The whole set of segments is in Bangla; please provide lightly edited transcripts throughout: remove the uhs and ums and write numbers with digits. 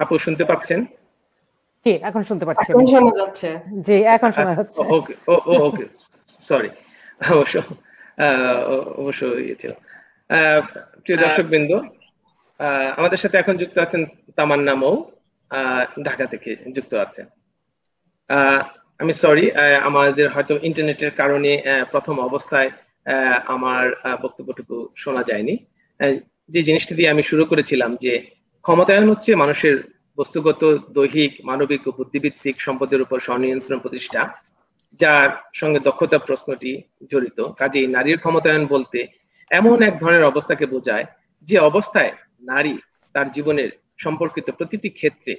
আপু শুনতে পাচ্ছেন? জি, এখন শুনতে পাচ্ছি। এখন শোনা যাচ্ছে। জি, এখন শোনা যাচ্ছে। ওকে ওকে, সরি। অবশ্য অবশ্য ইয়ে ছিল। প্রিয় দর্শকবৃন্দ, আমাদের সাথে এখন যুক্ত আছেন তামান্না মৌ, ঢাকা থেকে যুক্ত আছেন। আমি সরি, আমাদের হয়তো ইন্টারনেটের কারণে প্রথম অবস্থায় আমার বক্তব্যটুকু শোনা যায়নি। যে জিনিসটি দিয়ে আমি শুরু করেছিলাম যে ক্ষমতায়ন হচ্ছে মানুষের বস্তুগত, দৈহিক, মানবিক ও বুদ্ধিভিত্তিক সম্পদের উপর স্বনিয়ন্ত্রণ প্রতিষ্ঠা, যার সঙ্গে দক্ষতা প্রশ্নটি জড়িত। কাজেই নারীর ক্ষমতায়ন বলতে এমন এক ধরনের অবস্থাকে বোঝায় যে অবস্থায় নারী তার জীবনের সম্পর্কিত প্রতিটি ক্ষেত্রে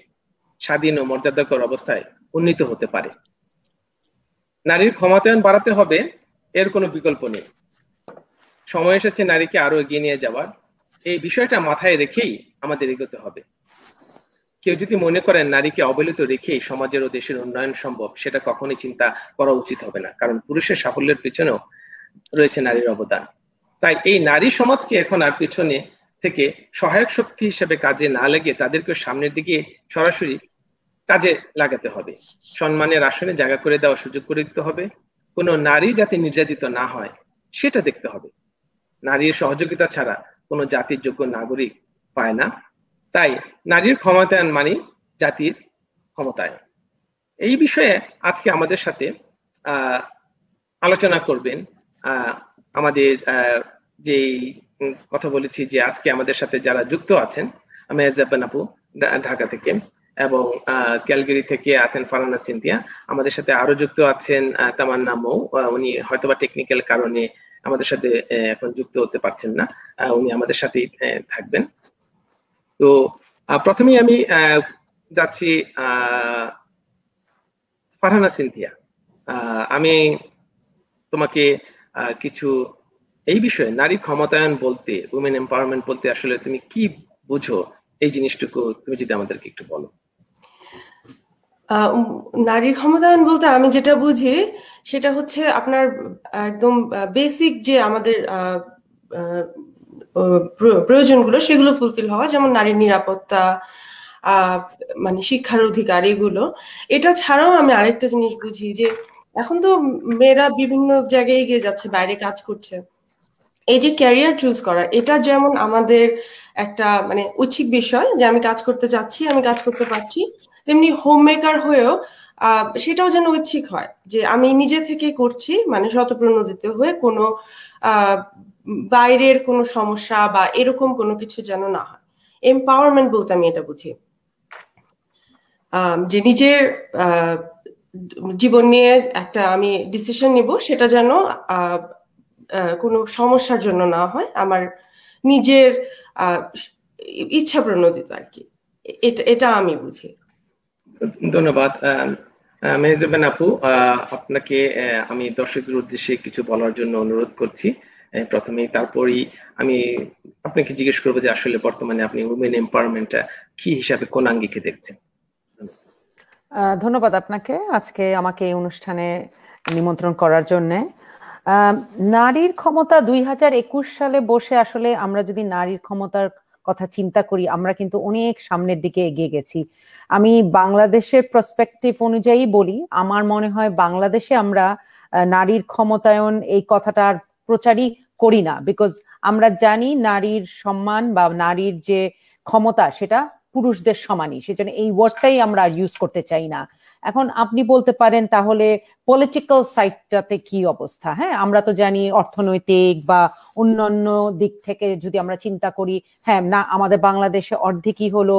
স্বাধীন ও মর্যাদাকর অবস্থায় উন্নীত হতে পারে। নারীর ক্ষমতায়ন বাড়াতে হবে, এর কোনো বিকল্প নেই। সময় এসেছে নারীকে আরো এগিয়ে নিয়ে যাওয়ার। এই বিষয়টা মাথায় রেখেই আমাদের এগোতে হবে। কেউ যদি মনে করেন নারীকে অবহেলিত রেখেই সমাজের ও দেশের উন্নয়ন সম্ভব, সেটা কখনোই চিন্তা করা উচিত হবে না, কারণ পুরুষের সাফল্যের পেছনেও রয়েছে নারীর অবদান। তাই এই নারী সমাজকে এখন আর পিছনে থেকে সহায়ক শক্তি হিসেবে কাজে না লেগে তাদেরকে সামনের দিকে সরাসরি কাজে লাগাতে হবে। সম্মানের আসনে জায়গা করে দেওয়ার সুযোগ করে দিতে হবে। কোনো নারী যাতে নির্যাতিত না হয় সেটা দেখতে হবে। নারীর সহযোগিতা ছাড়া কোনো জাতির যোগ্য নাগরিক পায় না। তাই নারীর ক্ষমতায়ন মানে জাতির ক্ষমতায়ন। এই বিষয়ে আজকে আমাদের সাথে আলোচনা করবেন আমাদের যেই কথা বলেছি যে আজকে আমাদের সাথে যারা যুক্ত আছেন, মেহজাবিন আপু ঢাকা থেকে, এবং ক্যালগেরি থেকে আছেন ফারহানা সিনথিয়া। আমাদের সাথে আরো যুক্ত আছেন তামান্না মৌ, উনি হয়তোবা টেকনিক্যাল কারণে আমাদের সাথে এখন যুক্ত হতে পারছেন না, উনি আমাদের সাথেই থাকবেন। তো প্রথমেই আমি যাচ্ছি ফারহানা সিনথিয়া, আমি তোমাকে কিছু এই বিষয়ে নারী ক্ষমতায়ন বলতে, উমেন এম্পাওয়ারমেন্ট বলতে আসলে তুমি কি বুঝো, এই জিনিসটুকু তুমি যদি আমাদেরকে একটু বলো। নারী ক্ষমতায়ন বলতে আমি যেটা বুঝি সেটা হচ্ছে আপনার একদম বেসিক যে আমাদের প্রয়োজনগুলো সেগুলো ফুলফিল হওয়া, যেমন নারীর নিরাপত্তা, মানে শিক্ষার অধিকার, এগুলো। এটা ছাড়াও আমি আরেকটা জিনিস বুঝি যে এখন তো মেয়েরা বিভিন্ন জায়গায় এগিয়ে যাচ্ছে, বাইরে কাজ করছে। এই যে ক্যারিয়ার চুজ করা, এটা যেমন আমাদের একটা মানে ঐচ্ছিক বিষয় যে আমি কাজ করতে চাচ্ছি, আমি কাজ করতে পারছি, তেমনি হোম মেকার হয়েও সেটাও যেন ঐচ্ছিক হয়, যে আমি নিজে থেকে করছি, মানে স্বতঃপ্রণোদিত হয়ে কোনো বাইরের কোনো সমস্যা বা এরকম কোনো কিছু যেন না হয়। এম্পাওয়ারমেন্ট বলতে আমি এটা বুঝি যে নিজের জীবন নিয়ে একটা আমি ডিসিশন নিব, সেটা যেন কোনো সমস্যার জন্য না হয়, আমার নিজের ইচ্ছা প্রণোদিত আর কি। এটা আমি বুঝি। ধন্যবাদ মেহজাবিন আপু। আপনাকে আমি দর্শকদের উদ্দেশ্যে কিছু বলার জন্য অনুরোধ করছি প্রথমেই, তারপরেই আমি আপনাকে জিজ্ঞেস করবো যে আসলে বর্তমানে আপনি উমেন এম্পাওয়ারমেন্টটা কি হিসাবে কোন আঙ্গিকে দেখছেন। ধন্যবাদ আপনাকে আজকে আমাকে এই অনুষ্ঠানে নিমন্ত্রণ করার জন্য। নারীর ক্ষমতা 2021 সালে বসে আসলে আমরা যদি নারীর ক্ষমতার কথা চিন্তা করি, আমরা কিন্তু অনেক সামনের দিকে এগিয়ে গেছি। আমি বাংলাদেশের পার্সপেক্টিভ অনুযায়ী বলি, আমার মনে হয় বাংলাদেশে আমরা নারীর ক্ষমতায়ন এই কথাটা আর প্রচারই করি না, বিকজ আমরা জানি নারীর সম্মান বা নারীর যে ক্ষমতা সেটা পুরুষদের সমানই, সেজন্য এই ওয়ার্ডটাই আমরা ইউজ করতে চাই না। এখন আপনি বলতে পারেন তাহলে পলিটিক্যাল সাইডটাতে কি অবস্থা? হ্যাঁ, আমরা তো জানি অর্থনৈতিক বা অন্যান্য দিক থেকে যদি আমরা চিন্তা করি, হ্যাঁ না, আমাদের বাংলাদেশে অর্ধেকই হলো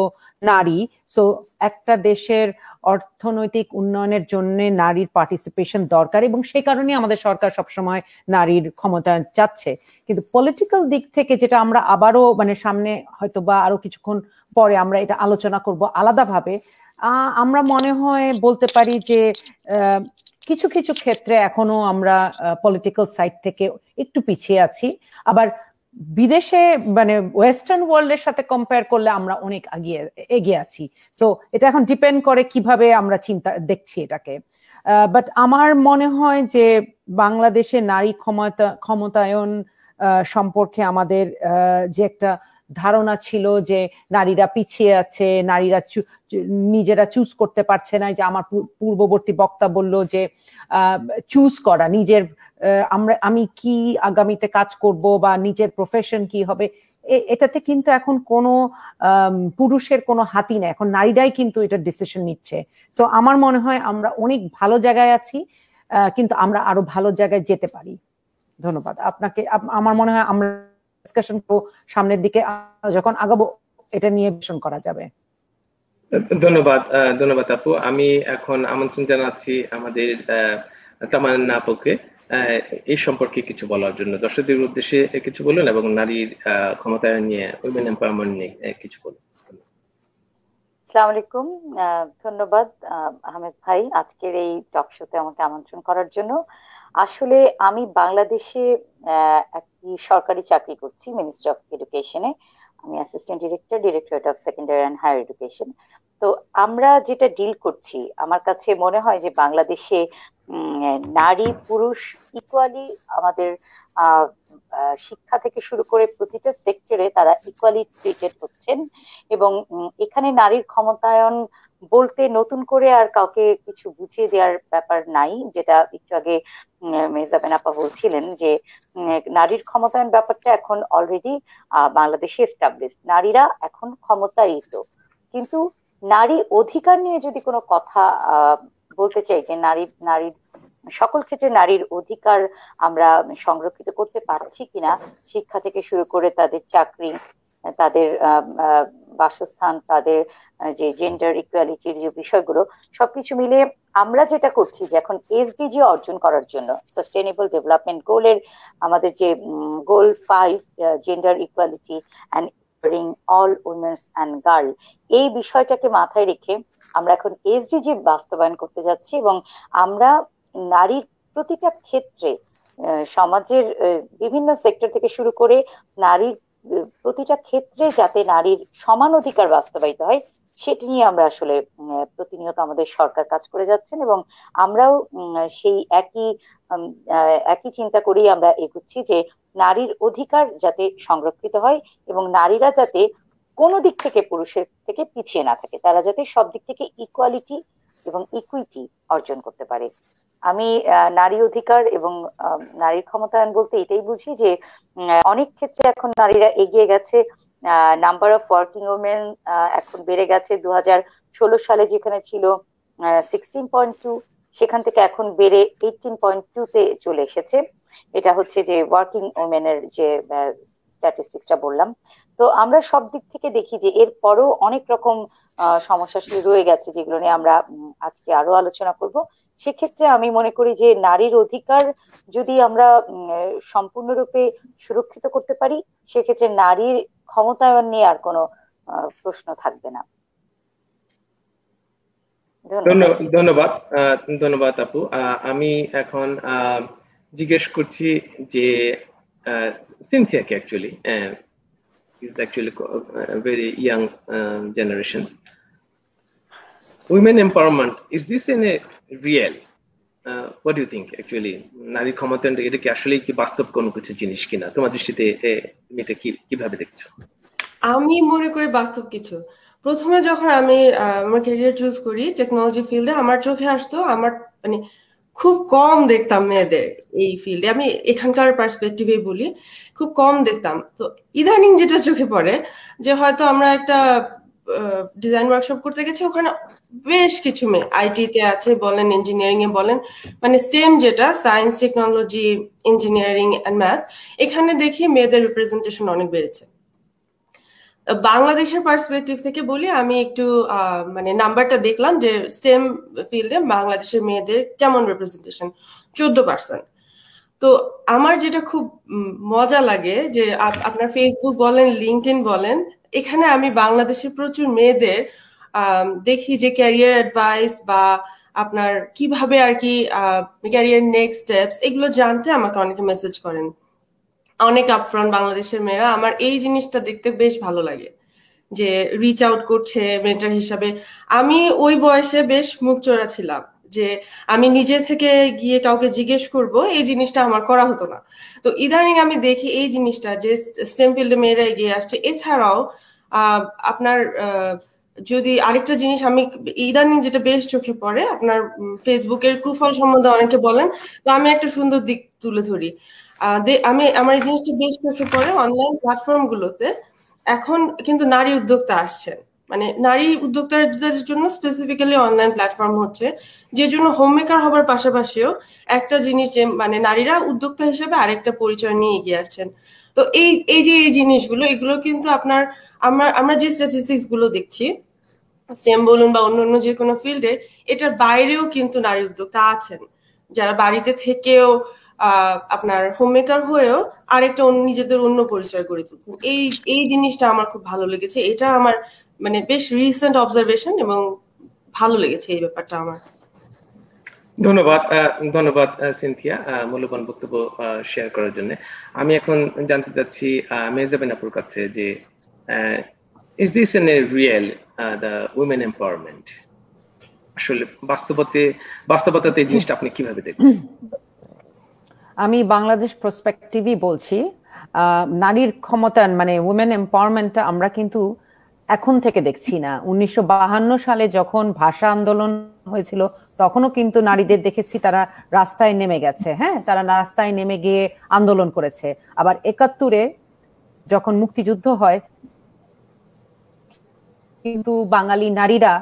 নারী। সো একটা দেশের অর্থনৈতিক উন্নয়নের জন্য নারীর পার্টিসিপেশন দরকার, এবং সেই কারণে আমাদের সরকার সবসময় নারীর ক্ষমতায়ন চাচ্ছে। কিন্তু পলিটিক্যাল দিক থেকে যেটা আমরা আবারও মানে সামনে হয়তো বা আরো কিছুক্ষণ পরে আমরা এটা আলোচনা করব আলাদাভাবে, আমরা মনে হয় বলতে পারি যে কিছু কিছু ক্ষেত্রে এখনো আমরা পলিটিক্যাল সাইড থেকে একটু পিছিয়ে আছি। আবার বিদেশে মানে ওয়েস্টার্ন ওয়ার্ল্ডের সাথে কম্পেয়ার করলে আমরা অনেক এগিয়ে আছি। সো এটা এখন ডিপেন্ড করে কিভাবে আমরা চিন্তা দেখছি এটাকে। বাট আমার মনে হয় যে বাংলাদেশে নারী ক্ষমতায়ন সম্পর্কে আমাদের যে একটা ধারণা ছিল যে নারীরা পিছিয়ে আছে, নারীরা নিজেরা চুজ করতে পারছে না। যে আমার পূর্ববর্তী বক্তা বলল যে চুজ করা নিজের, আমি কি আগামীতে কাজ করব বা নিজের প্রফেশন কি হবে, এটাতে কিন্তু এখন কোনো পুরুষের কোনো হাতই নেই, এখন নারীরাই কিন্তু এটা ডিসিশন নিচ্ছে। সো আমার মনে হয় আমরা অনেক ভালো জায়গায় আছি, কিন্তু আমরা আরো ভালো জায়গায় যেতে পারি। ধন্যবাদ আপনাকে। আমার মনে হয় আমরা ডিসকাশন সামনের দিকে যখন আগাবো এটা নিয়ে ডিসকাশন করা যাবে। ধন্যবাদ, ধন্যবাদ আপু। আমি এখন আমন্ত্রণ জানাচ্ছি আমাদের তামান্না আপুকে এই সম্পর্কে কিছু বলার জন্য। দর্শকদের উদ্দেশ্যে কিছু বলুন এবং নারীর ক্ষমতায়ন নিয়ে, উইমেন এম্পাওয়ারমেন্ট নিয়ে কিছু বলুন। আসসালামু আলাইকুম, ধন্যবাদ আহমেদ ভাই আজকের এই টক শোতে আমাকে আমন্ত্রণ করার জন্য। আসলে আমি বাংলাদেশে একটি সরকারি চাকরি করছি, মিনিস্ট্রি অফ এডুকেশনে। আমি assistant director, directorate of secondary and higher education. তো আমরা যেটা ডিল করছি, আমার কাছে মনে হয় যে বাংলাদেশে নারী পুরুষ ইকুয়ালি আমাদের শিক্ষা থেকে শুরু করে প্রতিটা সেক্টরে তারা ইকুয়ালি ট্রিটেড হচ্ছেন। এবং এখানে নারীর ক্ষমতায়ন বলতে নতুন করে আর কাউকে কিছু বুঝিয়ে দেওয়ার ব্যাপার নাই, যেটা একটু আগে মেহজাবিন আপা বলছিলেন যে নারীর ক্ষমতায়ন ব্যাপারটা এখন অলরেডি বাংলাদেশে এস্টাবলিশড, নারীরা এখন ক্ষমতায়িত। কিন্তু নারী অধিকার নিয়ে যদি কোনো কথা বলতে চাই যে নারীর সকল ক্ষেত্রে নারীর অধিকার আমরা সংরক্ষিত করতে পারছি কিনা, শিক্ষা থেকে শুরু করে তাদের চাকরি, তাদের বাসস্থান, তাদের যে জেন্ডার ইকুয়ালিটির যে বিষয়গুলো সবকিছু মিলে আমরা যেটা করছি যে এখন এসডিজি অর্জন করার জন্য, সাস্টেইনেবল ডেভেলপমেন্ট গোলের আমাদের যে গোল 5 gender equality and all women's and girl, এই বিষয়টাকে মাথায় রেখে আমরা এখন এসডিজি বাস্তবায়ন করতে যাচ্ছি। এবং আমরা নারীর প্রতিটা ক্ষেত্রে সমাজের বিভিন্ন সেক্টর থেকে শুরু করে নারীর প্রতিটা ক্ষেত্রে যাতে নারীর সমান অধিকার বাস্তবায়িত হয় সেটি নিয়ে আমরা আসলে প্রতিনিয়ত আমাদের সরকার কাজ করে যাচ্ছেন। এবং আমরাও সেই একই চিন্তা করেই আমরা এগুচ্ছি যে নারীর অধিকার যাতে সংরক্ষিত হয় এবং নারীরা যাতে কোনো দিক থেকে পুরুষের থেকে পিছিয়ে না থাকে, তারা যাতে সব দিক থেকে ইকুয়ালিটি এবং ইকুইটি অর্জন করতে পারে। আমি নারী অধিকার এবং নারীর ক্ষমতায়ন বলতে এটাই বুঝি যে অনেক ক্ষেত্রে এখন নারীরা এগিয়ে গেছে। নাম্বার অফ ওয়ার্কিং ওমেন এখন বেড়ে গেছে। 2016 সালে যেখানে ছিল 16.2, সেখান থেকে এখন বেড়ে 18.2-তে চলে এসেছে। এটা হচ্ছে যে ওয়ার্কিং ওমেনের যে স্ট্যাটিস্টিক্সটা বললাম। তো আমরা সব দিক থেকে দেখি যে এর পরও অনেক রকম সমস্যা আসলে রয়ে গেছে, যেগুলো নিয়ে আমরা আজকে আরো আলোচনা করব। সেক্ষেত্রে আমি মনে করি যে নারীর অধিকার যদি আমরা সম্পূর্ণরূপে সুরক্ষিত করতে পারি, সেক্ষেত্রে নারীর ক্ষমতায়ন নিয়ে আর কোনো প্রশ্ন থাকবে না। ধন্যবাদ, ধন্যবাদ আপু। আমি এখন জিজ্ঞেস করছি যে সিনথিয়াকে, actually is actually a very young generation. Women empowerment, is this in a real? What do you think actually? নারী ক্ষমতায়ন এটা কি আসলে কি বাস্তব কোনো কিছু জিনিস কিনা? তোমার দৃষ্টিতে এটা কিভাবে দেখছো? আমি মনে করি বাস্তব কিছু। প্রথমে যখন আমি আমার ক্যারিয়ার চুজ করি টেকনোলজি ফিল্ডে, আমার চোখে আসতো আমার মানে খুব কম দেখতাম মেয়েদের এই ফিল্ডে। আমি এখানকার পার্সপেক্টিভে বলি, খুব কম দেখতাম। তো ইদানিং যেটা চোখে পড়ে যে হয়তো আমরা একটা ডিজাইন ওয়ার্কশপ করতে গেছি, ওখানে বেশ কিছু মেয়ে আইটিতে আছে বলেন, ইঞ্জিনিয়ারিং এ বলেন, মানে স্টেম যেটা science, technology, engineering and math, এখানে দেখি মেয়েদের রিপ্রেজেন্টেশন অনেক বেড়েছে। বাংলাদেশের পার্সপেক্টিভ থেকে বলি, আমি একটু মানে নাম্বারটা দেখলাম যে স্টেম ফিল্ডে বাংলাদেশের মেয়েদের কেমন রিপ্রেজেন্টেশন, 14%। তো আমার যেটা খুব মজা লাগে যে আপনার ফেসবুক বলেন, লিঙ্কডইন বলেন, এখানে আমি বাংলাদেশের প্রচুর মেয়েদের দেখি যে ক্যারিয়ার অ্যাডভাইস বা আপনার কিভাবে আর কি ক্যারিয়ার নেক্সট স্টেপস, এগুলো জানতে আমাকে অনেকে মেসেজ করেন, অনেক আপফ্রন্ট বাংলাদেশের মেয়েরা। আমার এই জিনিসটা দেখতে বেশ ভালো লাগে যে রিচ আউট করছে মেন্টর হিসাবে। আমি ওই বয়সে বেশ মুখ চোরা ছিলাম যে আমি নিজে থেকে গিয়ে কাউকে জিজ্ঞেস করব, এই জিনিসটা আমার করা হতো না। তো ইদানিং আমি দেখি এই জিনিসটা যে স্টেম ফিল্ডে মেয়েরা এগিয়ে আসছে। এছাড়াও আপনার যদি আরেকটা জিনিস আমি ইদানিং যেটা বেশ চোখে পড়ে, আপনার ফেসবুকের কুফল সম্বন্ধে অনেকে বলেন, তো আমি একটা সুন্দর দিক তুলে ধরি। আমার এই জিনিসটা বেশ চোখে পড়ে, অনলাইন প্ল্যাটফর্ম গুলোতে এখন কিন্তু নারী উদ্যোক্তা আসছেন, মানে নারী উদ্যোক্তাদের জন্য স্পেসিফিক্যালি অনলাইন প্ল্যাটফর্ম হচ্ছে, যে জন্য হোম মেকার হবার পাশাপাশিও একটা জিনিস যে মানে নারীরা উদ্যোক্তা হিসেবে আরেকটা পরিচয় নিয়ে এগিয়ে আসছেন। তো এই যে এই জিনিসগুলো, এগুলো কিন্তু আপনার আমরা যে স্ট্যাটিস্টিক্স গুলো দেখছি স্টেম বলুন বা অন্য যে কোনো ফিল্ডে, এটার বাইরেও কিন্তু নারী উদ্যোক্তা আছেন, যারা বাড়িতে থেকেও আপনার হোম মেকার হয়েও আরেকটা নিজেদের অন্য পরিচয় গড়ে তুলছেন। এই জিনিসটা আমার খুব ভালো লেগেছে। এটা আমার মানে বেশ রিসেন্ট অবজারভেশন এবং ভালো লেগেছে এই ব্যাপারটা আমার। ধন্যবাদ সিনথিয়া মূল্যবান বক্তব্য শেয়ার করার জন্য। আমি এখন জানতে চাচ্ছি মেহজাবিন আপুর কাছে যে is this a real the women empowerment? আসলে বাস্তবতাতে এই জিনিসটা আপনি কিভাবে দেখছেন? আমি বাংলাদেশ পার্সপেক্টিভই বলছি। নারীর ক্ষমতায়ন মানে উইমেন এম্পাওয়ারমেন্টটা আমরা কিন্তু এখন থেকে দেখছি না। 1952 সালে যখন ভাষা আন্দোলন হয়েছিল তখনও কিন্তু নারীদের দেখেছি তারা রাস্তায় নেমে গেছে। হ্যাঁ, তারা রাস্তায় নেমে গিয়ে আন্দোলন করেছে। আবার 71-এ যখন মুক্তিযুদ্ধ হয় কিন্তু বাঙালি নারীরা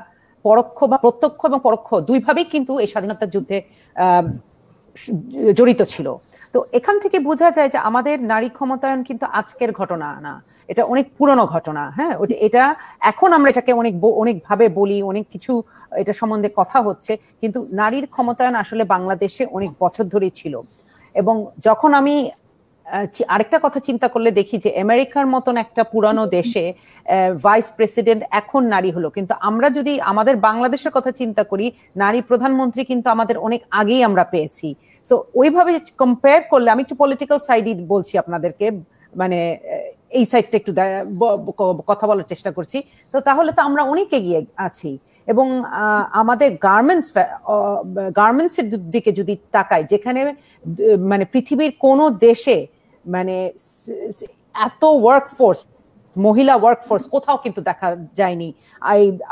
পরোক্ষ বা প্রত্যক্ষ এবং পরোক্ষ দুইভাবেই কিন্তু এই স্বাধীনতা যুদ্ধে জড়িত ছিল। তো এখান থেকে বোঝা যায় যে আমাদের নারী ক্ষমতায়ন কিন্তু আজকের ঘটনা না, এটা অনেক পুরনো ঘটনা। হ্যাঁ, এটা এখন আমরা এটাকে অনেক ভাবে বলি, অনেক কিছু এটা সম্বন্ধে কথা হচ্ছে, কিন্তু নারীর ক্ষমতায়ন আসলে বাংলাদেশে অনেক বছর ধরেই ছিল। এবং যখন আমি আরেকটা কথা চিন্তা করলে দেখি যে আমেরিকার মতন একটা পুরানো দেশে ভাইস প্রেসিডেন্ট এখন নারী হলো, কিন্তু আমরা যদি আমাদের বাংলাদেশের কথা চিন্তা করি নারী প্রধানমন্ত্রী কিন্তু আমাদের অনেক আগেই আমরা পেয়েছি। সো ওইভাবে কম্পেয়ার করলে আমি একটু পলিটিক্যাল সাইডই বলছি আপনাদেরকে, মানে এই সাইডটা একটু কথা বলার চেষ্টা করছি। তো তাহলে তো আমরা অনেক এগিয়ে আছি। এবং আমাদের গার্মেন্টসের দিকে যদি তাকাই, যেখানে মানে পৃথিবীর কোনো দেশে মানে এত ওয়ার্কফোর্স, মহিলা ওয়ার্কফোর্স কোথাও কিন্তু দেখা যায়নি।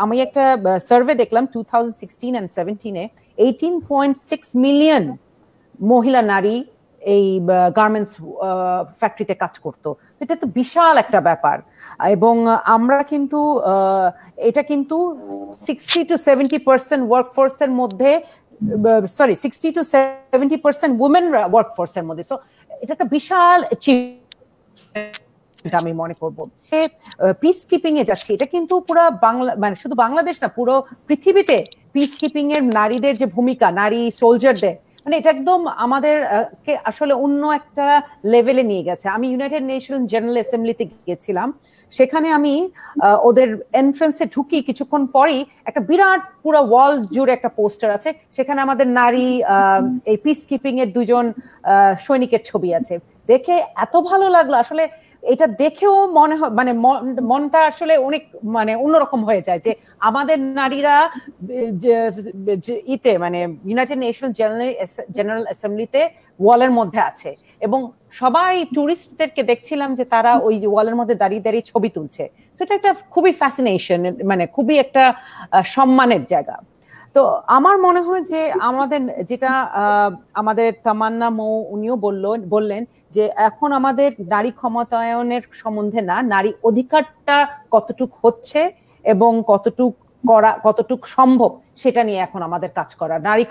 আমি একটা সার্ভে দেখলাম 2016 and 17-এ 18.6 মিলিয়ন মহিলা নারী এই গার্মেন্টস ফ্যাক্টরিতে কাজ করতো। এটা তো বিশাল একটা ব্যাপার। এবং আমরা কিন্তু এটা কিন্তু 60 to 70% ওয়ার্কফোর্সের মধ্যে, সরি 60 to 70% উইমেন ওয়ার্কফোর্সের মধ্যে। সো এটা একটা বিশাল আমি মনে করবো। পিস কিপিং এ যাচ্ছি, এটা কিন্তু পুরো বাংলা মানে শুধু বাংলাদেশ না, পুরো পৃথিবীতে পিস কিপিং এর নারীদের যে ভূমিকা, নারী সোলজারদের, মানে এটা একদম আমাদের কে আসলে অন্য একটা লেভেলে নিয়ে গেছে। আমি ইউনাইটেড নেশন জেনারেল অ্যাসেম্বলিতে গিয়েছিলাম, সেখানে আমি ওদের এন্ট্রান্সে ঢুকি, কিছুক্ষণ পরেই একটা বিরাট পুরো ওয়াল জুড়ে একটা পোস্টার আছে, সেখানে আমাদের নারী এই পিস কিপিং এর দুজন সৈনিকের ছবি আছে। দেখে এত ভালো লাগলো, আসলে এটা দেখেও মনে হয় মানে মনটা আসলে অনেক মানে অন্যরকম হয়ে যায় যে আমাদের নারীরা ইতে মানে ইউনাইটেড নেশন জেনারেল অ্যাসেম্বলিতে ওয়ালের মধ্যে আছে। এবং সবাই টুরিস্টদেরকে দেখছিলাম যে তারা ওই ওয়ালের মধ্যে দাঁড়িয়ে দাঁড়িয়ে ছবি তুলছে। সেটা একটা খুবই ফ্যাসিনেশন, মানে খুবই একটা সম্মানের জায়গা। তো আমার মনে হয় যে আমাদের যেটা আমাদের তামান্না মৌ উনিও বললেন যে এখন আমাদের নারী ক্ষমতায়নের সম্বন্ধে না, নারী অধিকারটা কতটুক হচ্ছে এবং কতটুক সম্ভব সেটা নিয়ে এখন আমাদের কাজ করা, নারী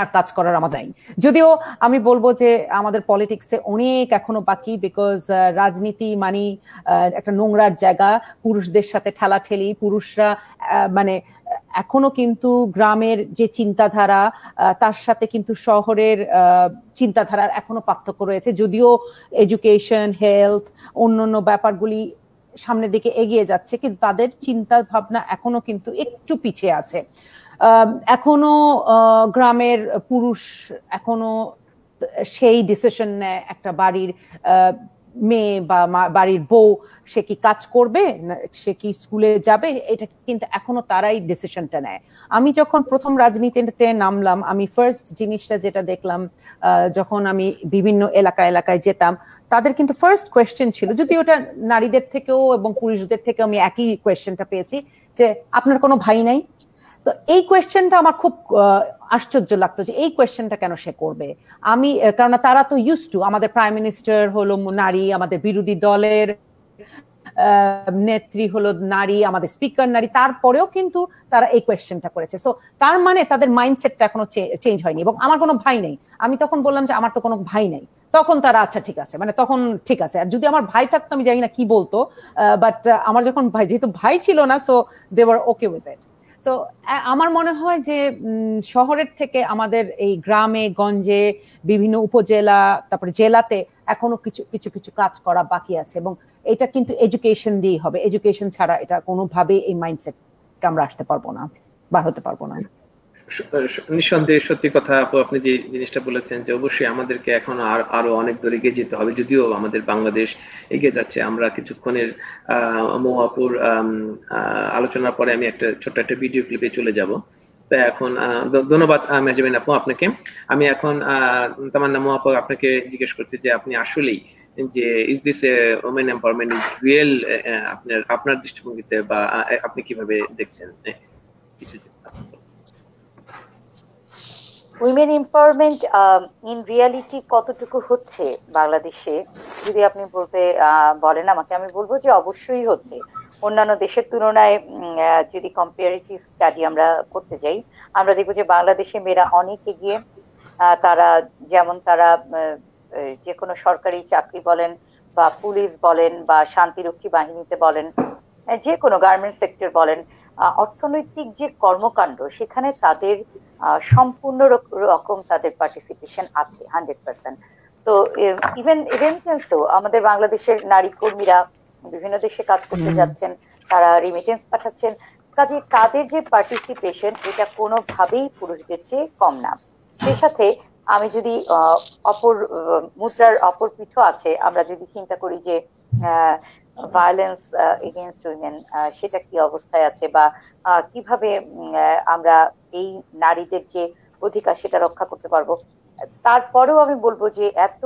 আর কাজ করার আমাদের নাই। যদিও আমি বলবো যে আমাদের পলিটিক্সে অনেক এখনো বাকি, বিকজ রাজনীতি মানে একটা নোংরার জায়গা, পুরুষদের সাথে ঠেলাঠেলি, পুরুষরা মানে এখনো কিন্তু গ্রামের যে চিন্তাধারা তার সাথে কিন্তু শহরের চিন্তাধারার এখনো পার্থক্য রয়েছে। যদিও এডুকেশন, হেলথ, অন্যান্য ব্যাপারগুলি সামনের দিকে এগিয়ে যাচ্ছে, কিন্তু তাদের চিন্তা ভাবনা এখনো কিন্তু একটু পিছিয়ে আছে। এখনো গ্রামের পুরুষ এখনো সেই ডিসিশন নেয় একটা বাড়ির মেয়ে বা বাড়ির বউ সে কি কাজ করবে, সে কি স্কুলে যাবে, এটা কিন্তু এখনো তারাই ডিসিশনটা নেয়। আমি যখন প্রথম রাজনীতিতে নামলাম, আমি ফার্স্ট জিনিসটা যেটা দেখলাম, যখন আমি বিভিন্ন এলাকায় যেতাম, তাদের কিন্তু ফার্স্ট কোয়েশ্চেন ছিল, যদি ওটা নারীদের থেকেও এবং পুরুষদের থেকেও আমি একই কোয়েশ্চেনটা পেয়েছি, যে আপনার কোনো ভাই নাই? তো এই কোয়েশ্চেনটা আমার খুব আশ্চর্য লাগতো, যে এই কোয়েশ্চেনটা কেন সে করবে। আমি কারণ তারা তো ইউজ টু, আমাদের প্রাইম মিনিস্টার হলো নারী, আমাদের বিরোধী দলের নেত্রী হলো নারী, আমাদের স্পিকার নারী, তারপরেও কিন্তু তারা এই কোয়েশ্চেনটা করেছে। সো তার মানে তাদের মাইন্ডসেটটা এখনো চেঞ্জ হয়নি। এবং আমার কোনো ভাই নেই, আমি তখন বললাম যে আমার তো কোনো ভাই নেই, তখন তারা আচ্ছা ঠিক আছে, মানে তখন ঠিক আছে। আর যদি আমার ভাই থাকতো আমি জানি না কি বলতো, বাট আমার যখন ভাই, যেহেতু ভাই ছিল না, so they were okay with it. তো আমার মনে হয় যে শহরের থেকে আমাদের এই গ্রামে গঞ্জে বিভিন্ন উপজেলা তারপরে জেলাতে এখনো কিছু কাজ করা বাকি আছে, এবং এটা কিন্তু এডুকেশন দিয়ে হবে। এডুকেশন ছাড়া এটা কোনোভাবে এই মাইন্ডসেটকে আমরা আসতে পারবো না, বার হতে পারবো না। নিঃসন্দেহে সত্যি কথা আপু, আপনি যে জিনিসটা বলেছেন যে অবশ্যই আমাদেরকে এখন আরো অনেক দূর এগিয়ে যেতে হবে। যদিও আমাদের বাংলাদেশ এগিয়ে যাচ্ছে, আমরা কিছুক্ষণের মৌ আপুর আলোচনার পরে আমি ছোট্ট একটা ভিডিও ক্লিপে চলে যাব। তাই এখন ধন্যবাদ মেহজাবিন আপু আপনাকে। আমি এখন তামান্না মৌ আপু আপনাকে জিজ্ঞেস করছি যে আপনি আসলেই যে is this women empowerment is real আপনার দৃষ্টিভঙ্গিতে, বা আপনি কিভাবে দেখছেন কিছু? উইমেন এম্পাওয়ারমেন্ট ইন রিয়ালিটি কতটুকু হচ্ছে বাংলাদেশে যদি আপনি বলেন আমাকে, আমি বলবো যে অবশ্যই হচ্ছে। অন্যান্য দেশের তুলনায় যদি কম্পারেটিভ স্টাডি আমরা করতে যাই, আমরা দেখবো যে বাংলাদেশে মেয়েরা অনেক এগিয়ে। তারা যে কোনো সরকারি চাকরি বলেন বা পুলিশ বলেন বা শান্তিরক্ষী বাহিনীতে বলেন, যে কোনো গার্মেন্টস সেক্টর বলেন, অর্থনৈতিক যে কর্মকাণ্ড সেখানে তাদের সম্পূর্ণ রকম তাদের পার্টিসিপেশন আছে 100%। তো ইভেন আমাদের বাংলাদেশের নারী কর্মীরা বিভিন্ন দেশে কাজ করতে যাচ্ছেন, তারা রিমিটেন্স পাঠাচ্ছেন, কাজে তাদের যে পার্টিসিপেশন এটা কোনোভাবেই পুরুষদের চেয়ে কম না। সেই সাথে আমি যদি মুদ্রার অপর পিঠ আছে, আমরা যদি চিন্তা করি যে ভায়োলেন্স এগেইনস্ট উইমেন সেটা কি অবস্থায় আছে, বা কিভাবে আমরা এই নারীদের যে অধিকার সেটা রক্ষা করতে পারবো, তারপরেও আমি বলবো যে এত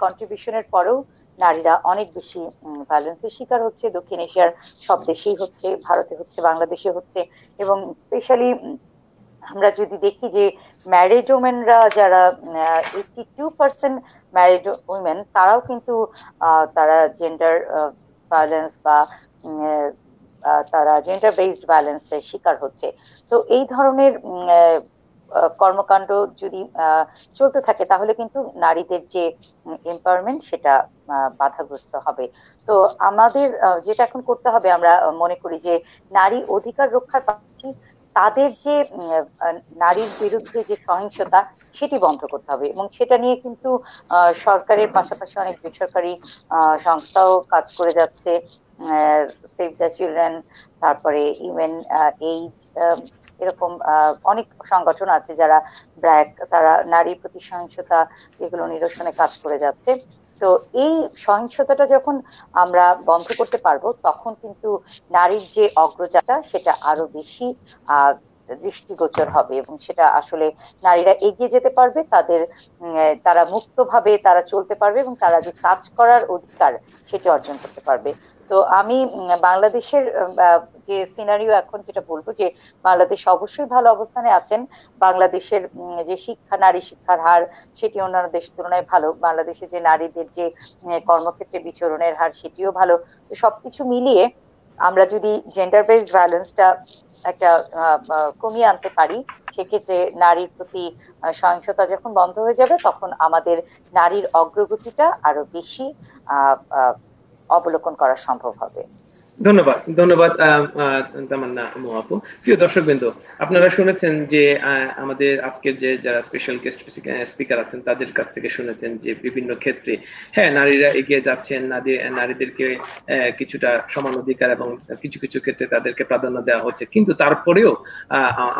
কন্ট্রিবিউশনের পরেও নারীরা অনেক বেশি ভায়োলেন্সের শিকার হচ্ছে। দক্ষিণ এশিয়ার সব দেশেই হচ্ছে, ভারতে হচ্ছে, বাংলাদেশে হচ্ছে। এবং স্পেশালি আমরা যদি দেখি যে ম্যারিড ওমেনরা যারা 82% ম্যারিড উইমেন, তারাও কিন্তু তারা জেন্ডার ভায়োলেন্স বা তারা জেন্ডার বেসড ভায়োলেন্সের শিকার হচ্ছে। তো এই ধরনের কর্মকাণ্ড যদি চলতে থাকে তাহলে কিন্তু নারীদের যে এম্পাওয়ারমেন্ট সেটা বাধাগ্রস্ত হবে। তো আমাদের যেটা এখন করতে হবে, আমরা মনে করি যে নারী অধিকার রক্ষার পাশাপাশি তাদের যে নারীর বিরুদ্ধে যে সহিংসতা সেটি বন্ধ করতে হবে। এবং সেটা নিয়ে কিন্তু সরকারের পাশাপাশি অনেক বেসরকারি সংস্থাও কাজ করে যাচ্ছে, সেভ দ্য চিলড্রেন, তারপরে ইউএন এইড, এরকম অনেক সংগঠন আছে যারা তারা নারীর প্রতি সহিংসতা এগুলো নিরসনে কাজ করে যাচ্ছে। তো এই সহিংসতাটা যখন আমরা বন্ধ করতে পারবো তখন কিন্তু নারীর যে অগ্রযাত্রা সেটা আরো বেশি দৃষ্টিগোচর হবে, এবং সেটা আসলে নারীরা এগিয়ে যেতে পারবে, তারা মুক্তভাবে তারা চলতে পারবে, এবং তারা যে কাজ করার অধিকার সেটি অর্জন করতে পারবে। তো আমি বাংলাদেশের যে সিনারিও এখন যেটা বলবো, যে বাংলাদেশ অবশ্যই ভালো অবস্থানে আছেন। বাংলাদেশের যে নারী শিক্ষার হার সেটি অন্যান্য দেশের তুলনায় ভালো। বাংলাদেশে যে নারীদের যে কর্মক্ষেত্রে বিচরণের হার সেটিও ভালো। তো সবকিছু মিলিয়ে আমরা যদি জেন্ডার বেসড ভায়োলেন্সটা একটা কমিয়ে আনতে পারি, সেক্ষেত্রে নারীর প্রতি সহিংসতা যখন বন্ধ হয়ে যাবে তখন আমাদের নারীর অগ্রগতিটা আরো বেশি অবলোকন করা সম্ভব হবে। ধন্যবাদ তামান্না আপু। প্রিয় দর্শকবৃন্দ, আপনারা শুনেছেন যে আমাদের আজকের যে যারা স্পেশাল গেস্ট স্পিকার আছেন তাদের কাছ থেকে শুনেছেন যে বিভিন্ন ক্ষেত্রে হ্যাঁ নারীরা এগিয়ে যাচ্ছেন, নারীদেরকে কিছুটা সমান অধিকার এবং কিছু কিছু ক্ষেত্রে তাদেরকে প্রাধান্য দেওয়া হচ্ছে, কিন্তু তারপরেও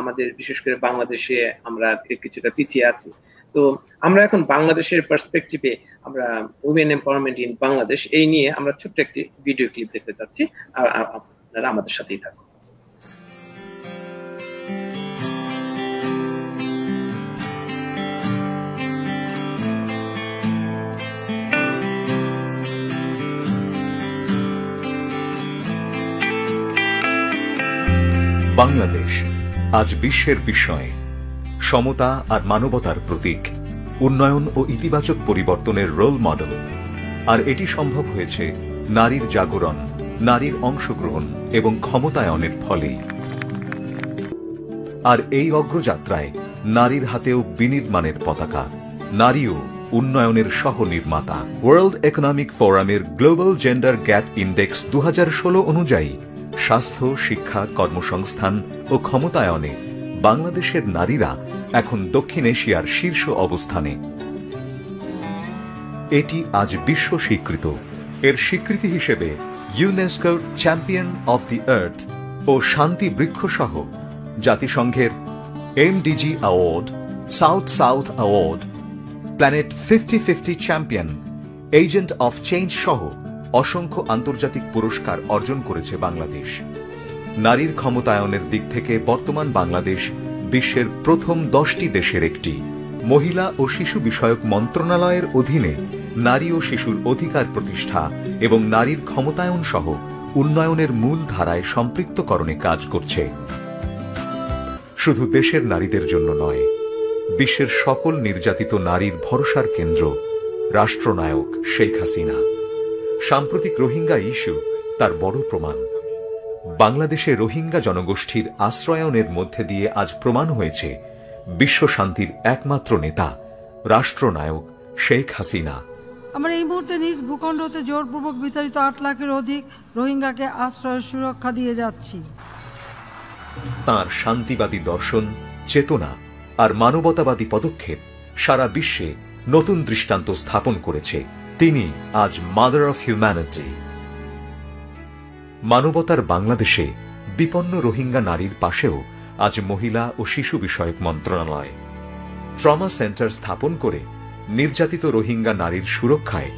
আমাদের বিশেষ করে বাংলাদেশে আমরা কিছুটা পিছিয়ে আছি। তো তো আমরা এখন বাংলাদেশের পার্সপেক্টিভে আমরা উইমেন এম্পাওয়ারমেন্ট ইন বাংলাদেশ এই নিয়ে আমরা ছোট্ট একটি ভিডিও ক্লিপ দেখতে চাচ্ছি, আর আপনারা আমাদের সাথেই থাকুন। বাংলাদেশ আজ বিশ্বের বিস্ময়ে সমতা আর মানবতার প্রতীক, উন্নয়ন ও ইতিবাচক পরিবর্তনের রোল মডেল। আর এটি সম্ভব হয়েছে নারীর জাগরণ, নারীর অংশগ্রহণ এবং ক্ষমতায়নের ফলেই। আর এই অগ্রযাত্রায় নারীর হাতেও বিনির্মাণের পতাকা, নারীও উন্নয়নের সহ নির্মাতা। ওয়ার্ল্ড ইকোনমিক ফোরামের গ্লোবাল জেন্ডার গ্যাপ ইন্ডেক্স 2016 অনুযায়ী স্বাস্থ্য, শিক্ষা, কর্মসংস্থান ও ক্ষমতায়নে বাংলাদেশের নারীরা এখন দক্ষিণ এশিয়ার শীর্ষ অবস্থানে। এটি আজ বিশ্ব স্বীকৃত। এর স্বীকৃতি হিসেবে ইউনেস্কোর চ্যাম্পিয়ন অফ দি আর্থ ও শান্তি বৃক্ষ সহ জাতিসংঘের MDG award, south south award, planet 50-50 champion, agent of change সহ অসংখ্য আন্তর্জাতিক পুরস্কার অর্জন করেছে বাংলাদেশ। নারীর ক্ষমতায়নের দিক থেকে বর্তমান বাংলাদেশ বিশ্বের প্রথম 10টি দেশের একটি। মহিলা ও শিশু বিষয়ক মন্ত্রণালয়ের অধীনে নারী ও শিশুর অধিকার প্রতিষ্ঠা এবং নারীর ক্ষমতায়ন সহ উন্নয়নের মূল ধারায় সম্পৃক্তকরণে কাজ করছে। শুধু দেশের নারীদের জন্য নয়, বিশ্বের সকল নির্যাতিত নারীর ভরসার কেন্দ্র রাষ্ট্রনায়ক শেখ হাসিনা। সাম্প্রতিক রোহিঙ্গা ইস্যু তার বড় প্রমাণ। বাংলাদেশে রোহিঙ্গা জনগোষ্ঠীর আশ্রয়নের মধ্যে দিয়ে আজ প্রমাণ হয়েছে বিশ্ব শান্তির একমাত্র নেতা রাষ্ট্রনায়ক শেখ হাসিনা। আমরা এই মুহূর্তে নিজ ভূখণ্ড হতে জোরপূর্বক বিতাড়িত 8 লাখের অধিক রোহিঙ্গাকে আশ্রয়ের সুরক্ষা দিয়ে যাচ্ছি। তাঁর শান্তিবাদী দর্শন, চেতনা আর মানবতাবাদী পদক্ষেপ সারা বিশ্বে নতুন দৃষ্টান্ত স্থাপন করেছে। তিনি আজ মাদার অফ হিউম্যানিটি। মানবতার বাংলাদেশে বিপন্ন রোহিঙ্গা নারীর পাশেও আজ মহিলা ও শিশু বিষয়ক মন্ত্রণালয় ট্রমা সেন্টার স্থাপন করে নির্যাতিত রোহিঙ্গা নারীর সুরক্ষায়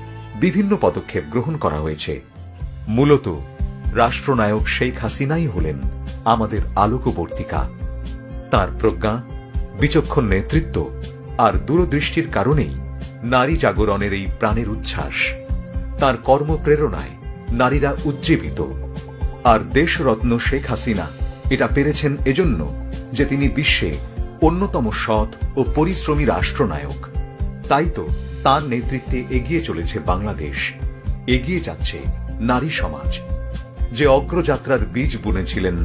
বিভিন্ন পদক্ষেপ গ্রহণ করা হয়েছে। মূলত রাষ্ট্রনায়ক শেখ হাসিনাই হলেন আমাদের আলোকবর্তিকা। তার প্রজ্ঞা, বিচক্ষণ নেতৃত্ব আর দূরদৃষ্টির কারণেই নারী জাগরণের এই প্রাণের উচ্ছ্বাস। তার কর্মপ্রেরণায় নারীরা উজ্জীবিত। আর দেশরত্ন শেখ হাসিনা এটা পেরেছেন এজন্য যে তিনি বিশ্বে অন্যতম সৎ ও পরিশ্রমী রাষ্ট্রনায়ক। তাই তো তার নেতৃত্বে এগিয়ে চলেছে বাংলাদেশ, এগিয়ে যাচ্ছে নারী সমাজ। যে অগ্রযাত্রার বীজ বুনেছিলেন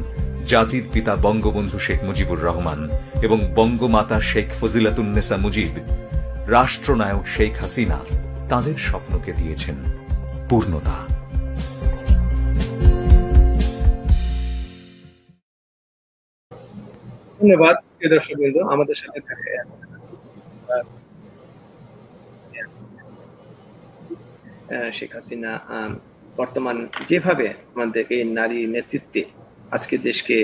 জাতির পিতা বঙ্গবন্ধু শেখ মুজিবুর রহমান এবং বঙ্গমাতা শেখ ফজিলাতুন্নেসা মুজিব, রাষ্ট্রনায়ক শেখ হাসিনা তাদের স্বপ্নকে দিয়েছেন পূর্ণতা। ধন্যবাদ প্রিয় দর্শকবৃন্দ, আমাদের সাথে থাকে শেখ হাসিনা বর্তমান যেভাবে আমাদের এই নারী নেতৃত্বে আজকে দেশকে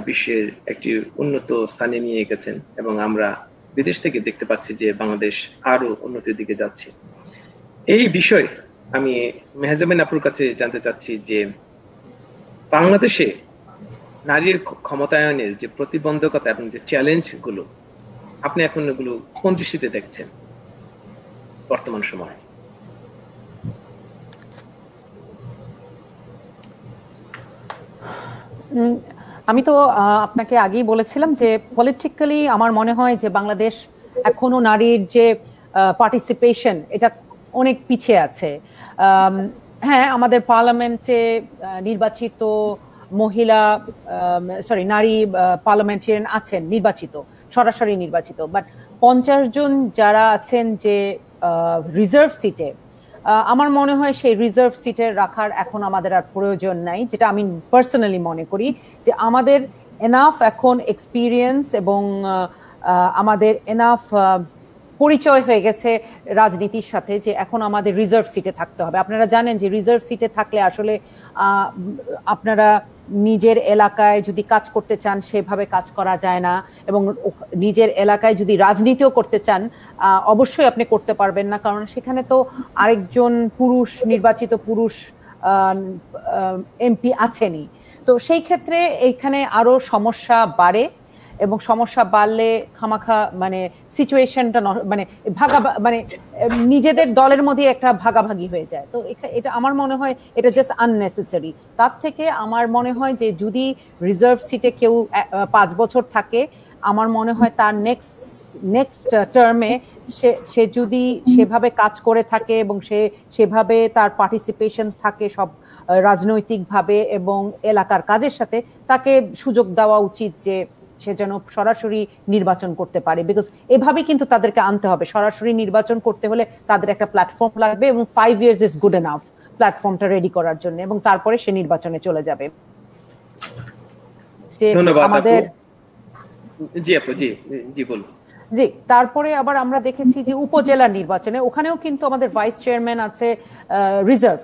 বিশ্বের একটি উন্নত স্থানে নিয়ে গেছেন এবং আমরা বিদেশ থেকে দেখতে পাচ্ছি যে বাংলাদেশ আরো উন্নতির দিকে যাচ্ছে। এই বিষয়ে আমি মেহজাবিন আপুর কাছে জানতে চাচ্ছি যে বাংলাদেশে নারীর ক্ষমতায়নের যে প্রতিবন্ধকতা এবং যে চ্যালেঞ্জ গুলো আপনি এখন এগুলো কোন দৃষ্টিতে দেখছেন বর্তমান সময়ে? আমি তো আপনাকে আগেই বলেছিলাম যে পলিটিক্যালি আমার মনে হয় যে বাংলাদেশ এখনো নারীর যে পার্টিসিপেশন এটা অনেক পিছিয়ে আছে। হ্যাঁ, আমাদের পার্লামেন্টে নির্বাচিত নারী পার্লামেন্টারিয়ান আছেন, নির্বাচিত, সরাসরি নির্বাচিত, বাট 50 জন যারা আছেন যে রিজার্ভ সিটে, আমার মনে হয় সেই রিজার্ভ সিটে রাখার এখন আমাদের আর প্রয়োজন নাই, যেটা আমি পার্সোনালি মনে করি যে আমাদের এনাফ এখন এক্সপিরিয়েন্স এবং আমাদের এনাফ পরিচয় হয়ে গেছে রাজনীতির সাথে যে এখন আমাদের রিজার্ভ সিটে থাকতে হবে। আপনারা জানেন যে রিজার্ভ সিটে থাকলে আসলে আপনারা নিজের এলাকায় যদি কাজ করতে চান সেভাবে কাজ করা যায় না, এবং নিজের এলাকায় যদি রাজনীতিও করতে চান অবশ্যই আপনি করতে পারবেন না, কারণ সেখানে তো আরেকজন পুরুষ, নির্বাচিত পুরুষ এমপি আছেনই। তো সেই ক্ষেত্রে এইখানে আরো সমস্যা বাড়ে, এবং সমস্যা বাড়লে খামাখা মানে সিচুয়েশনটা মানে মানে নিজেদের দলের মধ্যে একটা ভাগাভাগি হয়ে যায়। তো এটা আমার মনে হয় এটা জাস্ট আননেসেসারি। তার থেকে আমার মনে হয় যে যদি রিজার্ভ সিটে কেউ 5 বছর থাকে, আমার মনে হয় তার নেক্সট টার্মে সে যদি সেভাবে কাজ করে থাকে এবং সেভাবে তার পার্টিসিপেশন থাকে সব রাজনৈতিকভাবে এবং এলাকার কাজের সাথে, তাকে সুযোগ দেওয়া উচিত যে সে যেন সরাসরি নির্বাচন করতে পারে। বিকজ এভাবে কিন্তু তাদেরকে আনতে হবে, সরাসরি নির্বাচন করতে হলে তাদের একটা প্ল্যাটফর্ম লাগবে, এবং 5 years ইজ গুড এনাফ প্ল্যাটফর্মটা রেডি করার জন্য, এবং তারপরে সে নির্বাচনে চলে যাবে। আমাদের জি আপু জি জি বলুন। জি, তারপরে আবার আমরা দেখেছি যে উপজেলা নির্বাচনে ওখানেও কিন্তু আমাদের ভাইস চেয়ারম্যান আছে রিজার্ভ।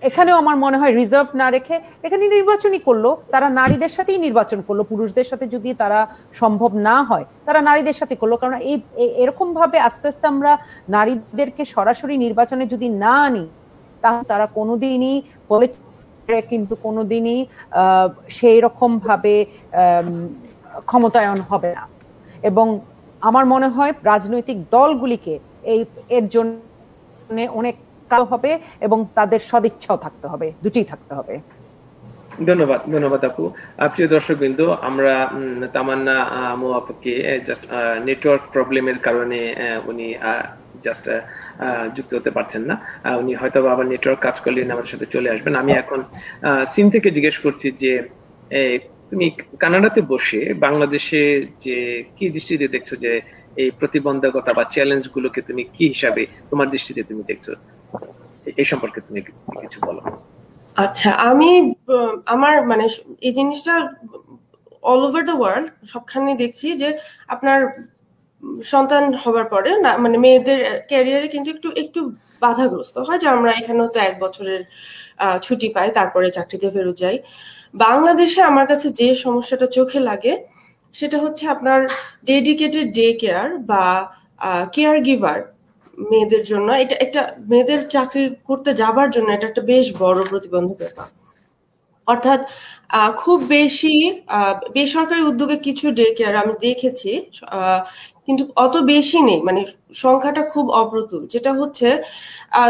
এখানেও আমার মনে হয় রিজার্ভ না রেখে এখানে নির্বাচনই করলো, তারা নারীদের সাথেই নির্বাচন করলো, পুরুষদের সাথে যদি তারা সম্ভব না হয় তারা নারীদের সাথে করলো। কারণ এরকম ভাবে আস্তে আস্তে আমরা নারীদেরকে সরাসরি নির্বাচনে যদি না আনি, তাহলে তারা কোনোদিনই কিন্তু কোনোদিনই সেই রকম ভাবে ক্ষমতায়ন হবে না। এবং আমার মনে হয় রাজনৈতিক দলগুলিকে এর জন্য অনেক কাজ হবে এবং তাদের সদিচ্ছাও থাকতে হবে, দুটোই থাকতে হবে। ধন্যবাদ আপু। প্রিয় দর্শকবৃন্দ, আমরা তামান্না আমু আপুকে জাস্ট নেটওয়ার্ক প্রবলেমের কারণে উনি জাস্ট যুক্ত হতে পারছেন না। উনি হয়তো আবার নেটওয়ার্ক কাজ করলে আমাদের সাথে চলে আসবেন। আমি এখন সিন থেকে জিজ্ঞেস করছি যে তুমি কানাডাতে বসে বাংলাদেশে যে কি দৃষ্টিতে দেখছো, যে এই প্রতিবন্ধকতা বা চ্যালেঞ্জ গুলোকে তুমি কি হিসাবে তোমার দৃষ্টিতে তুমি দেখছো, এই সম্পর্কে তুমি কিছু বলো। আচ্ছা, আমার মানে এই জিনিসটা অল ওভার দ্য ওয়ার্ল্ড সবখানে দেখছি যে আপনার সন্তান হবার পরে না মানে মেয়েদের ক্যারিয়ারে কিন্তু একটু বাধাগ্রস্ত হয়, যে আমরা এখানেও তো 1 বছরের ছুটি পাই, তারপরে চাকরিতে ফেরত যাই। বাংলাদেশে আমার কাছে যে সমস্যাটা চোখে লাগে সেটা হচ্ছে আপনার ডেডিকেটেড ডে কেয়ার বা কেয়ার গিভার মেয়েদের জন্য। এটা একটা মেয়েদের চাকরি করতে যাবার জন্য এটা একটা বেশ বড় প্রতিবন্ধকতা। অর্থাৎ খুব বেশি বেসরকারি উদ্যোগে কিছু ডে কেয়ার আমি দেখেছি, কিন্তু অত বেশি নেই, মানে সংখ্যাটা খুব অপ্রতুল। যেটা হচ্ছে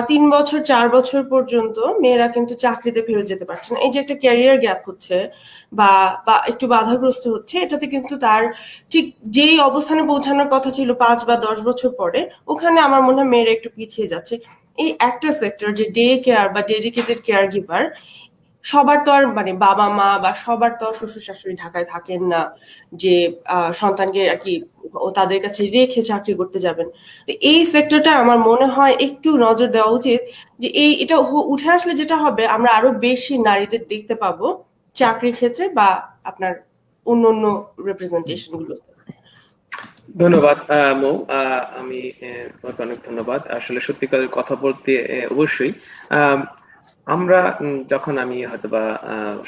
3 বছর 4 বছর পর্যন্ত মেয়েরা কিন্তু চাকরিতে ফেরত যেতে পারছে না। এই যে একটা ক্যারিয়ার গ্যাপ হচ্ছে বা একটু বাধাগ্রস্ত হচ্ছে, এটাতে কিন্তু তার ঠিক যেই অবস্থানে পৌঁছানোর কথা ছিল 5 বা 10 বছর পরে, ওখানে আমার মনে হয় মেয়েরা একটু পিছিয়ে যাচ্ছে। এই একটা সেক্টর যে ডে কেয়ার বা ডেডিকেটেড কেয়ার গিভার, সবার তো আর মানে বাবা মা বা সবার তো শ্বশুর শাশুড়ি ঢাকায় থাকেন না যে সন্তানকে আর কি তাদের কাছে রেখে চাকরি করতে যাবেন। এই সেক্টরটা আমার মনে হয় একটু নজর দেওয়া উচিত, যে এটা উঠে আসলে যেটা হবে, আমরা আরো বেশি নারীদের দেখতে পাবো চাকরির ক্ষেত্রে বা আপনার অন্য রিপ্রেজেন্টেশন গুলো। ধন্যবাদ মৌ, আমি তোমাকে অনেক ধন্যবাদ। আসলে সত্যিকারের কথা বলতে অবশ্যই আমরা যখন আমি হয়তোবা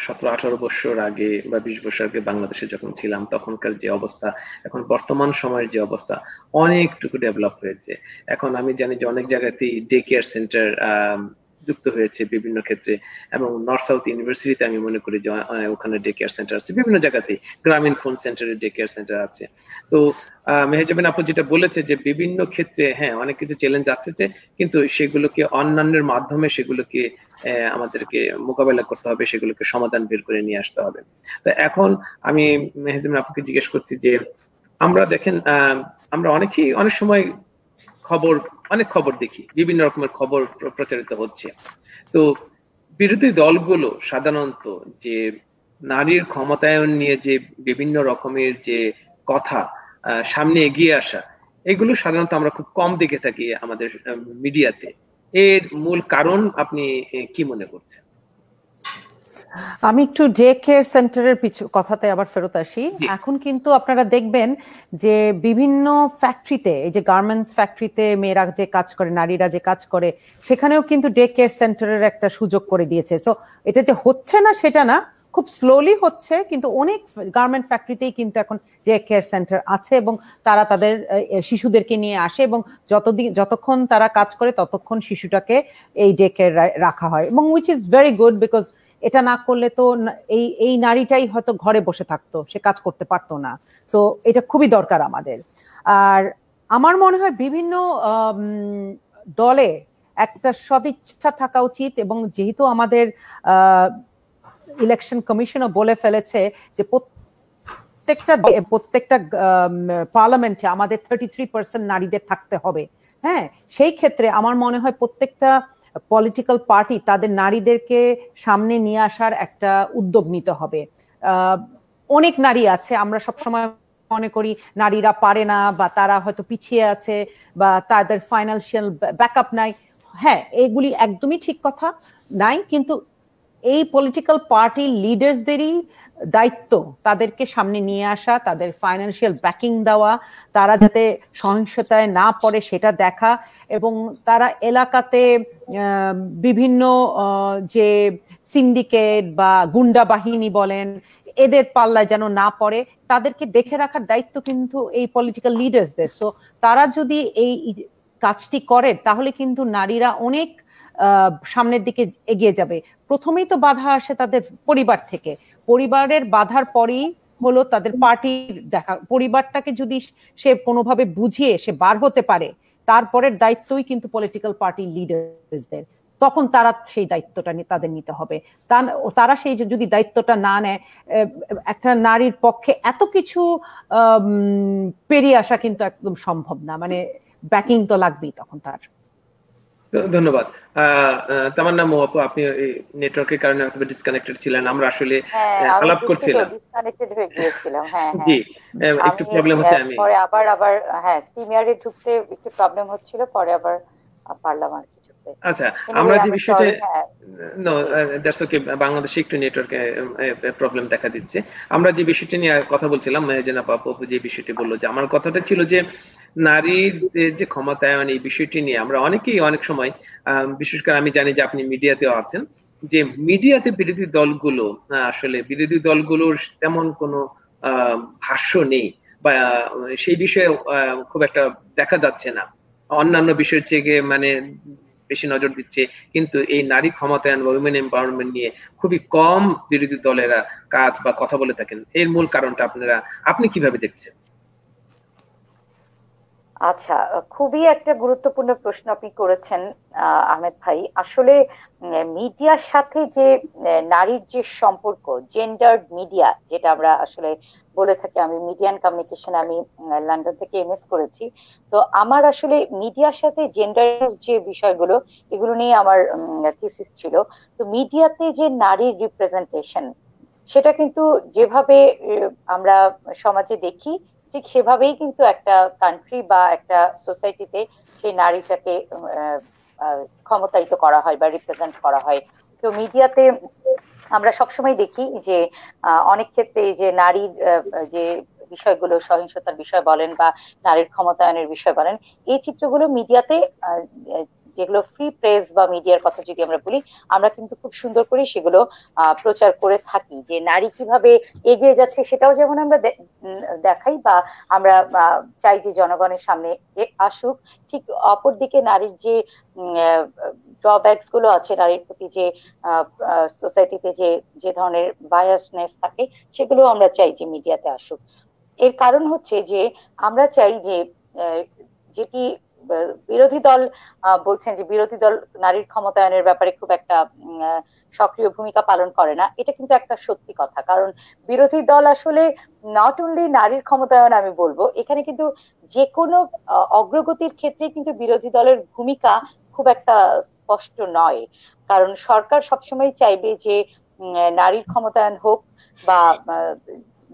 17-18 বছর আগে বা 20 বছর আগে বাংলাদেশে যখন ছিলাম, তখনকার যে অবস্থা এখন বর্তমান সময়ের যে অবস্থা অনেকটুকু ডেভেলপ হয়েছে। এখন আমি জানি যে অনেক জায়গাতেই ডে কেয়ার সেন্টার যুক্ত হয়েছে বিভিন্ন ক্ষেত্রে, এবং নর্থ সাউথ ইউনিভার্সিটিতে আমি মনে করি যে ওখানে ডে কেয়ার সেন্টার আছে, বিভিন্ন জায়গাতেই গ্রামীণ ফোন সেন্টারে ডে কেয়ার সেন্টার আছে। তো মেহেজাবিন আপু যেটা বলেছে যে বিভিন্ন ক্ষেত্রে হ্যাঁ অনেক কিছু চ্যালেঞ্জ আছে, কিন্তু সেগুলোকে অন্যান্যের মাধ্যমে সেগুলোকে আমাদেরকে মোকাবেলা করতে হবে, সেগুলোকে সমাধান বের করে নিয়ে আসতে হবে। তো এখন আমি মেহেজাবিন আপুকে জিজ্ঞেস করছি যে আমরা দেখেন আমরা অনেক সময় অনেক খবর দেখি, বিভিন্ন রকমের খবর প্রচারিত হচ্ছে। তো বিরোধী দলগুলো সাধারণত যে নারীর ক্ষমতায়ন নিয়ে যে বিভিন্ন রকমের যে কথা সামনে এগিয়ে আসা, এগুলো সাধারণত আমরা খুব কম দেখে থাকি আমাদের মিডিয়াতে। এর মূল কারণ আপনি কি মনে করছেন? আমি একটু ডে কেয়ার সেন্টারের কথাতে আবার ফেরত আসি। এখন কিন্তু আপনারা দেখবেন যে বিভিন্ন ফ্যাক্টরিতে, এই যে গার্মেন্টস ফ্যাক্টরিতে মেয়েরা যে কাজ করে, নারীরা যে কাজ করে, সেখানেও কিন্তু ডে কেয়ার সেন্টারের একটা সুযোগ করে দিয়েছে। সো এটা যে হচ্ছে না সেটা না, খুব স্লোলি হচ্ছে, কিন্তু অনেক গার্মেন্ট ফ্যাক্টরিতেই কিন্তু এখন ডে কেয়ার সেন্টার আছে এবং তারা তাদের শিশুদেরকে নিয়ে আসে এবং যতক্ষণ তারা কাজ করে ততক্ষণ শিশুটাকে এই ডে কেয়ার রাখা হয়, এবং which is very good, because এটা না করলে তো এই নারীটাই হয়তো ঘরে বসে থাকতো, সে কাজ করতে পারতো না। সো এটা খুবই দরকার আমাদের। আর আমার মনে হয় বিভিন্ন দলে একটা সদিচ্ছা থাকা উচিত, এবং যেহেতু আমাদের ইলেকশন কমিশনও বলে ফেলেছে যে প্রত্যেকটা পার্লামেন্টে আমাদের 33% নারীদের থাকতে হবে, হ্যাঁ, সেই ক্ষেত্রে আমার মনে হয় প্রত্যেকটা পলিটিক্যাল পার্টি তাদের নারীদেরকে সামনে নিয়ে আসার একটা উদ্যোগ নিতে হবে। অনেক নারী আছে, আমরা সবসময় মনে করি নারীরা পারে না বা তারা হয়তো পিছিয়ে আছে বা তাদের ফাইন্যান্সিয়াল ব্যাকআপ নাই। হ্যাঁ, এগুলি একদমই ঠিক কথা নাই, কিন্তু এই পলিটিক্যাল পার্টি লিডার্সদেরই দায়িত্ব তাদেরকে সামনে নিয়ে আসা, তাদের ফাইন্যান্সিয়াল ব্যাকিং দেওয়া, তারা যাতে সহিংসতায় না পড়ে সেটা দেখা, এবং তারা এলাকাতে বিভিন্ন যে সিন্ডিকেট বা গুন্ডা বাহিনী বলেন এদের পাল্লায় যেন না পড়ে, তাদেরকে দেখে রাখার দায়িত্ব কিন্তু এই পলিটিক্যাল লিডার্সদের। সো তারা যদি এই কাজটি করে তাহলে কিন্তু নারীরা অনেক সামনের দিকে এগিয়ে যাবে। প্রথমেই তো বাধা আসে তাদের পরিবার থেকে, পরিবারের বাধার পরেই হলো তাদের পার্টির দেখা। পরিবারটাকে যদি সে কোনোভাবে বুঝিয়ে সে বার হতে পারে, তারপরের দায়িত্বই কিন্তু পলিটিক্যাল পার্টি লিডার্সদের, তখন তারা সেই দায়িত্বটা তাদের নিতে হবে। তারা সেই যদি দায়িত্বটা না নেয়, একটা নারীর পক্ষে এত কিছু পেরিয়ে আসা কিন্তু একদম সম্ভব না, মানে ব্যাকিং তো লাগবেই তখন তার। ধন্যবাদ। তামান্না আপু, আপনি নেটওয়ার্কের কারণে হয়তো ডিসকানেক্টেড ছিলেন, আমরা আসলে আলাপ করছিলাম, ডিসকানেক্টেড হয়ে গিয়েছিলাম। হ্যাঁ জি, একটু প্রবলেম হচ্ছে। আমি পরে আবার হ্যাঁ স্টিমিয়ারে ঢুকতে একটু প্রবলেম হচ্ছিল, পরে আবার পারলাম আর কি। আচ্ছা, আমরা যে বিষয়টা দ্যাটস ওকে, বাংলাদেশে একটু নেটওয়ার্কে প্রবলেম দেখা দিচ্ছে। আমরা যে বিষয়টা নিয়ে কথা বলছিলাম, মেহেজানা আপু যে বিষয়টি বললো, যে আমার কথাটা ছিল যে নারীর যে ক্ষমতায়ন, এই বিষয়টি নিয়ে আমরা অনেকেই অনেক সময়, বিশেষ করে আমি জানি যে আপনি মিডিয়াতেও আছেন, যে মিডিয়াতে বিরোধী দলগুলো আসলে বিরোধী দলগুলোর তেমন কোনো ভাষ্য নেই বা সেই বিষয়ে খুব একটা দেখা যাচ্ছে না, অন্যান্য বিষয়ের চেয়ে মানে বেশি নজর দিচ্ছে, কিন্তু এই নারী ক্ষমতায়ন বা উইমেন এম্পাওয়ারমেন্ট নিয়ে খুবই কম বিরোধী দলেরা কাজ বা কথা বলে থাকেন। এর মূল কারণটা আপনি কিভাবে দেখছেন? আচ্ছা, খুবই একটা গুরুত্বপূর্ণ প্রশ্ন আপনি করেছেন আহমেদ ভাই। আসলে মিডিয়ার সাথে যে নারীর যে সম্পর্ক, জেন্ডার্ড মিডিয়া যেটা আমরা আসলে বলে থাকি, আমি মিডিয়ান কমিউনিকেশন, আমি লন্ডন থেকে এমএস করেছি, তো আমার আসলে মিডিয়ার সাথে জেন্ডার যে বিষয়গুলো, এগুলো নিয়ে আমার থিসিস ছিল। তো মিডিয়াতে যে নারীর রিপ্রেজেন্টেশন, সেটা কিন্তু যেভাবে আমরা সমাজে দেখি ঠিক সেভাবেই কিন্তু একটা কান্ট্রি বা একটা সোসাইটিতে সেই নারীটাকে ক্ষমতায়িত করা হয় বা রিপ্রেজেন্ট করা হয়। তো মিডিয়াতে আমরা সবসময় দেখি যে অনেক ক্ষেত্রে যে নারীর যে বিষয়গুলো, সহিংসতার বিষয় বলেন বা নারীর ক্ষমতায়নের বিষয় বলেন, এই চিত্রগুলো মিডিয়াতে, যেগুলো ফ্রি প্রেস বা মিডিয়ার কথা যদি আমরা বলি, আমরা কিন্তু খুব সুন্দর করে সেগুলো প্রচার করে থাকি, যে নারী কিভাবে এগিয়ে যাচ্ছে সেটাও যেমন আমরা দেখাই বা আমরা চাই যে জনগণের সামনে আসুক। ঠিক অপরদিকে নারীর যে ড্রব্যাকস গুলো আছে, নারীর প্রতি যে সোসাইটিতে যে ধরনের বায়াসনেস থাকে, সেগুলো আমরা চাই যে মিডিয়াতে আসুক। এর কারণ হচ্ছে যে আমরা চাই যে যেটি বিরোধী দল বলছেন যে বিরোধী দল নারীর ক্ষমতায়নের ব্যাপারে খুব একটা সক্রিয় ভূমিকা পালন করে না, এটা কিন্তু একটা সত্যি কথা। কারণ বিরোধী দল আসলে নট অনলি নারীর ক্ষমতায়ন, আমি বলবো এখানে কিন্তু যে কোনো অগ্রগতির ক্ষেত্রে কিন্তু বিরোধী দলের ভূমিকা খুব একটা স্পষ্ট নয়। কারণ সরকার সবসময় চাইবে যে নারীর ক্ষমতায়ন হোক বা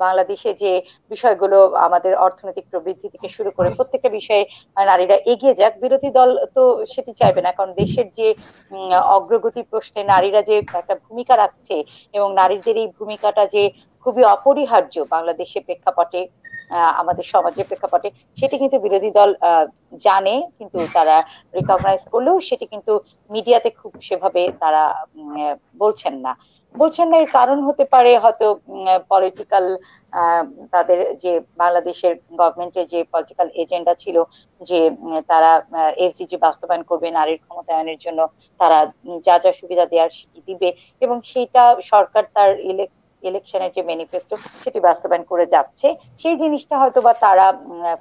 বাংলাদেশে যে বিষয়গুলো, আমাদের অর্থনৈতিক প্রবৃদ্ধি থেকে শুরু করে প্রত্যেকটা বিষয়ে নারীরা এগিয়ে যাক। বিরোধী দল তো সেটি চাইবে না, কারণ দেশের যে অগ্রগতি প্রশ্নে নারীরা যে একটা ভূমিকা রাখছে এবং নারীদের এই ভূমিকাটা যে খুবই অপরিহার্য বাংলাদেশের প্রেক্ষাপটে, আমাদের সমাজের প্রেক্ষাপটে, সেটি কিন্তু বিরোধী দল জানে, কিন্তু তারা রিকগনাইজ করলেও সেটি কিন্তু মিডিয়াতে খুব সেভাবে তারা বলছেন না। বলছেন না এর কারণ হতে পারে হয়তো পলিটিক্যাল, তাদের যে বাংলাদেশের গভর্নমেন্টের যে পলিটিক্যাল এজেন্ডা ছিল যে তারা এসডিজি বাস্তবায়ন করবে, নারীর ক্ষমতায়নের জন্য তারা যা যা সুবিধা দেওয়ার সেটি দিবে, এবং সেইটা সরকার তার ইলেকশনের যে ম্যানিফেস্টো সেটি বাস্তবায়ন করে যাচ্ছে, সেই জিনিসটা হয়তো বা তারা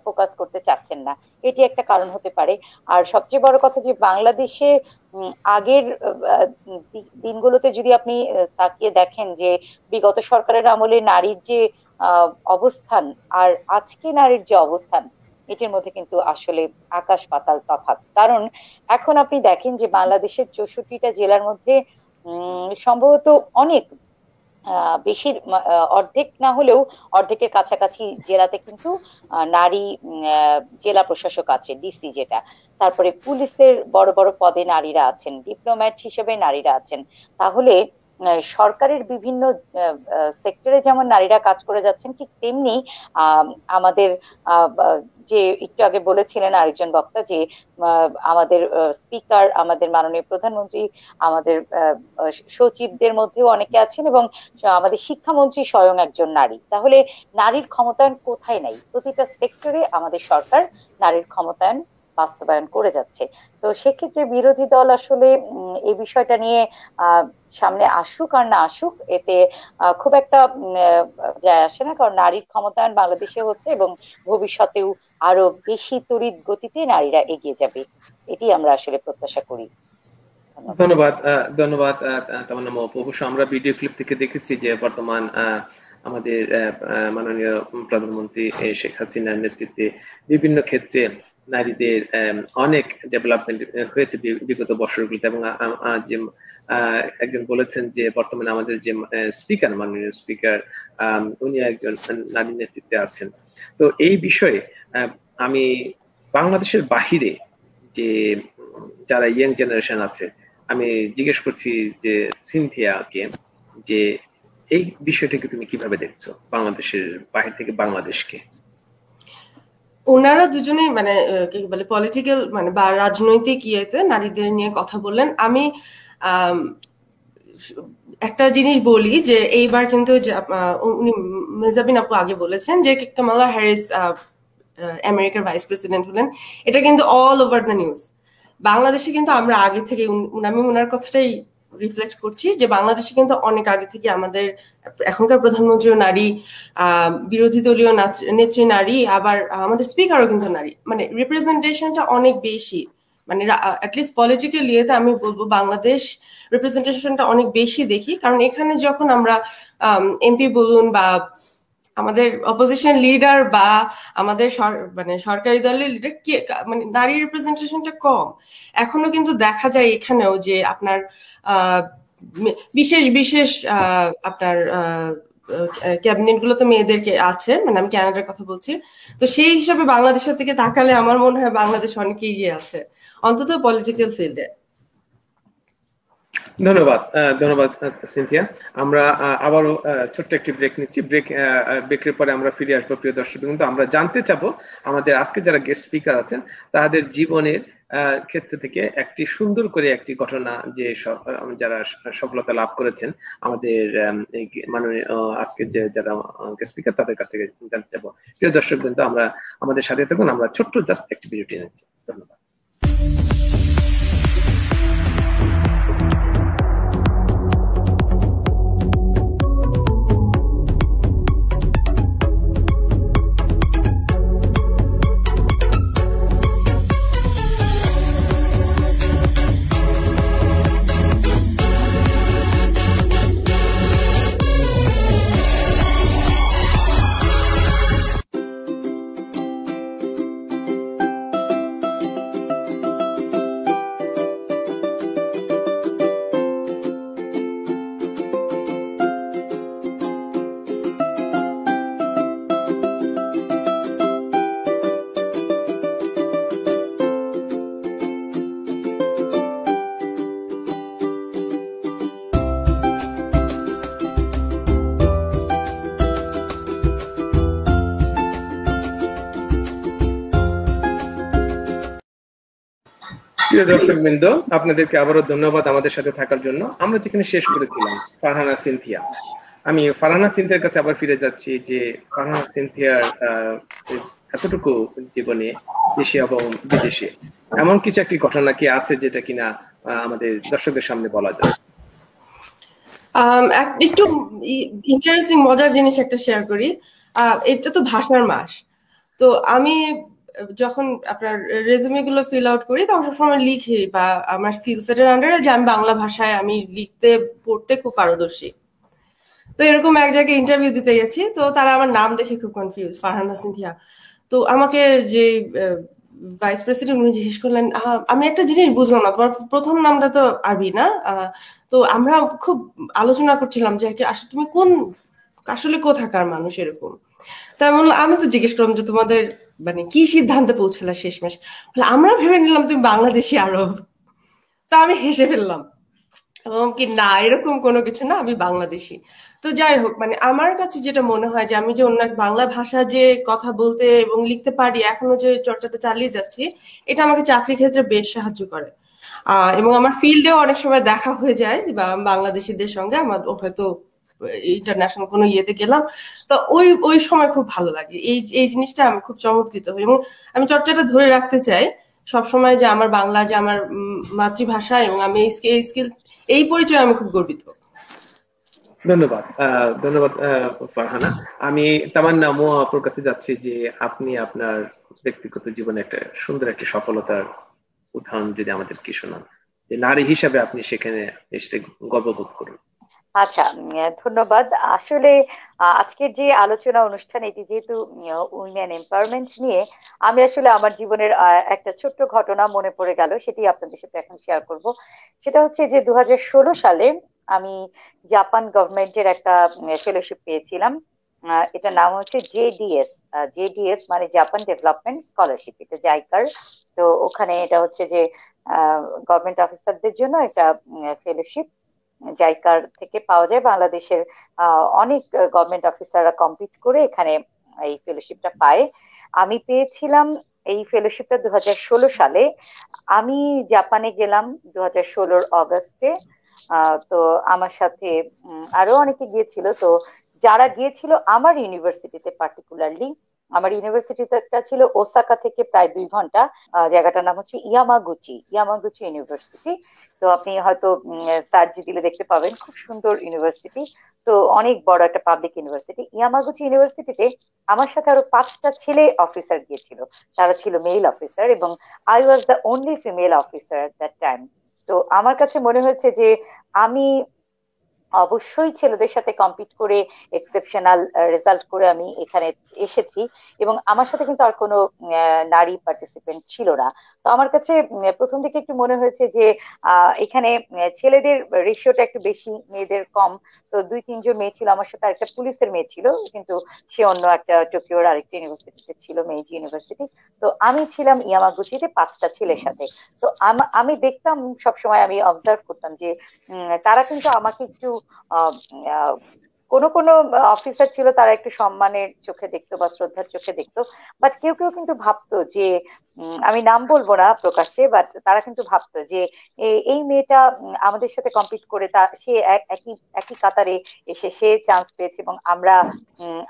ফোকাস করতে চাচ্ছেন না, এটি একটা কারণ হতে পারে। আর সবচেয়ে বড় কথা যে বাংলাদেশে আগের দিনগুলোতে যদি আপনি তাকিয়ে দেখেন যে বিগত সরকারের আমলে নারীর যে অবস্থান আর আজকে নারীর যে অবস্থান, এটির মধ্যে কিন্তু আসলে আকাশ পাতাল তফাৎ। কারণ এখন আপনি দেখেন যে বাংলাদেশের 64টা জেলার মধ্যে সম্ভবত অনেক বেশির অর্ধেক না হলেও অর্ধেকের কাছাকাছি জেলাতে কিন্তু নারী জেলা প্রশাসক আছে, ডিসি যেটা, তারপরে পুলিশের বড় বড় পদে নারীরা আছেন, ডিপ্লোম্যাট হিসেবে নারীরা আছেন। তাহলে সরকারের বিভিন্ন সেক্টরে যেমন নারীরা কাজ করে যাচ্ছেন, ঠিক তেমনি আমাদের যে একটু আগে বলেছিলেন আরেকজন বক্তা যে আমাদের স্পিকার, আমাদের মাননীয় প্রধানমন্ত্রী, আমাদের সচিবদের মধ্যেও অনেকে আছেন, এবং আমাদের শিক্ষামন্ত্রী স্বয়ং একজন নারী। তাহলে নারীর ক্ষমতায়ন কোথায় নাই? প্রতিটা সেক্টরে আমাদের সরকার নারীর ক্ষমতায়ন বাস্তবায়ন করে যাচ্ছে। তো সেক্ষেত্রে বিরোধী দল আসলে এই বিষয়টা নিয়ে সামনে আসুক আর না আসুক, এতে খুব একটা যায় আসে না, কারণ নারীর ক্ষমতায়ন বাংলাদেশে হচ্ছে এবং ভবিষ্যতেও আরো বেশি তড়িৎ গতিতে নারীরা এগিয়ে যাবে, এটি আমরা আসলে প্রত্যাশা করি। ধন্যবাদ। ধন্যবাদ তামান্না আপু। অবশ্য আমরা ভিডিও ক্লিপ থেকে দেখেছি যে বর্তমান আমাদের মাননীয় প্রধানমন্ত্রী শেখ হাসিনার নেতৃত্বে বিভিন্ন ক্ষেত্রে নারীদের অনেক ডেভেলপমেন্ট হয়েছে বিগত বছরগুলিতে, এবং যে একজন বলেছেন যে বর্তমানে আমাদের যে স্পিকার, মাননীয় স্পিকার, উনি একজন নারী নেতৃত্বে আছেন। তো এই বিষয়ে আমি বাংলাদেশের বাহিরে যে যারা ইয়াং জেনারেশন আছে, আমি জিজ্ঞেস করছি যে সিনথিয়াকে যে এই বিষয়টাকে তুমি কিভাবে দেখছো, বাংলাদেশের বাহির থেকে বাংলাদেশকে? ওনারা দুজনেই মানে কি বলে পলিটিক্যাল মানে বা রাজনৈতিক ইয়েতে নারীদের নিয়ে কথা বললেন। আমি একটা জিনিস বলি যে এইবার কিন্তু উনি মেজাবিন আপু আগে বলেছেন যে কামালা হ্যারিস আমেরিকার ভাইস প্রেসিডেন্ট হলেন, এটা কিন্তু অল ওভার দ্য নিউজ। বাংলাদেশে কিন্তু আমরা আগে থেকে, আমি ওনার কথাটাই রিফ্লেক্ট করছি যে বাংলাদেশে কিন্তু অনেক আগে থেকে আমাদের এখনকার প্রধানমন্ত্রীও নারী, বিরোধী দলীয় নেত্রী নারী, আবার আমাদের স্পিকারও কিন্তু নারী, মানে রিপ্রেজেন্টেশনটা অনেক বেশি, মানে অ্যাটলিস্ট পলিটিক্যাল ইয়েতে আমি বলবো বাংলাদেশ রিপ্রেজেন্টেশনটা অনেক বেশি দেখি। কারণ এখানে যখন আমরা এমপি বলুন বা আমাদের অপোজিশন লিডার বা আমাদের মানে সরকারি দলের লিডার, মানে নারী রিপ্রেজেন্টেশনটা কম। এখনো কিন্তু দেখা যায় এখানেও যে আপনার বিশেষ বিশেষ আপনার ক্যাবিনেট গুলোতে মেয়েদেরকে আছে, মানে আমি ক্যানাডার কথা বলছি। তো সেই হিসাবে বাংলাদেশের থেকে তাকালে আমার মনে হয় বাংলাদেশ অনেক এগিয়ে আছে, অন্তত পলিটিক্যাল ফিল্ডে। ধন্যবাদ। ধন্যবাদ সিনথিয়া। আমরা আবারও ছোট্ট একটি ব্রেক নিচ্ছি। ব্রেকের পরে আমরা ফিরে আসবো। প্রিয় দর্শক বন্ধু, আমরা জানতে চাবো আমাদের আজকে যারা গেস্ট স্পিকার আছেন তাদের জীবনের ক্ষেত্র থেকে একটি সুন্দর করে একটি ঘটনা, যে যারা সফলতা লাভ করেছেন আমাদের মাননীয় আজকে যে যারা গেস্ট স্পিকার তাদের কাছ থেকে জানতে চাবো। প্রিয় দর্শক বন্ধু, আমরা আমাদের সাথে থাকুন। আমরা ছোট্ট জাস্ট একটি বিরতি নিচ্ছি। ধন্যবাদ। প্রিয় দর্শকবৃন্দ, আপনাদেরকে আবারও ধন্যবাদ আমাদের সাথে থাকার জন্য। আমরা যেখানে শেষ করেছিলাম ফারহানা সিনথিয়া, আমি ফারহানা সিনথিয়ার কাছে আবার ফিরে যাচ্ছি যে ফারহানা সিনথিয়ার এতটুকু জীবনে দেশে এবং বিদেশে এমন কিছু একটি ঘটনা কি আছে যেটা কিনা আমাদের দর্শকদের সামনে বলা যায়? একটু ইন্টারেস্টিং মজার জিনিস একটা শেয়ার করি। এটা তো ভাষার মাস, তো আমি যখন আপনার রেজুমে গুলো ফিল আউট করি তখন সবসময় লিখি বা আমার স্কিল সেটের আন্ডারে যে আমি বাংলা ভাষায় আমি লিখতে পড়তে খুব পারদর্শী। তো এরকম এক জায়গায় ইন্টারভিউ দিতে গেছি, তো তারা আমার নাম দেখে খুব কনফিউজ, ফারহানা সিনথিয়া। তো আমাকে যে ভাইস প্রেসিডেন্ট উনি জিজ্ঞেস করলেন, আমি একটা জিনিস বুঝলাম না, তোমার প্রথম নামটা তো আরবি না? তো আমরা খুব আলোচনা করছিলাম যে আসলে তুমি কোন, আসলে কোথাকার মানুষ এরকম। তাই আমি তো জিজ্ঞেস করলাম যে তোমাদের মানে কি সিদ্ধান্তে পৌঁছালা শেষমেশ? আমরা ভেবে নিলাম তুমি বাংলাদেশি আরব। তা আমি হেসে ফেললাম কি, না এরকম কোনো কিছু না, আমি বাংলাদেশি। তো যাই হোক, মানে আমার কাছে যেটা মনে হয় যে আমি যে অন্য বাংলা ভাষা যে কথা বলতে এবং লিখতে পারি, এখনো যে চর্চাটা চালিয়ে যাচ্ছি, এটা আমাকে চাকরি ক্ষেত্রে বেশ সাহায্য করে। এবং আমার ফিল্ডেও অনেক সময় দেখা হয়ে যায় বা বাংলাদেশিদের সঙ্গে আমার হয়তো ইন্টারন্যাশনাল কোনো ইয়েতে গেলাম, তো ওই সময় খুব ভালো লাগে। এই জিনিসটা আমি খুব চমৎকৃত হই এবং আমি চর্চাটা ধরে রাখতে চাই সবসময় যে আমার বাংলা যে আমার মাতৃভাষা, এবং আমি এই স্কিল, এই পরিচয় আমি খুব গর্বিত। ধন্যবাদ ধন্যবাদ ফারহানা। আমি তামান্না মুয়া আপুর কাছে যাচ্ছি যে আপনি আপনার ব্যক্তিগত জীবনে একটা সুন্দর একটা সফলতার উদাহরণ যদি আমাদেরকে শোনান, যে নারী হিসাবে আপনি সেখানে এসে গর্ববোধ করুন। আচ্ছা, ধন্যবাদ। আসলে আজকের যে আলোচনা অনুষ্ঠান, এটি যেহেতু উইমেন এম্পাওয়ারমেন্ট নিয়ে, আমি আসলে আমার জীবনের একটা ছোট্ট ঘটনা মনে পড়ে গেল, সেটি আপনাদের সাথে এখন শেয়ার করব। সেটা হচ্ছে যে 2016 সালে আমি জাপান গভর্নমেন্টের একটা ফেলোশিপ পেয়েছিলাম। এটার নাম হচ্ছে জেডিএস। জেডিএস মানে জাপান ডেভেলপমেন্ট স্কলারশিপ, এটা জাইকার। তো ওখানে এটা হচ্ছে যে গভর্নমেন্ট অফিসারদের জন্য একটা ফেলোশিপ জাইকার থেকে পাওয়া যায়। বাংলাদেশের অনেক গভর্নমেন্ট অফিসাররা কম্পিট করে এখানে এই ফেলোশিপটা পায়। আমি পেয়েছিলাম এই ফেলোশিপটা 2016 সালে। আমি জাপানে গেলাম 2016 অগস্টে। তো আমার সাথে আরো অনেকে গিয়েছিল। তো যারা গিয়েছিল আমার ইউনিভার্সিটিতে, পার্টিকুলারলি আমার ইউনিভার্সিটিটা ছিল ওসাকা থেকে প্রায় 2 ঘন্টা। জায়গাটার নাম হচ্ছে ইয়ামাগুচি ইউনিভার্সিটি। তো আপনি হয়তো সার্চ দিলে দেখতে পাবেন, খুব সুন্দর ইউনিভার্সিটি। তো অনেক বড় একটা পাবলিক ইউনিভার্সিটি। ইয়ামাগুচি ইউনিভার্সিটিতে আমার সাথে আরো 5টা ছেলে অফিসার গিয়েছিল। তারা ছিল মেল অফিসার এবং I was the only female officer at that time. তো আমার কাছে মনে হয়েছে যে আমি অবশ্যই ছেলেদের সাথে কম্পিট করে এক্সেপশনাল রেজাল্ট করে আমি এখানে এসেছি, এবং আমার সাথে কিন্তু আর কোনো নারী পার্টিসিপেন্ট ছিল না। তো আমার কাছে প্রথম দিকে একটু মনে হয়েছে যে এখানে ছেলেদের রেশিওটা একটু বেশি, মেয়েদের কম। তো 2-3 জন মেয়ে ছিল আমার সাথে, আরেকটা পুলিশের মেয়ে ছিল, কিন্তু সে অন্য একটা টোকিওর আরেকটা ইউনিভার্সিটিতে ছিল, মেইজি ইউনিভার্সিটি। তো আমি ছিলাম ইয়ামাগুচিতে 5টা ছেলের সাথে। তো আমি দেখতাম, সবসময় আমি অবজার্ভ করতাম যে তারা কিন্তু আমাকে একটু কোনো কোনো অফিসার ছিল তারা একটু সম্মানের চোখে দেখতো বা শ্রদ্ধার চোখে দেখতো, বাট কেউ কেউ কিন্তু ভাবতো যে আমি নাম বলবো না প্রকাশ্যে, বাট তারা কিন্তু ভাবতো যে এই মেয়েটা আমাদের সাথে কম্পিট করে সে একই একই কাতারে এসে সে চান্স পেয়েছে, এবং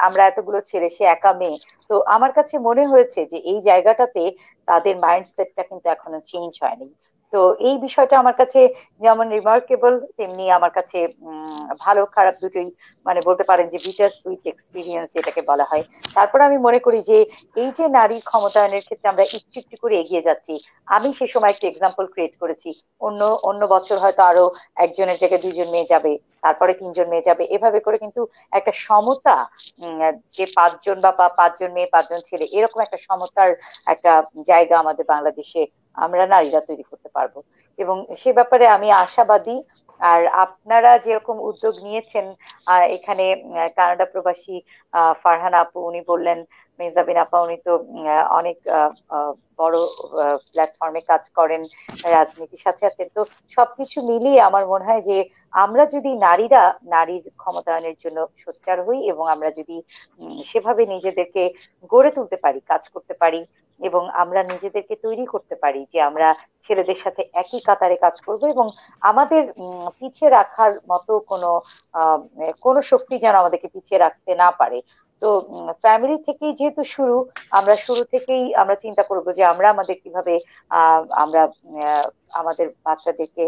আমরা এতগুলো ছেলে, সে একা মেয়ে। তো আমার কাছে মনে হয়েছে যে এই জায়গাটাতে তাদের মাইন্ডসেটটা কিন্তু এখনো চেঞ্জ হয়নি। তো এই বিষয়টা আমার কাছে যেমন রিমার্কেবল, তেমনি আমার কাছে ভালো খারাপ দুটোই, মানে বলতে পারেন যে বিটার সুইট এক্সপিরিয়েন্স যেটাকে বলা হয়। তারপর আমি মনে করি যে এই যে নারী ক্ষমতায়নের ক্ষেত্রে আমরা একটু একটু করে এগিয়ে যাচ্ছি, আমি সে সময় একটা এক্সাম্পল ক্রিয়েট করেছি। অন্য অন্য বছর হয়তো আরো একজনের জায়গায় 2জন মেয়ে যাবে, তারপরে 3জন মেয়ে যাবে, এভাবে করে কিন্তু একটা সমতা, যে 5জন বা 5জন মেয়ে 5জন ছেলে, এরকম একটা সমতার একটা জায়গা আমাদের বাংলাদেশে আমরা নারীরা তৈরি করতে পারবো, এবং সে ব্যাপারে আমি আশাবাদী। আর আপনারা যেরকম উদ্যোগ নিয়েছেন, এখানে কানাডা প্রবাসী ফারহানা আপু, উনি বললেন, মেজাবিন আপা, উনি তো অনেক বড় প্ল্যাটফর্মে কাজ করেন, রাজনীতির সাথে সাথে। তো সবকিছু মিলিয়ে আমার মনে হয় যে আমরা যদি নারীর ক্ষমতায়নের জন্য সোচ্চার হই এবং আমরা যদি সেভাবে নিজেদেরকে গড়ে তুলতে পারি, কাজ করতে পারি, এবং আমরা নিজেদেরকে তৈরি করতে পারি যে আমরা ছেলেদের সাথে একই কাতারে কাজ করব, এবং আমাদের পিছিয়ে রাখার মতো কোনো শক্তি যেন আমাদেরকে পিছিয়ে রাখতে না পারে। তো ফ্যামিলি থেকেই যেহেতু আমরা শুরু থেকেই আমরা চিন্তা করবো যে আমরা আমাদের কিভাবে আমরা আমাদের বাচ্চাদেরকে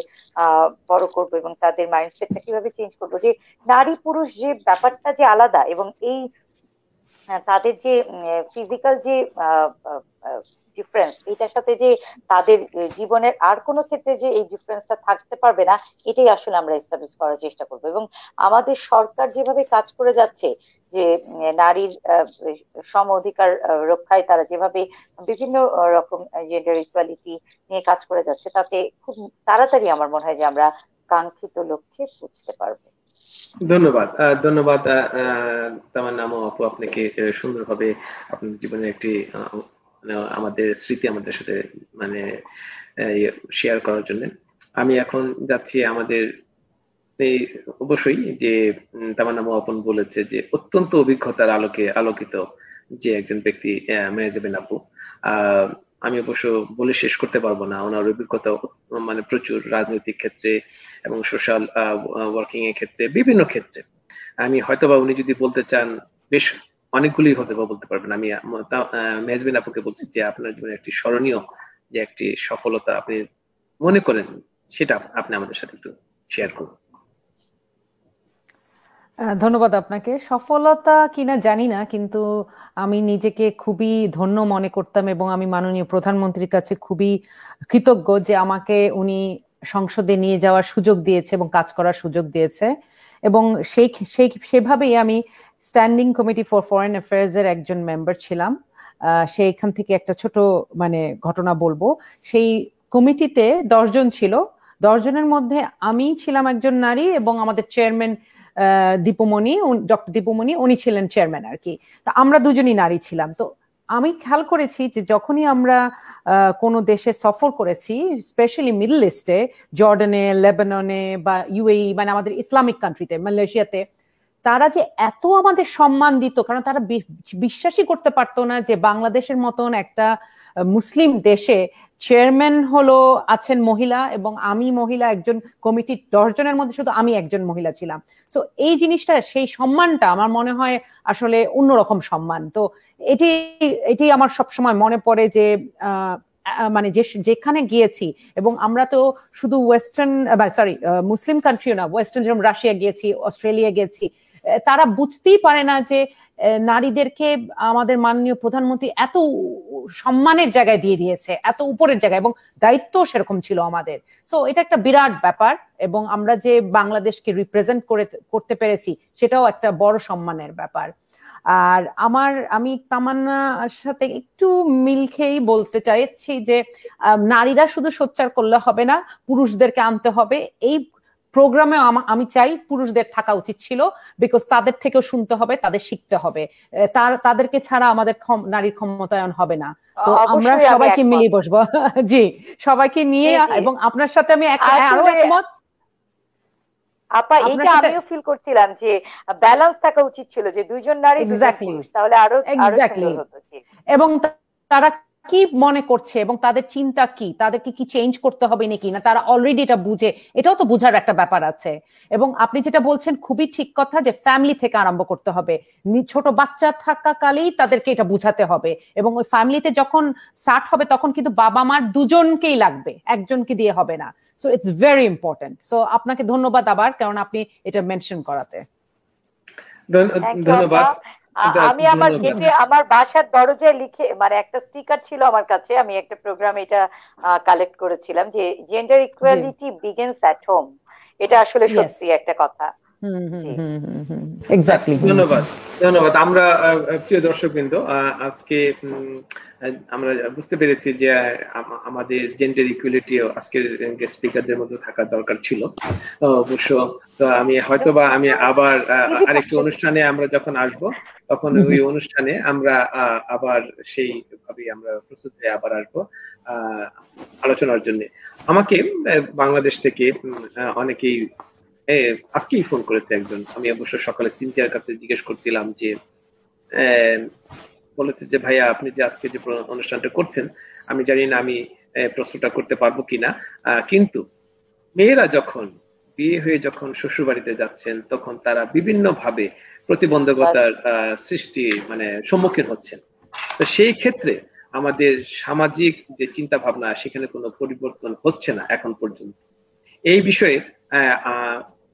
বড় করবো এবং তাদের মাইন্ডসেটটা কিভাবে চেঞ্জ করবো, যে নারী পুরুষ যে ব্যাপারটা যে আলাদা, এবং এই তাদের যে ফিজিক্যাল যে ডিফারেন্স, এটার সাথে যে তাদের জীবনের আর কোনো ক্ষেত্রে যে এই ডিফারেন্সটা থাকতে পারবে না, এটাই আসলে আমরা এস্টাবলিশ করার চেষ্টা করবো। এবং আমাদের সরকার যেভাবে কাজ করে যাচ্ছে, যে নারীর সম অধিকার রক্ষায় তারা যেভাবে বিভিন্ন রকম জেন্ডার ইকুয়ালিটি নিয়ে কাজ করে যাচ্ছে, তাতে খুব তাড়াতাড়ি আমার মনে হয় যে আমরা কাঙ্ক্ষিত লক্ষ্যে পৌঁছতে পারবো। ধন্যবাদ। ধন্যবাদ তামান্না আপু, আপনাকে সুন্দরভাবে আপনার জীবনের একটি আমাদের স্মৃতি আমাদের সাথে শেয়ার করার জন্য। আমি এখন যাচ্ছি আমাদের অবশ্যই যে তামান্না আপন বলেছে যে অত্যন্ত অভিজ্ঞতার আলোকিত যে একজন ব্যক্তি মেহজাবিন আপু। আমি অবশ্য বলে শেষ করতে পারবো না, ওনার অভিজ্ঞতা প্রচুর রাজনৈতিক ক্ষেত্রে এবং সোশ্যাল ওয়ার্কিং এর ক্ষেত্রে, বিভিন্ন ক্ষেত্রে। আমি হয়তোবা উনি যদি বলতে চান বেশ অনেকগুলি হয়তোবা বলতে পারবেন। আমি মেহজাবিন আপুকে বলছি যে আপনার জীবনে একটি স্মরণীয় যে একটি সফলতা আপনি মনে করেন, সেটা আপনি আমাদের সাথে একটু শেয়ার করুন। ধন্যবাদ আপনাকে। সফলতা কিনা জানি না, কিন্তু আমি নিজেকে খুবই ধন্য মনে করতাম এবং আমি মাননীয় প্রধানমন্ত্রীর কাছে খুবই কৃতজ্ঞ যে আমাকে উনি সংসদে নিয়ে যাওয়ার সুযোগ দিয়েছে এবং কাজ করার সুযোগ দিয়েছে। এবং সেভাবেই আমি standing committee for foreign affairs এর একজন মেম্বার ছিলাম। সেইখান থেকে একটা ছোট ঘটনা বলবো। সেই কমিটিতে 10 জন ছিল, 10 জনের মধ্যে আমি ছিলাম একজন নারী এবং আমাদের চেয়ারম্যান ডক্টর দীপুমণি, উনি ছিলেন চেয়ারম্যান আর কি। তা আমরা দুজনই নারী ছিলাম। তো আমি খেয়াল করেছি যে যখনই আমরা কোনো দেশে সফর করেছি, স্পেশালি মিডল ইস্টে, জর্ডানে, লেবাননে বা ইউএই, আমাদের ইসলামিক কান্ট্রিতে, মালয়েশিয়াতে, তারা যে এত আমাদের সম্মান দিত, কারণ তারা বিশ্বাসই করতে পারতো না যে বাংলাদেশের মতন একটা মুসলিম দেশে চেয়ারম্যান আছেন মহিলা এবং আমি মহিলা, একজন কমিটির 10 জনের মধ্যে শুধু আমি একজন মহিলা ছিলাম। তো এই জিনিসটা, সেই সম্মানটা আমার মনে হয় আসলে অন্যরকম সম্মান। তো এটি আমার সবসময় মনে পড়ে যে যেখানে গিয়েছি, এবং আমরা তো শুধু মুসলিম কান্ট্রিও না, ওয়েস্টার্ন, যেরকম রাশিয়া গিয়েছি, অস্ট্রেলিয়া গেছি, তারা বুঝতেই পারে না যে নারীদেরকে আমাদের মাননীয় প্রধানমন্ত্রী এত সম্মানের জায়গায় দিয়ে দিয়েছে, এত উপরের জায়গায়, এবং দায়িত্ব সেরকম ছিল আমাদের। সো এটা একটা বিরাট ব্যাপার, এবং আমরা যে বাংলাদেশকে রিপ্রেজেন্ট করতে পেরেছি সেটাও একটা বড় সম্মানের ব্যাপার। আর আমি তামান্নার সাথে একটু মিল খেয়েই বলতে চাইছি যে নারীরা শুধু সোচ্চার করলে হবে না, পুরুষদেরকে আনতে হবে এই প্রোগ্রামে। আমি চাই পুরুষদের থাকা উচিত ছিল, বিকজ তাদের থেকেও শুনতে হবে, তাদের শিখতে হবে। তাদেরকে ছাড়া আমাদের নারীর ক্ষমতায়ন হবে না। তো আমরা সবাইকে মিলিয়ে বসবো। জি, সবাইকে নিয়ে, এবং আপনার সাথে আমি আরো একমত আপা। এটা আমিও ফিল করছিলাম যে ব্যালেন্স থাকা উচিত ছিল, যে দুইজন নারী দুইজন পুরুষ, তাহলে আরো সুন্দর হতো। এবং তারা কি মনে করছে এবং তাদের চিন্তা কি, তাদেরকে কি চেঞ্জ করতে হবে নাকি না, তারা অলরেডি এটা বুঝে, এটাও তো বুঝার একটা ব্যাপার আছে। এবং আপনি যেটা বলছেন খুবই ঠিক কথা, যে ফ্যামিলি থেকে আরম্ভ করতে হবে। ছোট বাচ্চা থাকাকালেই তাদেরকে এটা বুঝাতে হবে, এবং ওই ফ্যামিলিতে যখন স্টার্ট হবে তখন কিন্তু বাবা মার দুজনকেই লাগবে, একজনকে দিয়ে হবে না। So it's very important. So আপনাকে ধন্যবাদ আবার, কারণ আপনি এটা মেনশন করাতে। ধন্যবাদ। আমি আমার গেটে, আমার বাসার দরজায় লিখে, একটা স্টিকার ছিল আমার কাছে, আমি একটা প্রোগ্রামে এটা কালেক্ট করেছিলাম, যে gender equality begins at home. এটা আসলে সত্যি একটা কথা। ধন্যবাদ। আমরা প্রিয় দর্শকবৃন্দ, আজকে আমরা বুঝতে পেরেছি যে আমাদের জেন্ডার ইকুয়ালিটি আজকের গেস্ট স্পিকারদের মধ্যে থাকার দরকার ছিল অবশ্য। তো আমি আবার আরেকটি অনুষ্ঠানে আমরা যখন আসব, তখন ওই অনুষ্ঠানে আমরা আবার সেইভাবে আমরা প্রস্তুত হয়ে আবার আসবো আলোচনার জন্য। আমাকে বাংলাদেশ থেকে অনেকেই আজকেই ফোন করেছে একজন। আমি অবশ্য সকালে সিনথিয়ার কাছে জিজ্ঞেস করছিলাম যে বলেছে যে ভাইয়া আপনি যে আজকে যে অনুষ্ঠানটা করছেন আমি জানি না আমি প্রশ্নটা করতে পারবো কিনা, কিন্তু মেয়েরা যখন বিয়ে হয়ে যখন শ্বশুর বাড়িতে যাচ্ছেন তখন তারা বিভিন্ন ভাবে প্রতিবন্ধকতার সৃষ্টি মানে সম্মুখীন হচ্ছেন। তো সেই ক্ষেত্রে আমাদের সামাজিক যে চিন্তা ভাবনা সেখানে কোনো পরিবর্তন হচ্ছে না এখন পর্যন্ত। এই বিষয়ে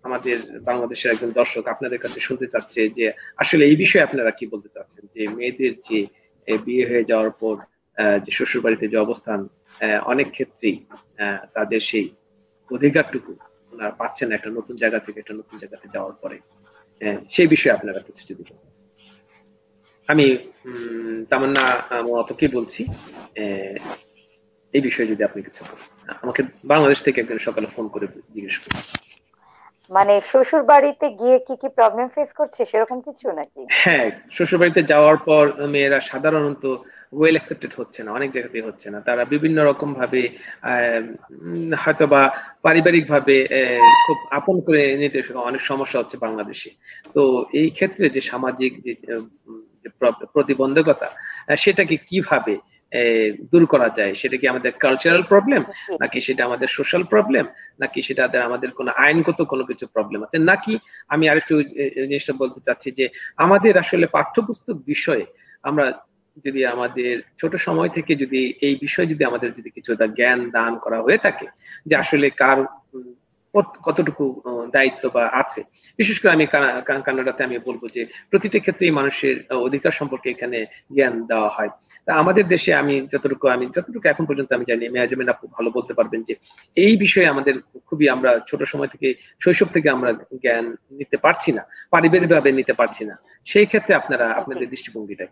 আমাদের বাংলাদেশের একজন দর্শক আপনাদের কাছে শুনতে চাচ্ছে যে আসলে এই বিষয়ে আপনারা কি বলতে চাচ্ছেন, যে মেয়েদের যে বিয়ে হয়ে যাওয়ার পর যে শ্বশুর বাড়িতে যে অবস্থান, অনেক ক্ষেত্রেই তাদের সেই অধিকারটুকু ওনারা পাচ্ছেন একটা নতুন জায়গা থেকে একটা নতুন জায়গাতে যাওয়ার পরে, সেই বিষয়ে আপনারা কিছু যদি বলেন। আমি তামান্না আপুকে বলছি এই বিষয়ে যদি আপনি কিছু বলেন। আমাকে বাংলাদেশ থেকে একজন সকালে ফোন করে জিজ্ঞেস করেন মানে শ্বশুর বাড়িতে গিয়ে কি কি প্রবলেম ফেস করছে সেরকম কিছু নাকি? হ্যাঁ, শ্বশুর বাড়িতে যাওয়ার পর মেয়েরা সাধারণত ওয়েল অ্যাকসেপ্টেড হচ্ছে না, অনেক জায়গাতেই হচ্ছে না। তারা বিভিন্ন রকম ভাবে হয়তো বা পারিবারিক ভাবে খুব আপন করে নিতে অনেক সমস্যা হচ্ছে বাংলাদেশে। তো এই ক্ষেত্রে যে সামাজিক যে প্রতিবন্ধকতা সেটাকে কিভাবে দূর করা যায়, সেটা কি আমাদের কালচারাল প্রবলেম নাকি সেটা আমাদের সোশ্যাল প্রবলেম নাকি সেটা আমাদের কোনো আইনগত কোনো কিছু প্রবলেম আছে নাকি, আমি আরেকটু জিনিসটা বলতে চাচ্ছি যে আমাদের আসলে পাঠ্যপুস্তক বিষয়ে আমরা যদি আমাদের ছোট সময় থেকে যদি এই বিষয়ে যদি আমাদের যদি কিছু জ্ঞান দান করা হয়ে থাকে যে আসলে কার কতটুকু দায়িত্ব বা আছে, বিশেষ করে আমি কানাডাতে আমি বলবো যে প্রতিটা ক্ষেত্রেই মানুষের অধিকার সম্পর্কে এখানে জ্ঞান দেওয়া হয়। আমাদের দেশে আমি যতটুকু এখন পর্যন্ত আমি জানি, মেয়াজমেন আপু ভালো বলতে পারবেন যে এই বিষয়ে আমাদের খুবই আমরা ছোট সময় থেকে শৈশব থেকে আমরা জ্ঞান নিতে পারছি না, পারিবারিক ভাবে নিতে পারছি না। সেই ক্ষেত্রে আপনারা আপনাদের দৃষ্টিভঙ্গিটা।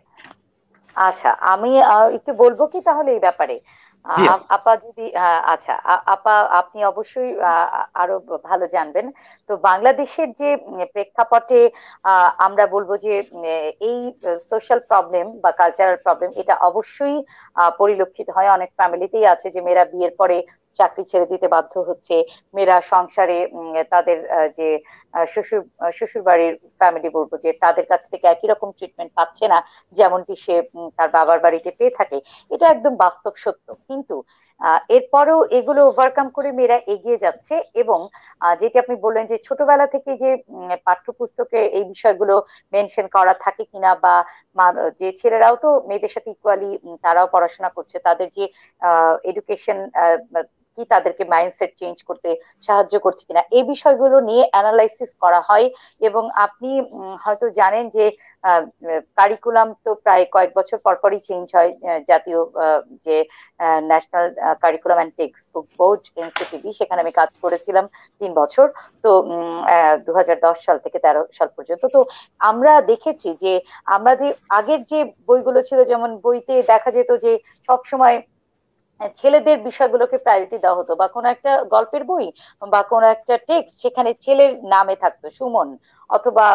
আচ্ছা, আমি একটু বলবো কি তাহলে এই ব্যাপারে? আপা যদি আচ্ছা আপা আপনি অবশ্যই আরো ভালো জানবেন। তো বাংলাদেশের যে প্রেক্ষাপটে আমরা বলবো যে এই সোশ্যাল প্রবলেম বা কালচারাল প্রবলেম এটা অবশ্যই পরিলক্ষিত হয়। অনেক ফ্যামিলিতেই আছে যে মেয়েরা বিয়ের পরে চাকরি ছেড়ে দিতে বাধ্য হচ্ছে, মেয়েরা সংসারে তাদের যে শ্বশুর বাড়ির ফ্যামিলি বলবো যে তাদের কাছ থেকে একই রকম ট্রিটমেন্ট পাচ্ছে না যেমনটি সে তার বাবার বাড়িতে পেয়ে থাকে। এটা একদম বাস্তব সত্য। কিন্তু এরপরেও এগুলো ওভারকাম করে মেয়েরা এগিয়ে যাচ্ছে। এবং যেটি আপনি বললেন যে ছোটবেলা থেকে যে পাঠ্যপুস্তকে এই বিষয়গুলো মেনশন করা থাকে কিনা, বা যে ছেলেরাও তো মেয়েদের সাথে ইকুয়ালি তারাও পড়াশোনা করছে, তাদের যে এডুকেশন কি তাদেরকে মাইন্ডসেট চেঞ্জ করতে সাহায্য করছে কিনা এই বিষয়গুলো নিয়ে অ্যানালাইসিস করা হয়। এবং আপনি হয়তো জানেন যে কারিকুলাম তো প্রায় কয়েক বছর পরপরই চেঞ্জ হয়। জাতীয় যে national curriculum and text book board NCTB, সেখানে আমি কাজ করেছিলাম 3 বছর। তো 2010 সাল থেকে 13 সাল পর্যন্ত। তো আমরা দেখেছি যে আমাদের আগের যে বইগুলো ছিল, যেমন বইতে দেখা যেত যে সবসময় ছেলেদের বিষয়গুলোকে প্রায়োরিটি দেওয়া হতো, বা কোনো একটা গল্পের বই বা কোনো একটা টেক্সট সেখানে ছেলের নামে থাকতো সুমন অথবা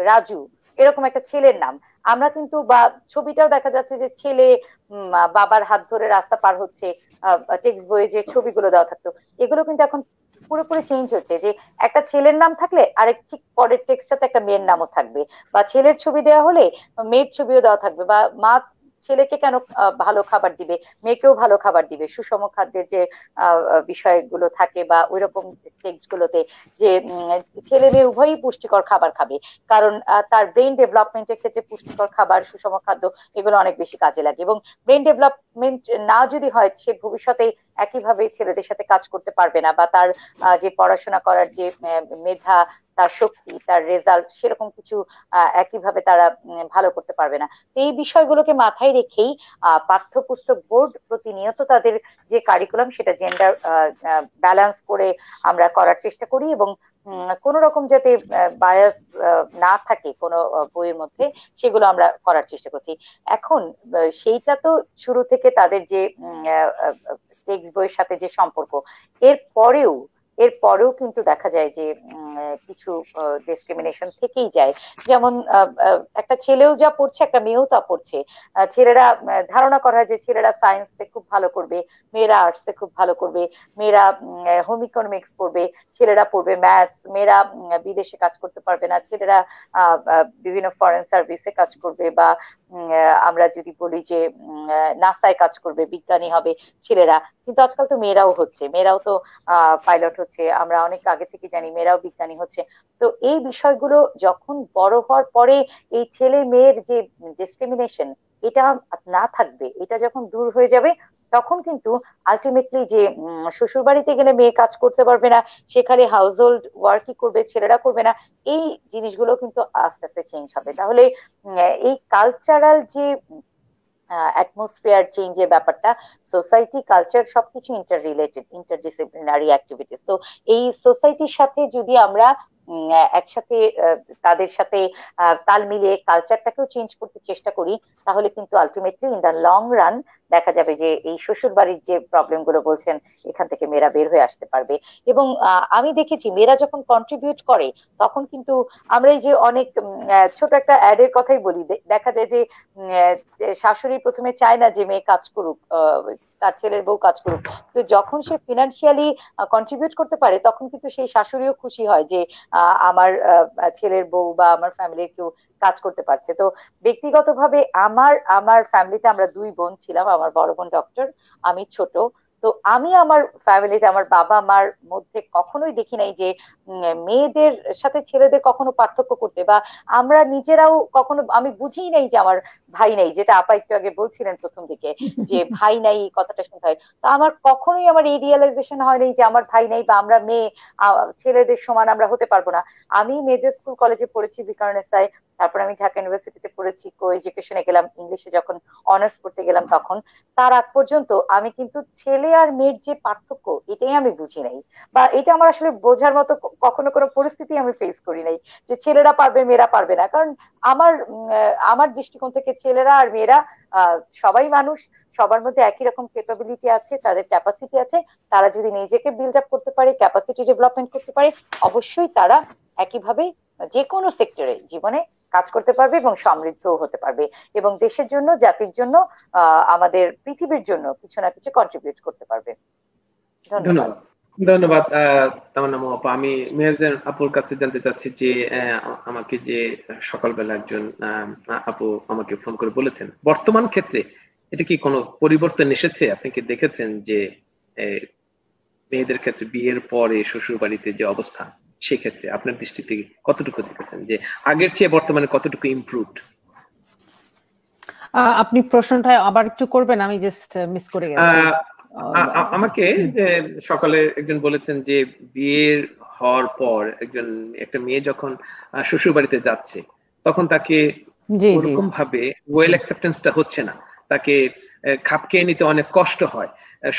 রাজু, এরকম একটা ছেলের নাম। আমরা কিন্তু বা ছবিটাও দেখা যাচ্ছে যে ছেলে বাবার হাত ধরে রাস্তা পার হচ্ছে, টেক্সট বইয়ে যে ছবিগুলো দেওয়া থাকতো এগুলো কিন্তু এখন পুরোপুরি চেঞ্জ হচ্ছে, যে একটা ছেলের নাম থাকলে আরেক ঠিক পরের টেক্সটটাতে একটা মেয়ের নামও থাকবে, বা ছেলের ছবি দেওয়া হলে মেয়ের ছবিও দেওয়া থাকবে, বা মা ছেলেকে কেন ভালো খাবার দিবে, মেয়েকেও ভালো খাবার দিবে, সুষম খাদ্যের যে বিষয়গুলো থাকে বা ওইরকম টেক্সট গুলোতে যে ছেলে মেয়ে উভয়ই পুষ্টিকর খাবার খাবে, কারণ তার ব্রেন ডেভেলপমেন্টের ক্ষেত্রে পুষ্টিকর খাবার সুষম খাদ্য এগুলো অনেক বেশি কাজে লাগে। এবং ব্রেন ডেভেলপমেন্ট না যদি হয়, সে ভবিষ্যতে একইভাবে ছেলেদের সাথে কাজ করতে পারবে না, বা তার যে পড়াশোনা করার যে মেধা, তার শক্তি, তার রেজাল্ট সেরকম কিছু একইভাবে তারা ভালো করতে পারবে না। এই বিষয়গুলোকে মাথায় রেখেই পাঠ্যপুস্তক বোর্ড প্রতিনিয়ত তাদের যে কারিকুলাম সেটা জেন্ডার ব্যালেন্স করে আমরা করার চেষ্টা করি, এবং কোন রকম যাতে বায়াস না থাকে কোনো বইয়ের মধ্যে সেগুলো আমরা করার চেষ্টা করছি। এখন সেইটা তো শুরু থেকে তাদের যে টেক্সট বইয়ের সাথে যে সম্পর্ক, এর পরেও এরপরেও কিন্তু দেখা যায় যে কিছু ডিসক্রিমিনেশন থেকেই যায়। যেমন একটা ছেলেও যা পড়ছে, একটা মেয়েও তা পড়ছে। ছেলেরা ধারণা করা হয় যে ছেলেরা সায়েন্সে খুব ভালো করবে, মেয়েরা আর্টসে খুব ভালো করবে, মেয়েরা হোম ইকোনমিক্স পড়বে, ছেলেরা পড়বে ম্যাথস, মেয়েরা বিদেশে কাজ করতে পারবে না, ছেলেরা বিভিন্ন ফরেন সার্ভিসে কাজ করবে, বা আমরা যদি বলি যে নাসায় কাজ করবে, বিজ্ঞানী হবে ছেলেরা। কিন্তু আজকাল তো মেয়েরাও হচ্ছে, মেয়েরাও তো পাইলট হচ্ছে, আমরা অনেক আগে থেকে জানি মেয়েরাও বিজ্ঞানী হচ্ছে। তো এই বিষয়গুলো যখন বড় হওয়ার পরে এই ছেলে মেয়ের যে ডিসক্রিমিনেশন, এটা না থাকবে, এটা যখন দূর হয়ে যাবে, তখন কিন্তু আলটিমেটলি যে শ্বশুর বাড়িতে গেলে মেয়ে কাজ করতে পারবে না, সেখানে হাউস হোল্ড ওয়ার্কই করবে, ছেলেরা করবে না, এই জিনিসগুলো কিন্তু আস্তে আস্তে চেঞ্জ হবে। তাহলে এই কালচারাল যে অ্যাটমসফিয়ার চেঞ্জের ব্যাপারটা, সোসাইটি কালচার সবকিছু ইন্টার রিলেটেড, ইন্টারডিসিপ্লিনারি অ্যাক্টিভিটিস। তো এই সোসাইটির সাথে যদি আমরা একসাথে তাদের সাথে তাল মিলিয়ে কালচারটাকেও চেঞ্জ করতে চেষ্টা করি, তাহলে কিন্তু ultimately in the long run দেখা যাবে যে এই শ্বশুর বাড়ির যে প্রবলেম গুলো বলছেন, এখান থেকে মেয়েরা বের হয়ে আসতে পারবে। এবং আমি দেখেছি মেয়েরা যখন কন্ট্রিবিউট করে, তখন কিন্তু আমরা এই যে অনেক ছোট একটা অ্যাডের কথাই বলি, দেখা যায় যে শাশুড়ি প্রথমে চায় না যে মেয়ে কাজ করুক, তার ছেলের বউ কাজ করুক, তো যখন সে ফিনান্সিয়ালি কন্ট্রিবিউট করতে পারে, তখন কিন্তু সেই শাশুড়িও খুশি হয় যে আমার ছেলের বউ বা আমার ফ্যামিলির কেউ কাজ করতে পারছে। তো ব্যক্তিগতভাবে আমার ফ্যামিলিতে আমরা 2 বোন ছিলাম, আমার বড় বোন ডক্টর, আমি ছোট। তো আমি আমার ফ্যামিলিতে আমার বাবা মার মধ্যে কখনোই দেখি নাই যে মেয়েদের সাথে ছেলেদের কখনো পার্থক্য করতে, বা আমরা নিজেরাও কখনো, আমি বুঝিই নাই যে আমার ভাই নাই, যেটা আপা একটু আগে বলছিলেন প্রথম দিকে যে ভাই নাই, কথাটা শুনতে হয়। তো আমার কখনোই আমার এই রিয়েলাইজেশন হয় নাই যে আমার ভাই নাই, বা আমরা মেয়ে ছেলেদের সমান আমরা হতে পারবো না। আমি মেয়েদের স্কুল কলেজে পড়েছি বিকারণেসায়, তারপর আমি ঢাকা ইউনিভার্সিটিতে পড়েছি, কো এডুকেশনে গেলাম, ইংলিশে যখন অনার্স পড়তে গেলাম তখন। তার আগ পর্যন্ত আমি কিন্তু ছেলে আর মেয়ের যে পার্থক্য, এটাই আমি বুঝি নাই, বা এটা আমার আসলে বোঝার মতো কখনো কোনো পরিস্থিতি আমি ফেস করি নাই যে ছেলেরা পারবে মেয়েরা পারবে না। কারণ আমার দৃষ্টিকোণ থেকে ছেলেরা আর মেয়েরা সবাই মানুষ, সবার মধ্যে একই রকম ক্যাপাবিলিটি আছে, তাদের ক্যাপাসিটি আছে। তারা যদি নিজেকে বিল্ড আপ করতে পারে, ক্যাপাসিটি ডেভেলপমেন্ট করতে পারে, অবশ্যই তারা একইভাবে যে কোনো সেক্টরে জীবনে কাজ করতে পারবে এবং সমৃদ্ধও হতে পারবে, এবং দেশের জন্য, জাতির জন্য, আমাদের পৃথিবীর জন্য কিছু না কিছু কন্ট্রিবিউট করতে পারবে। ধন্যবাদ। ধন্যবাদ তামান্না আপা। আমি মেহেরজান আপুর কাছে জানতে চাচ্ছি যে আমাকে যে সকালবেলা একজন আপু আমাকে ফোন করে বলেছেন, বর্তমান ক্ষেত্রে এটা কি কোনো পরিবর্তন এসেছে? আপনি কি দেখেছেন যে মেয়েদের ক্ষেত্রে বিয়ের পরে শ্বশুর বাড়িতে যে অবস্থা, সেক্ষেত্রে আপনার দৃষ্টিতে কতটুকু দেখেছেন যে আগের চেয়ে বর্তমানে কতটুকু ইমপ্রুভড? আপনি প্রশ্নটা আবার একটু করবেন, আমি জাস্ট মিস করে গেছি। আমাকে যে সকালে একজন বলেছেন যে বিয়ের হওয়ার পর একটা মেয়ে যখন শ্বশুর বাড়িতে যাচ্ছে, তখন তাকে ওরকম ভাবে ওয়েল অ্যাকসেপ্টেন্সটা হচ্ছে না, তাকে খাপ খেয়ে নিতে অনেক কষ্ট হয়,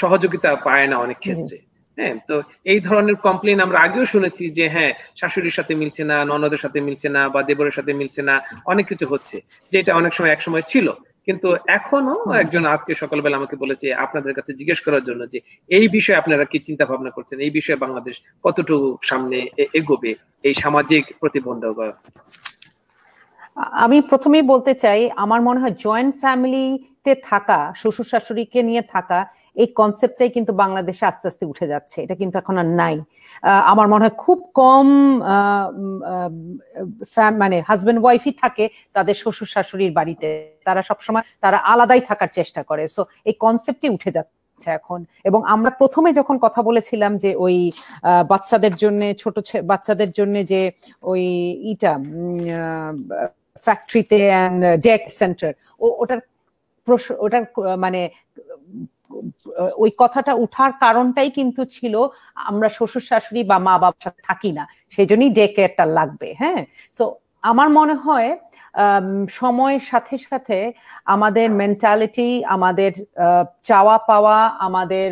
সহযোগিতা পায় না অনেক ক্ষেত্রে। হ্যাঁ, তো এই ধরনের কমপ্লেন আমরা আগেও শুনেছি যে হ্যাঁ, শাশুড়ির সাথে মিলছে না, ননদের সাথে মিলছে না, বা দেবরের সাথে মিলছে না, অনেক কিছু হচ্ছে, যেটা অনেক সময় একসময় ছিল। কিন্তু এখনো একজন আজকে সকালবেলা আমাকে বলেছে আপনাদের কাছে জিজ্ঞেস করার জন্য যে এই বিষয়ে আপনারা কি চিন্তা ভাবনা করছেন, এই বিষয়ে বাংলাদেশ কতটুকু সামনে এগোবে এই সামাজিক প্রতিবন্ধকতা। আমি প্রথমেই বলতে চাই, আমার মনে হয় জয়েন্ট ফ্যামিলিতে থাকা, শ্বশুর শাশুড়িকে নিয়ে থাকা, এই কনসেপ্টটাই কিন্তু বাংলাদেশে আস্তে আস্তে উঠে যাচ্ছে। এটা কিন্তু এখন আর নাই। আমার মনে হয় খুব কম মানে হাজবেন্ড ওয়াইফই থাকে তাদের শ্বশুর শাশুড়ির বাড়িতে, তারা সবসময় তারা আলাদাই থাকার চেষ্টা করে। সো এই কনসেপ্টই উঠে যাচ্ছে এখন। এবং আমরা প্রথমে যখন কথা বলেছিলাম যে ওই বাচ্চাদের জন্য, ছোট বাচ্চাদের জন্য যে ওই ফ্যাক্টরিতে অ্যান্ড ডে সেন্টার, ওটার মানে ওই কথাটা উঠার কারণটাই কিন্তু ছিল আমরা শ্বশুর শাশুড়ি বা মা বাবার সাথে থাকি না, সেই জন্যই ডে কেয়ারটা লাগবে। হ্যাঁ, সো আমার মনে হয় সময়ের সাথে সাথে আমাদের মেন্টালিটি, আমাদের চাওয়া পাওয়া, আমাদের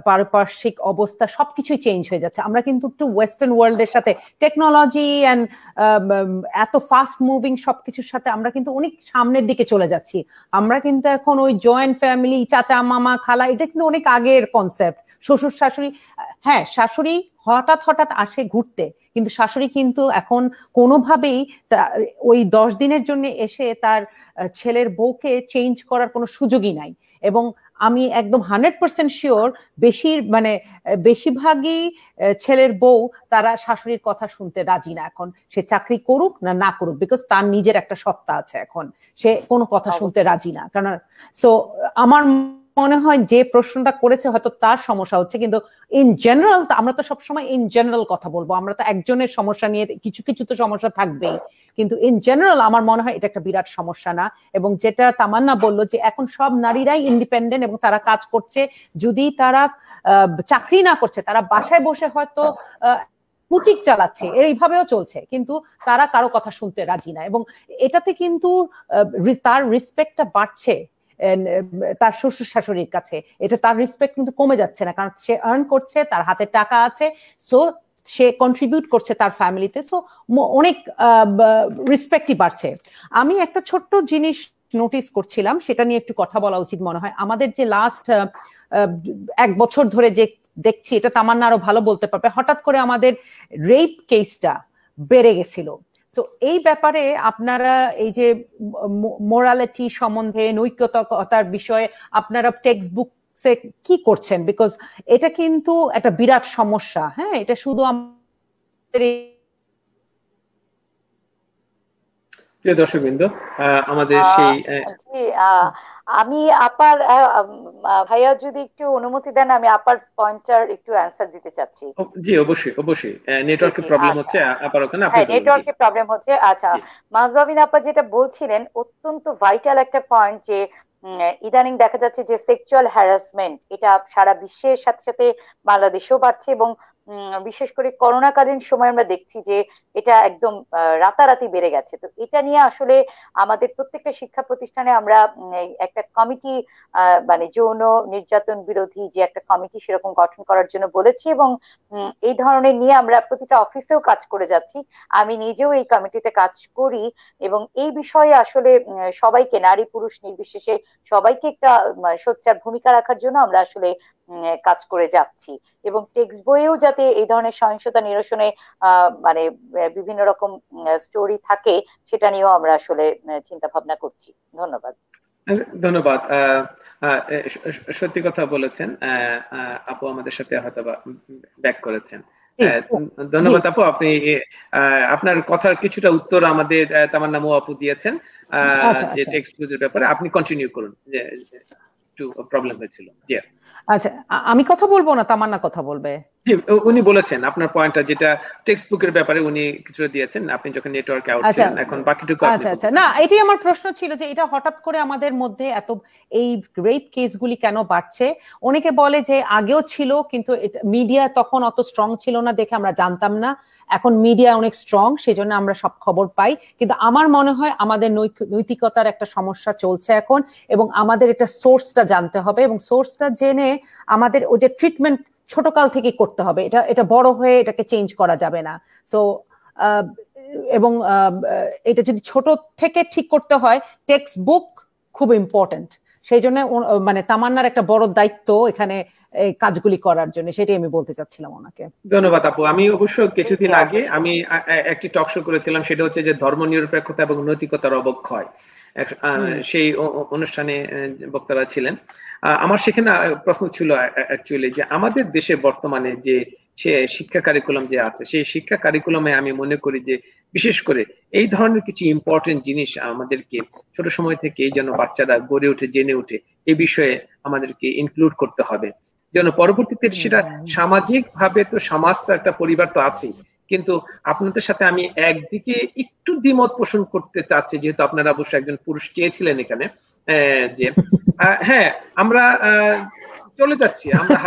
পারিপার্শ্বিক অবস্থা সবকিছুই চেঞ্জ হয়ে যাচ্ছে। আমরা কিন্তু একটু ওয়েস্টার্ন ওয়ার্ল্ডের সাথে, টেকনোলজি অ্যান্ড এত ফাস্ট মুভিং সবকিছুর সাথে আমরা কিন্তু অনেক সামনের দিকে চলে যাচ্ছি। আমরা কিন্তু এখন ওই জয়েন্ট ফ্যামিলি, চাচা মামা খালা, এটা কিন্তু অনেক আগের কনসেপ্ট। শ্বশুর শাশুড়ি, হ্যাঁ শাশুড়ি হঠাৎ হঠাৎ আসে ঘুরতে, কিন্তু শাশুড়ি কিন্তু এখন কোনোভাবেই ওই 10 দিনের জন্য এসে তার ছেলের বউকে চেঞ্জ করার কোনো সুযোগই নাই। এবং আমি একদম 100% শিওর বেশিরভাগই ছেলের বউ তারা শাশুড়ির কথা শুনতে রাজি না এখন, সে চাকরি করুক না না করুক, বিকজ তার নিজের একটা সত্তা আছে, এখন সে কোনো কথা শুনতে রাজি না। কারণ সো আমার মনে হয় যে প্রশ্নটা করেছে হয়তো তার সমস্যা হচ্ছে, কিন্তু ইন জেনারেল আমরা তো সবসময় ইন জেনারেল কথা বলবো, আমরা তো একজনের সমস্যা নিয়ে কিছু কিছু তো সমস্যা থাকবেই, কিন্তু ইন জেনারেল আমার মনে হয় এটা একটা বিরাট সমস্যা না। এবং যেটা তামান্না বললো যে এখন সব নারীরাই ইন্ডিপেন্ডেন্ট এবং তারা কাজ করছে, যদি তারা চাকরি না করছে তারা বাসায় বসে হয়তো বুটিক চালাচ্ছে, এইভাবেও চলছে, কিন্তু তারা কারো কথা শুনতে রাজি না। এবং এটাতে কিন্তু তার রেসপেক্টটা বাড়ছে তার শ্বশুর শাশুড়ির কাছে, এটা তার রেসপেক্ট কিন্তু কমে যাচ্ছে না, কারণ সে আর্ন করছে, তার হাতে টাকা আছে, সো সে কন্ট্রিবিউট করছে তার ফ্যামিলিতে, সো অনেক রেসপেক্টই বাড়ছে। আমি একটা ছোট্ট জিনিস নোটিস করছিলাম, সেটা নিয়ে একটু কথা বলা উচিত মনে হয়। আমাদের যে লাস্ট 1 বছর ধরে যে দেখছি, এটা তামান্না আরো ভালো বলতে পারবে, হঠাৎ করে আমাদের রেপ কেসটা বেড়ে গেছিল। তো এই ব্যাপারে আপনারা এই যে মোরালিটি সম্বন্ধে, নৈতিকতার বিষয়ে আপনারা টেক্সট বুকসে কি করছেন? বিকজ এটা কিন্তু একটা বিরাট সমস্যা। হ্যাঁ, এটা শুধু আমাদের প্রিয় দর্শকবৃন্দ, আমাদের সেই আমি আপার ভাইয়া যদি একটু অনুমতি দেন, আমি আপার পয়েন্টার একটু অ্যান্সার দিতে চাচ্ছি। জি অবশ্যই অবশ্যই, নেটওয়ার্কের প্রবলেম হচ্ছে আপার ওখানে, আপনি বলুন। নেটওয়ার্কের প্রবলেম হচ্ছে। আচ্ছা, মাজহাবিন আপা যেটা বলছিলেন অত্যন্ত ভাইটাল একটা পয়েন্ট, যে ইদানিং দেখা যাচ্ছে যে সেক্সুয়াল হ্যারাসমেন্ট এটা সারা বিশ্বের সাথে সাথে বাংলাদেশেও বাড়ছে, এবং বিশেষ করে করোনাকালীন সময় আমরা দেখছি যে এটা একদম রাতারাতি বেড়ে গেছে। তো এটা নিয়ে আসলে আমাদের প্রত্যেকটা শিক্ষা প্রতিষ্ঠানে আমরা একটা কমিটি, মানে যৌন নির্যাতন বিরোধী যে একটা কমিটি সেরকম গঠন করার জন্য বলেছি, এবং এই ধরনের নিয়ে আমরা প্রতিটা অফিসেও কাজ করে যাচ্ছি। আমি নিজেও এই কমিটিতে কাজ করি, এবং এই বিষয়ে আসলে সবাইকে, নারী পুরুষ নির্বিশেষে সবাইকে একটা সোচ্চার ভূমিকা রাখার জন্য আমরা আসলে কাজ করে যাচ্ছি। এবং টেক্সট বইয়েও যাতে এই ধরনের সহিংসতা নিরসনে মানে বিভিন্ন রকম স্টোরি থাকে, সেটা নিয়েও আমরা আসলে চিন্তা ভাবনা করছি। ধন্যবাদ। ধন্যবাদ। সত্যি কথা বলেছেন আপু, আমাদের সাথে হয়তো ব্যাক করেছেন। ধন্যবাদ আপু, আপনি আপনার কথার কিছুটা উত্তর আমাদের তামান্না মৌ আপু দিয়েছেন যে টেক্সট বুকের ব্যাপারে। আপনি কন্টিনিউ করুন, যে একটু প্রবলেম হয়েছিল। জি আচ্ছা, আমি কথা বলবো না, তামান্না কথা বলবে? জি, উনি বলেছেন আপনার পয়েন্টটা, যেটা টেক্সট বুকের ব্যাপারে উনি কিছুটা দিয়েছেন, আপনি যখন নেটওয়ার্কে আউট ছিলেন, এখন বাকিটুকু আপনি। আচ্ছা আচ্ছা, না এটাই আমার প্রশ্ন ছিল যে এটা হঠাৎ করে আমাদের মধ্যে এত এই রেপ কেসগুলি কেন বাড়ছে? অনেকে বলে যে আগেও ছিল, কিন্তু মিডিয়া তখন অত স্ট্রং ছিল না দেখে আমরা জানতাম না, এখন মিডিয়া অনেক স্ট্রং, সেজন্য আমরা সব খবর পাই। কিন্তু আমার মনে হয় আমাদের নৈতিকতার একটা সমস্যা চলছে এখন, এবং আমাদের এটা সোর্সটা জানতে হবে, এবং সোর্সটা জেনে আমাদের ওইটা ট্রিটমেন্ট ছোটকাল থেকে করতে হবে। এটা বড় হয়ে এটাকে চেঞ্জ করা যাবে না। সো এবং এটা যদি ছোট থেকে ঠিক করতে হয়, টেক্সট বুক খুব ইম্পর্টেন্ট। সেই জন্য মানে তামান্নার একটা বড় দায়িত্ব এখানে এই কাজগুলি করার জন্য, সেটাই আমি বলতে চাচ্ছিলাম ওনাকে। ধন্যবাদ আপু। আমি অবশ্য কিছুদিন আগে আমি একটি টক শো করেছিলাম, সেটা হচ্ছে যে ধর্মনিরপেক্ষতা এবং নৈতিকতার অবক্ষয়। সেই অনুষ্ঠানে বক্তারা ছিলেন। আমার সেখানে প্রশ্ন ছিল অ্যাকচুয়ালি যে আমাদের দেশে বর্তমানে যে শিক্ষা কারিকুলাম যে আছে, সেই শিক্ষা কারিকুলামে আমি মনে করি যে বিশেষ করে এই ধরনের কিছু ইম্পর্টেন্ট জিনিস আমাদেরকে ছোট সময় থেকে যেন বাচ্চারা গড়ে উঠে, জেনে উঠে, এই বিষয়ে আমাদেরকে ইনক্লুড করতে হবে, যেন পরবর্তীতে সেটা সামাজিক ভাবে, তো সমাজ তো একটা পরিবার তো আছেই, কিন্তু আপনাদের সাথে আমি একদিকে একটু দ্বিমত পোষণ করতে চাচ্ছি, যেহেতু আপনারা অবশ্যই একজন পুরুষ চেয়েছিলেন এখানে, যে হ্যাঁ আমরা চলে যাচ্ছি, আমরা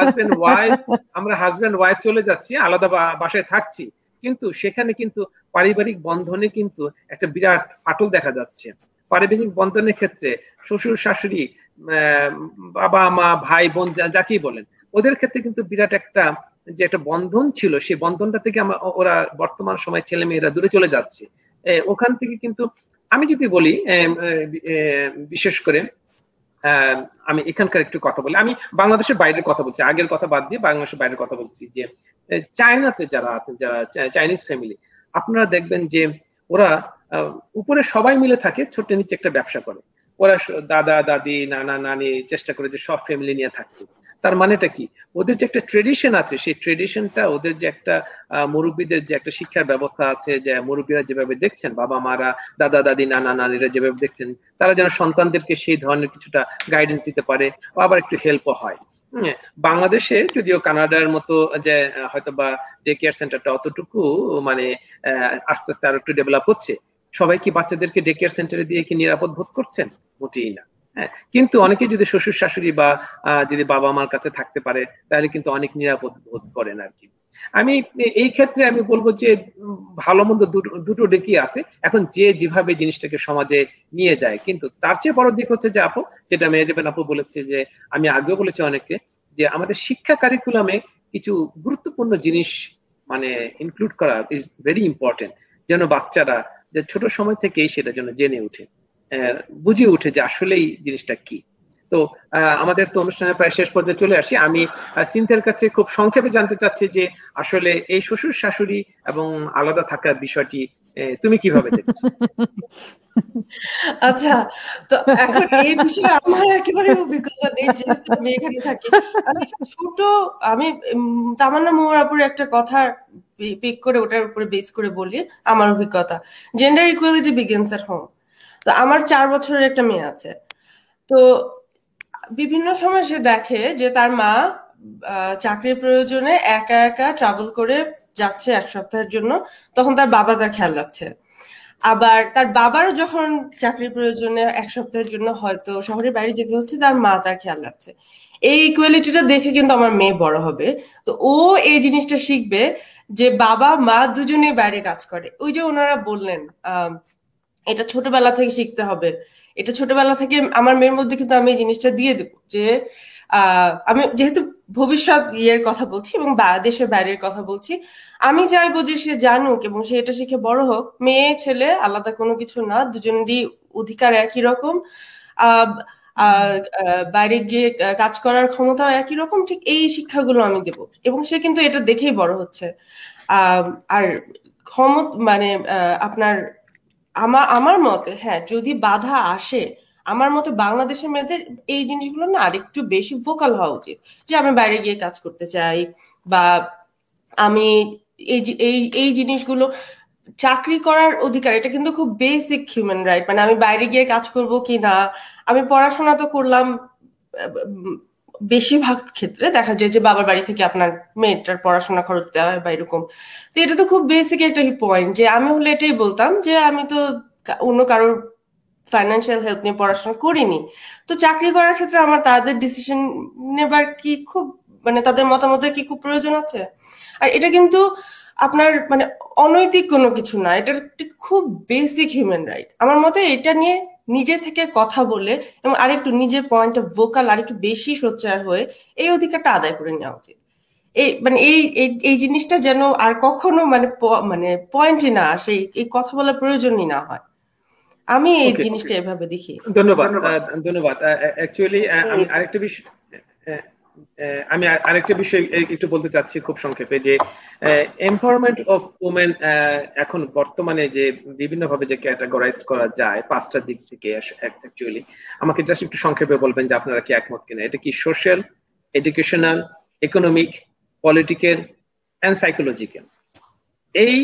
হাজব্যান্ড ওয়াইফ চলে যাচ্ছি, আলাদা বাসায় থাকছি, কিন্তু সেখানে কিন্তু পারিবারিক বন্ধনে কিন্তু একটা বিরাট ফাটল দেখা যাচ্ছে। পারিবারিক বন্ধনের ক্ষেত্রে শ্বশুর শাশুড়ি, বাবা মা, ভাই বোন, যাকেই বলেন, ওদের ক্ষেত্রে কিন্তু বিরাট একটা যে একটা বন্ধন ছিল, সেই বন্ধনটা থেকে ওরা বর্তমান সময় ছেলে মেয়েরা দূরে চলে যাচ্ছে। ওখান থেকে কিন্তু আমি যদি বলি, বিশেষ করে আমি এখানকার একটু কথা বলি, আমি বাংলাদেশের বাইরের কথা বলছি, আগের কথা বাদ দিয়ে বাংলাদেশের বাইরের কথা বলছি। যে চায়নাতে যারা আছেন, যারা চাইনিজ ফ্যামিলি, আপনারা দেখবেন যে ওরা উপরে সবাই মিলে থাকে, ছোট নিচে একটা ব্যবসা করে। ওরা দাদা দাদি নানা নানি চেষ্টা করে যে সব ফ্যামিলি নিয়ে থাকতে। তার মানেটা কি, ওদের যে একটা ট্রেডিশন আছে, সেই ট্রেডিশনটা, ওদের যে একটা মুরব্বীদের যে একটা শিক্ষার ব্যবস্থা আছে, যে মুরব্বীরা যেভাবে দেখছেন, বাবা মারা দাদা দাদি নানা নানিরা যেভাবে দেখছেন, তারা যেন সন্তানদেরকে সেই ধরনের কিছুটা গাইডেন্স দিতে পারে, আবার একটু হেল্পও হয়। বাংলাদেশে যদিও কানাডার মতো যে হয়তো বা ডে কেয়ার সেন্টারটা অতটুকু মানে আস্তে আস্তে আরো একটু ডেভেলপ হচ্ছে, সবাই কি বাচ্চাদেরকে ডে কেয়ার সেন্টারে দিয়ে কি নিরাপদ বোধ করছেন? মোটেই না। হ্যাঁ, কিন্তু অনেকে যদি শ্বশুর শাশুড়ি বা যদি বাবা মার কাছে থাকতে পারে, তাহলে কিন্তু অনেক নিরাপদ বোধ করেন আর কি। আমি এই ক্ষেত্রে আমি বলবো যে ভালো মন্দ দুটো দিকই আছে, এখন যে যেভাবে জিনিসটাকে সমাজে নিয়ে যায়। কিন্তু তার চেয়ে বড় দিক হচ্ছে যে আপু, যেটা মেহেজাবিন আপু বলেছে, যে আমি আগেও বলেছি অনেককে, যে আমাদের শিক্ষা কারিকুলামে কিছু গুরুত্বপূর্ণ জিনিস মানে ইনক্লুড করা ইজ ভেরি ইম্পর্টেন্ট, যেন বাচ্চারা যে ছোট সময় থেকেই সেটা যেন জেনে উঠে, বুঝে উঠে যে আসলেই জিনিসটা কি। তো আমাদের তো অনুষ্ঠানের প্রায় শেষ পর্যায়ে চলে আসি। আমি সিনথিয়ার কাছে খুব সংক্ষেপে জানতে চাচ্ছি যে আসলে এই শ্বশুর শাশুড়ি এবং আলাদা থাকার বিষয়টি তুমি কিভাবে দেখছো? আচ্ছা, তো এখন এই বিষয়ে আমার একেবারে অভিজ্ঞতা নেই, যেহেতু আমি এখানে থাকি। আমি তামান্না মৌর আপুর একটা কথা পিক করে ওটার উপরে বেস করে বলি আমার অভিজ্ঞতা। Gender equality begins at home. তো আমার 4 বছরের একটা মেয়ে আছে। তো বিভিন্ন সময় সে দেখে যে তার মা চাকরির প্রয়োজনে একা একা ট্রাভেল করে যাচ্ছে 1 সপ্তাহের জন্য, তখন তার বাবা তার খেয়াল রাখছে। আবার তার বাবার যখন চাকরির প্রয়োজনে 1 সপ্তাহের জন্য হয়তো শহরের বাইরে যেতে হচ্ছে, তার মা তার খেয়াল রাখছে। এই ইকুয়ালিটিটা দেখে কিন্তু আমার মেয়ে বড় হবে, তো ও এই জিনিসটা শিখবে যে বাবা মা দুজনেই বাইরে কাজ করে। ওই যে ওনারা বললেন এটা ছোটবেলা থেকে শিখতে হবে, এটা ছোটবেলা থেকে আমার মেয়ের মধ্যে কিন্তু আমি এই জিনিসটা দিয়ে দেবো যে আমি যেহেতু ভবিষ্যৎ ইয়ের কথা বলছি এবং দেশের বাইরের কথা বলছি, আমি চাইবো যে সে জানুক এবং সে এটা শিখে বড় হোক। মেয়ে ছেলে আলাদা কোনো কিছু না, দুজনেরই অধিকার একই রকম, বাইরে গিয়ে কাজ করার ক্ষমতাও একই রকম। ঠিক এই শিক্ষাগুলো আমি দেব এবং সে কিন্তু এটা দেখেই বড় হচ্ছে। আর মানে আপনার আমার মতে, হ্যাঁ, যদি বাধা আসে, আমার মতে বাংলাদেশের মেয়েদের এই জিনিসগুলো না আরেকটু বেশি ভোকাল হওয়া উচিত, যে আমি বাইরে গিয়ে কাজ করতে চাই, বা আমি এই জিনিসগুলো, চাকরি করার অধিকার, এটা কিন্তু খুব বেসিক হিউম্যান রাইট। মানে আমি বাইরে গিয়ে কাজ করব কি না, আমি পড়াশোনা তো করলাম, বেশিরভাগ ক্ষেত্রে দেখা যায় যে বাবার বাড়ি থেকে আপনার মেয়েটার পড়াশোনা খরচ দেওয়া হয় বা এরকম। তো এটা তো খুব বেসিক একটা পয়েন্ট, যে আমি হলে এটাই বলতাম যে আমি তো অন্য কারোর ফাইন্যান্সিয়াল হেল্প নিয়ে পড়াশোনা করিনি। তো চাকরি করার ক্ষেত্রে আমার তাদের ডিসিশন নেবার কি খুব, মানে তাদের মতামতের কি খুব প্রয়োজন আছে? আর এটা কিন্তু আপনার মানে অনৈতিক কোনো কিছু না, এটা খুব বেসিক হিউম্যান রাইট। আমার মতে এটা নিয়ে নিজে থেকে কথা বলে এবং আরেকটু নিজের পয়েন্টটা ভোকাল আরেকটু বেশি সোচ্চার হয়ে এই অধিকারটা আদায় করে নেওয়া উচিত। মানে এই জিনিসটা যেন আর কখনো মানে পয়েন্টই না আসে, এই কথা বলার প্রয়োজনই না হয়। আমি এই জিনিসটা এভাবে দেখি। ধন্যবাদ। অ্যাকচুয়ালি আমি আরেকটা বিষয় একটু বলতে চাচ্ছি খুব সংক্ষেপে, যে এমপাওয়ারমেন্ট অফ উমেন এখন বর্তমানে যে বিভিন্ন ভাবে যে ক্যাটাগরাইজ করা যায় 5টা দিক থেকে, অ্যাকচুয়ালি আমাকে জাস্ট একটু সংক্ষেপে বলবেন যে আপনারা কি একমত কিনা। এটা কি social, educational, economic, political and psychological? এই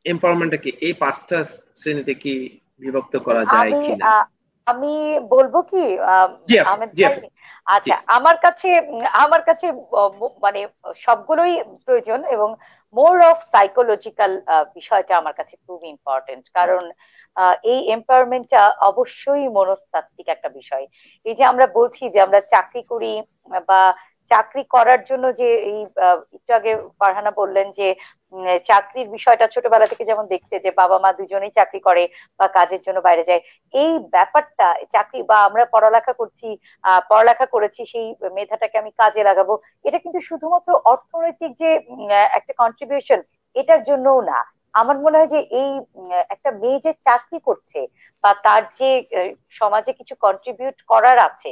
এমপাওয়ারমেন্টটাকে এই 5টা শ্রেণীতে কি বিভক্ত করা যায় কিনা? আমি বলবো কি আচ্ছা, আমার কাছে মানে সবগুলোই প্রয়োজন, এবং মোর অফ সাইকোলজিক্যাল বিষয়টা আমার কাছে খুব ইম্পর্টেন্ট। কারণ এই এমপাওয়ারমেন্টটা অবশ্যই মনস্তাত্ত্বিক একটা বিষয়। এই যে আমরা বলছি যে আমরা চাকরি করি, বা চাকরি করার জন্য যে এই একটু আগে ফারহানা বললেন যে চাকরির বিষয়টা ছোটবেলা থেকে যেমন দেখছে যে বাবা মা দুজনেই চাকরি করে বা কাজের জন্য বাইরে যায়, এই ব্যাপারটা চাকরি বা আমরা পড়ালেখা করেছি সেই মেধাটাকে আমি কাজে লাগাবো, এটা কিন্তু শুধুমাত্র অর্থনৈতিক যে একটা কন্ট্রিবিউশন এটার জন্যও না। আমার মনে হয় যে এই একটা মেয়ে যে চাকরি করছে বা তার যে সমাজে কিছু কন্ট্রিবিউট করার আছে,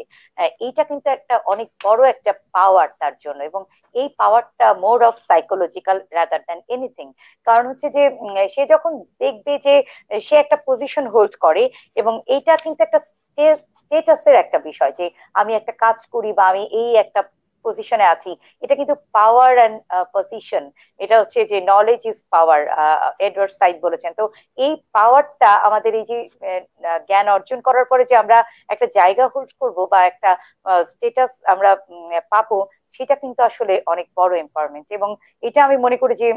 এইটা কিন্তু একটা অনেক বড় একটা পাওয়ার তার জন্য, এবং এই পাওয়ারটা more of psychological rather than anything. কারণ হচ্ছে যে সে যখন দেখবে যে সে একটা পজিশন হোল্ড করে, এবং এইটা কিন্তু একটা স্টেটাসের একটা বিষয় যে আমি একটা কাজ করি বা আমি এই একটা পজিশনে আছি, এটা কিন্তু পাওয়ার অ্যান্ড পজিশন, এটা হচ্ছে যে knowledge is power, Edward side বলেছেন। তো এই পাওয়ারটা আমাদের এই যে জ্ঞান অর্জন করার পরে যে আমরা একটা জায়গা হোল্ড করব বা একটা স্টেটাস আমরা পাবো, সেটা কিন্তু আসলে অনেক বড় এম্পাওয়ারমেন্ট। এবং এটা আমি মনে করি যে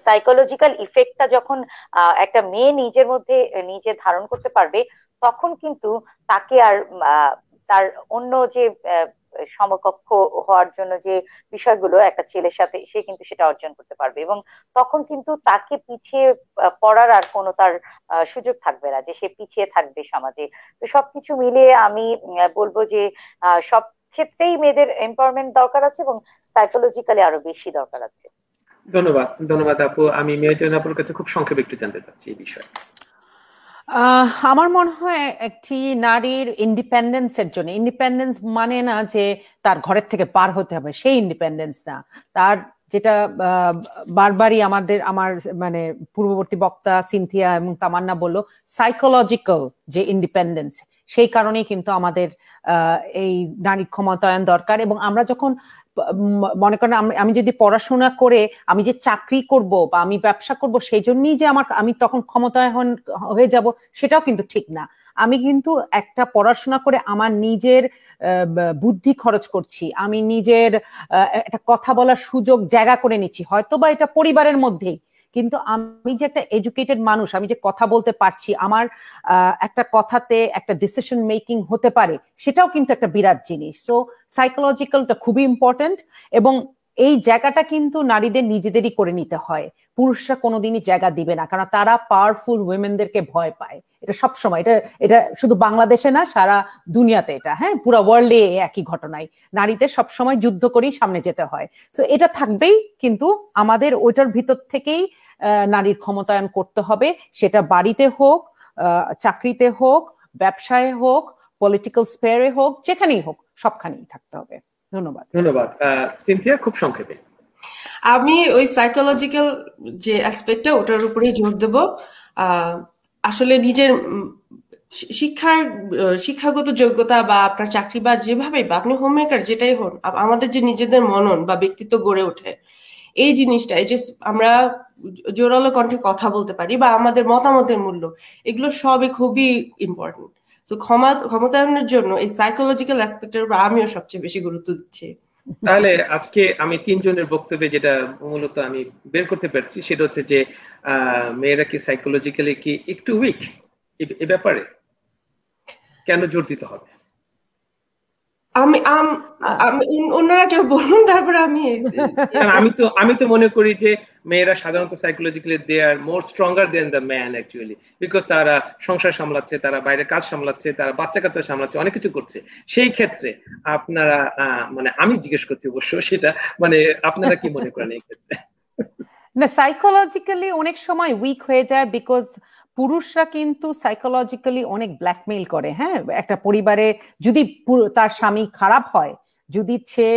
সাইকোলজিক্যাল ইফেক্টটা যখন একটা মেয়ে নিজের মধ্যে নিজে ধারণ করতে পারবে, তখন কিন্তু তাকে আর তার অন্য যে সমকক্ষ হওয়ার জন্য যে বিষয়গুলো একটা ছেলের সাথে, সে কিন্তু সেটা অর্জন করতে পারবে, এবং তখন কিন্তু তাকে পিছিয়ে পড়ার আর কোনো তার সুযোগ থাকবে না, যে সে পিছিয়ে থাকবে সমাজে। তো সবকিছু মিলিয়ে আমি বলবো যে সব ক্ষেত্রেই মেয়েদের এম্পাওয়ারমেন্ট দরকার আছে, এবং সাইকোলজিক্যালি আরো বেশি দরকার আছে। ধন্যবাদ, ধন্যবাদ আপু। আমি মেহেজাবিন আপুর কাছে খুব সংক্ষেপে একটু জানতে চাচ্ছি এই বিষয়ে। আমার মনে হয় একটি নারীর ইন্ডিপেন্ডেন্সের জন্য, ইন্ডিপেন্ডেন্স মানে না যে তার ঘরের থেকে পার হতে হবে, সেই ইন্ডিপেন্ডেন্স না, তার যেটা বারবারই আমার মানে পূর্ববর্তী বক্তা সিনথিয়া এবং তামান্না বললো, সাইকোলজিক্যাল যে ইন্ডিপেন্ডেন্স, সেই কারণেই কিন্তু আমাদের এই নারী ক্ষমতায়ন দরকার। এবং আমরা যখন মনে করেন আমি যদি পড়াশোনা করে আমি যে চাকরি করব বা আমি ব্যবসা করব সেই জন্যই যে আমি তখন ক্ষমতায়ন হয়ে যাব, সেটাও কিন্তু ঠিক না। আমি কিন্তু একটা পড়াশোনা করে আমার নিজের বুদ্ধি খরচ করছি, আমি নিজের একটা কথা বলার সুযোগ জায়গা করে নিচ্ছি, হয়তো বা এটা পরিবারের মধ্যেই, কিন্তু আমি যে একটা এডুকেটেড মানুষ, আমি যে কথা বলতে পারছি, আমার একটা কথাতে একটা ডিসিশন মেকিং হতে পারে, সেটাও কিন্তু একটা বিরাট জিনিস। সো সাইকোলজিক্যালটা খুবই ইম্পর্টেন্ট, এবং এই জায়গাটা কিন্তু নারীদের নিজেদেরই করে নিতে হয়, পুরুষরা কোনোদিনই জায়গা দিবে না, কারণ তারা পাওয়ারফুল উইমেনদেরকে ভয় পায়। এটা সবসময়, এটা শুধু বাংলাদেশে না, সারা দুনিয়াতে এটা, হ্যাঁ, পুরো ওয়ার্ল্ডে একই ঘটনাই, নারীদের সবসময় যুদ্ধ করেই সামনে যেতে হয়। সো এটা থাকবেই, কিন্তু আমাদের ওইটার ভিতর থেকেই নারীর ক্ষমতায়ন করতে হবে, সেটা বাড়িতে হোক, চাকরিতে হোক, ব্যবসায় হোক, পলিটিক্যাল স্পেয়ারে হোক, যেখানেই হোক, সবখানেই থাকতে হবে। ধন্যবাদ। ধন্যবাদ সিনথিয়া, খুব সংক্ষেপে। আমি ওই সাইকোলজিক্যাল যে অ্যাসপেক্টটা, ওটার উপরেই জোর দেব। আসলে নিজের শিক্ষাগত যোগ্যতা বা আপনার চাকরি বা যেভাবে বা আপনি হোম মেকার যেটাই হন, আমাদের যে নিজেদের মনন বা ব্যক্তিত্ব গড়ে ওঠে, এই জিনিসটা, এই যে আমরা জোরালো কণ্ঠে কথা বলতে পারি বা আমাদের মতামতের মূল্য, এগুলো সবই খুবই ইম্পর্টেন্ট। তো ক্ষমতায়নের জন্য এই সাইকোলজিক্যাল অ্যাসপেক্টের উপর আমিও সবচেয়ে বেশি গুরুত্ব দিচ্ছি। তাহলে আজকে আমি তিনজনের বক্তব্যে যেটা মূলত আমি বের করতে পারছি, সেটা হচ্ছে যে মেয়েরা কি সাইকোলজিক্যালি কি একটু উইক, এ ব্যাপারে কেন জোর দিতে হবে? অন্যরা কেউ বলুন, তারপরে আমি তো মনে করি যে মেয়েরা সাধারণত psychologically they are more stronger than the man actually, because তারা সংসার সামলাচ্ছে, তারা বাইরে কাজ সামলাচ্ছে, তারা বাচ্চা কাচ্চা সামলাচ্ছে, অনেক কিছু করছে। সেই ক্ষেত্রে আপনারা মানে আমি জিজ্ঞেস করছি অবশ্য সেটা, মানে আপনারা কি মনে করেন এই ক্ষেত্রে? না, সাইকোলজিক্যালি অনেক সময় উইক হয়ে যায়, বিকজ পুরুষরা কিন্তু সাইকোলজিক্যালি অনেক ব্ল্যাকমেইল করে। হ্যাঁ, একটা পরিবারে যদি তার স্বামী খারাপ হয়, যদি সে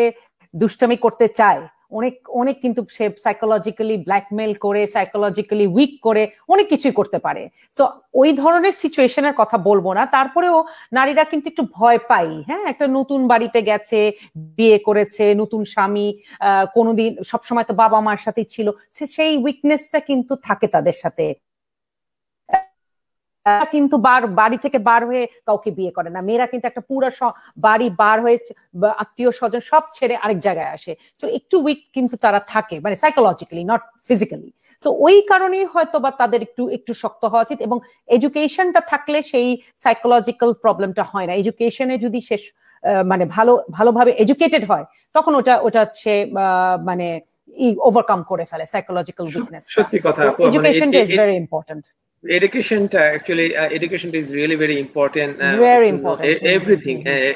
দুষ্টামি করতে চায়, অনেক অনেক কিন্তু সে সাইকোলজিক্যালি ব্ল্যাকমেইল করে, সাইকোলজিক্যালি উইক করে অনেক কিছুই করতে পারে। সো ওই ধরনের সিচুয়েশনের কথা বলবো না, তারপরেও নারীরা কিন্তু একটু ভয় পাই। হ্যাঁ, একটা নতুন বাড়িতে গেছে, বিয়ে করেছে, নতুন স্বামী, কোনোদিন সবসময় তো বাবা মার সাথেই ছিল, সেই উইকনেসটা কিন্তু থাকে তাদের সাথে, কিন্তু বাড়ি থেকে বার হয়ে কাউকে বিয়ে করে না। মেয়েরা কিন্তু একটা পুরো বাড়ি বার হয়ে আত্মীয় স্বজন সব ছেড়ে আরেক জায়গায় আসে। সো একটু উইক কিন্তু তারা থাকে, মানে সাইকোলজিক্যালি, নট ফিজিক্যালি। সো ওই কারণেই হয়তো বা তাদের একটু শক্ত হওয়া উচিত, এবং এডুকেশনটা থাকলে সেই সাইকোলজিক্যাল প্রবলেমটা হয় না। এডুকেশনে যদি সে মানে ভালোভাবে এডুকেটেড হয়, তখন ওটা সে মানে ওভারকাম করে ফেলে সাইকোলজিক্যাল উইকনেস। সত্যি কথা, এডুকেশনটা ইজ ভেরি ইম্পর্টেন্ট। এডুকেশনটা অ্যাকচুয়ালি এডুকেশনটা is really very important,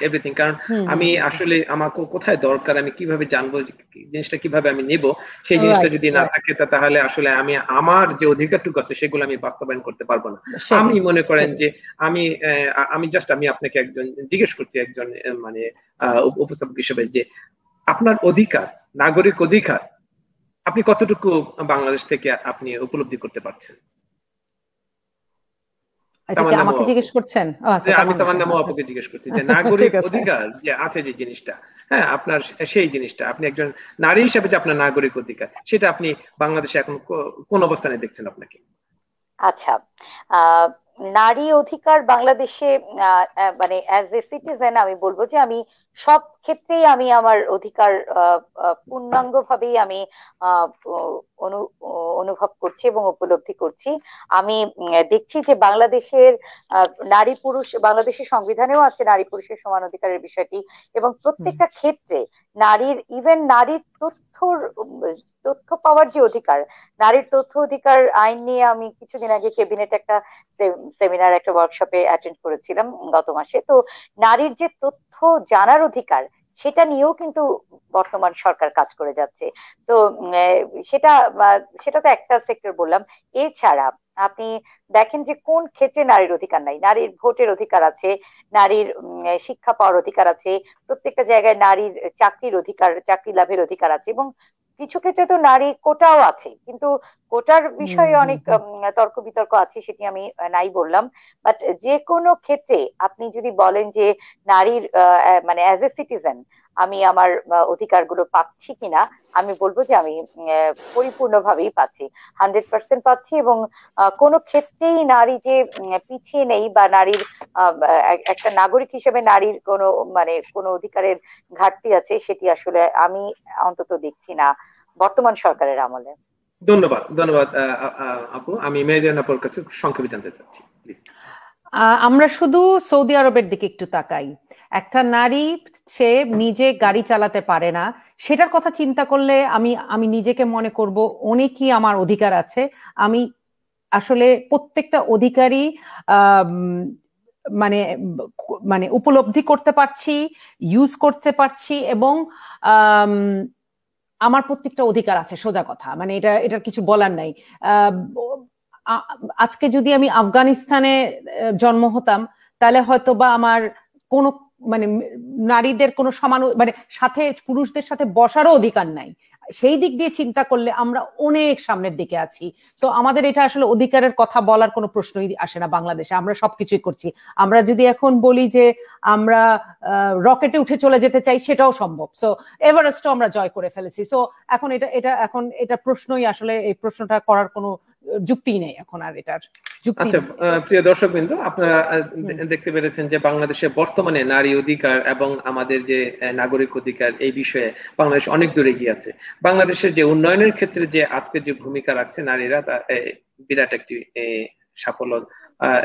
everything. কারণ আমি আসলে আমাকে কোথায় দরকার, আমি কিভাবে জানবো জিনিসটা, কিভাবে আমি নিব, সেই জিনিসটা যদি না থাকে তাহলে আসলে আমি আমার যে অধিকারটুকু আছে সেগুলো আমি বাস্তবায়ন করতে পারবো না। আমি মনে করেন যে আমি জাস্ট আমি আপনাকে একজন জিজ্ঞেস করছি, একজন মানে উপস্থাপক হিসেবে, যে আপনার অধিকার, নাগরিক অধিকার আপনি কতটুকু বাংলাদেশ থেকে আপনি উপলব্ধি করতে পারছেন? আমাকে জিজ্ঞেস করছেন? আমি তামান্না মৌ আপুকে জিজ্ঞেস করছি যে নাগরিক অধিকার যে আছে, যে জিনিসটা, হ্যাঁ, আপনার সেই জিনিসটা, আপনি একজন নারী হিসেবে যে আপনার নাগরিক অধিকার, সেটা আপনি বাংলাদেশে এখন কোন অবস্থানে দেখছেন আপনাকে? আচ্ছা, নারী অধিকার বাংলাদেশে মানে অ্যাজ এ সিটিজেন আমি বলবো যে আমি সব ক্ষেত্রেই আমি আমার অধিকার পূর্ণাঙ্গভাবেই আমি অনুভব করছি এবং উপলব্ধি করছি। আমি দেখছি যে বাংলাদেশের নারী পুরুষ, বাংলাদেশের সংবিধানেও আছে নারী পুরুষের সমান অধিকারের বিষয়টি, এবং প্রত্যেকটা ক্ষেত্রে নারীর, ইভেন নারীর তথ্য পাওয়ার যে অধিকার, নারীর তথ্য অধিকার আইন নিয়ে আমি কিছুদিন আগে ক্যাবিনেট একটা সেমিনার, একটা ওয়ার্কশপে অ্যাটেন্ড করেছিলাম গত মাসে। তো নারীর যে তথ্য জানার অধিকার, সেটা নিয়েও কিন্তু বর্তমান সরকার কাজ করে যাচ্ছে। তো সেটা তো একটা সেক্টর বললাম। এছাড়া আপনি দেখেন যে কোন ক্ষেত্রে নারীর অধিকার নাই। নারীর ভোটের অধিকার আছে, নারীর শিক্ষা পাওয়ার অধিকার আছে, প্রত্যেকটা জায়গায় নারীর চাকরির অধিকার, চাকরি লাভের অধিকার আছে, এবং কিছু ক্ষেত্রে তো নারী কোটাও আছে। কিন্তু কোটার বিষয়ে অনেক তর্ক বিতর্ক আছে, সেটি আমি নাই বললাম। বাট যে কোনো ক্ষেত্রে আপনি যদি বলেন যে নারীর মানে অ্যাজ এ সিটিজেন আমি আমার অধিকারগুলো পাচ্ছি কিনা, আমি বলবো যে আমি পরিপূর্ণভাবেই পাচ্ছি, 100% পাচ্ছি। এবং কোনো ক্ষেত্রেই নারী যে পিছিয়ে নেই, বা নারীর একটা নাগরিক হিসেবে নারীর কোনো মানে কোনো অধিকারের ঘাটতি আছে, সেটি আসলে আমি অন্তত দেখছি না বর্তমান সরকারের আমলে। ধন্যবাদ, ধন্যবাদ আপু। আমি মেজান আপুর কাছে সংক্ষেপে জানতে চাচ্ছি, প্লিজ। আমরা শুধু সৌদি আরবের দিকে একটু তাকাই। একটা নারী, সে নিজে গাড়ি চালাতে পারে না, সেটার কথা চিন্তা করলে আমি নিজেকে মনে করব অনেকই আমার অধিকার আছে। আমি আসলে প্রত্যেকটা অধিকারই মানে মানে উপলব্ধি করতে পারছি, ইউজ করতে পারছি, এবং আমার প্রত্যেকটা অধিকার আছে, সোজা কথা। মানে এটার কিছু বলার নাই। আজকে যদি আমি আফগানিস্তানে জন্ম হতাম, তাহলে হয়তো বা আমার কোনো মানে নারীদের কোনো সমান মানে সাথে পুরুষদের সাথে বসারও অধিকার নাই। সেই দিক দিয়ে চিন্তা করলে আমরা অনেক সামনের দিকে আছি। সো আমাদের এটা আসলে অধিকারের কথা বলার কোনো প্রশ্নই আসে না বাংলাদেশে। আমরা সবকিছুই করছি। আমরা যদি এখন বলি যে আমরা রকেটে উঠে চলে যেতে চাই, সেটাও সম্ভব। সো এভারেস্টও আমরা জয় করে ফেলেছি। সো এখন এটা প্রশ্নই আসলে, এই প্রশ্নটা করার কোনো যুক্তি নেই এখন আর এটার। আচ্ছা, প্রিয় দর্শকবৃন্দ, আপনারা দেখতে পেরেছেন যে বাংলাদেশে বর্তমানে নারী অধিকার এবং আমাদের যে নাগরিক অধিকার, এই বিষয়ে বাংলাদেশ অনেক দূরে এগিয়ে আছে। বাংলাদেশের যে উন্নয়নের ক্ষেত্রে যে আজকে যে ভূমিকা রাখছে নারীরা, তা বিরাট একটি সাফল্য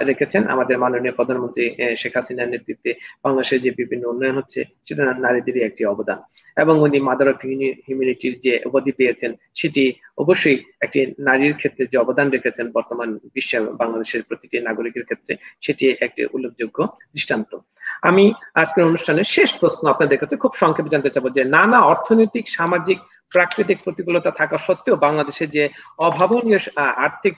রেখেছেন আমাদের মাননীয় প্রধানমন্ত্রী শেখ হাসিনার নেতৃত্বে। বাংলাদেশের যে বিভিন্ন উন্নয়ন হচ্ছে, সেটা নারীদেরই একটি অবদান। এবং উনি মাদার অফ হিউম্যানিটির যে উপাধি পেয়েছেন, সেটি অবশ্যই একটি নারীর ক্ষেত্রে যে অবদান রেখেছেন বর্তমান বিশ্বে বাংলাদেশের প্রতিটি নাগরিকের ক্ষেত্রে, সেটি একটি উল্লেখযোগ্য দৃষ্টান্ত। আমি আজকের অনুষ্ঠানের শেষ প্রশ্ন আপনাদের কাছে খুব সংক্ষেপে জানতে চাবো যে নানা অর্থনৈতিক, সামাজিক, প্রাকৃতিক প্রতিকূলতা থাকা সত্ত্বেও বাংলাদেশে যে অভাবনীয় আর্থিক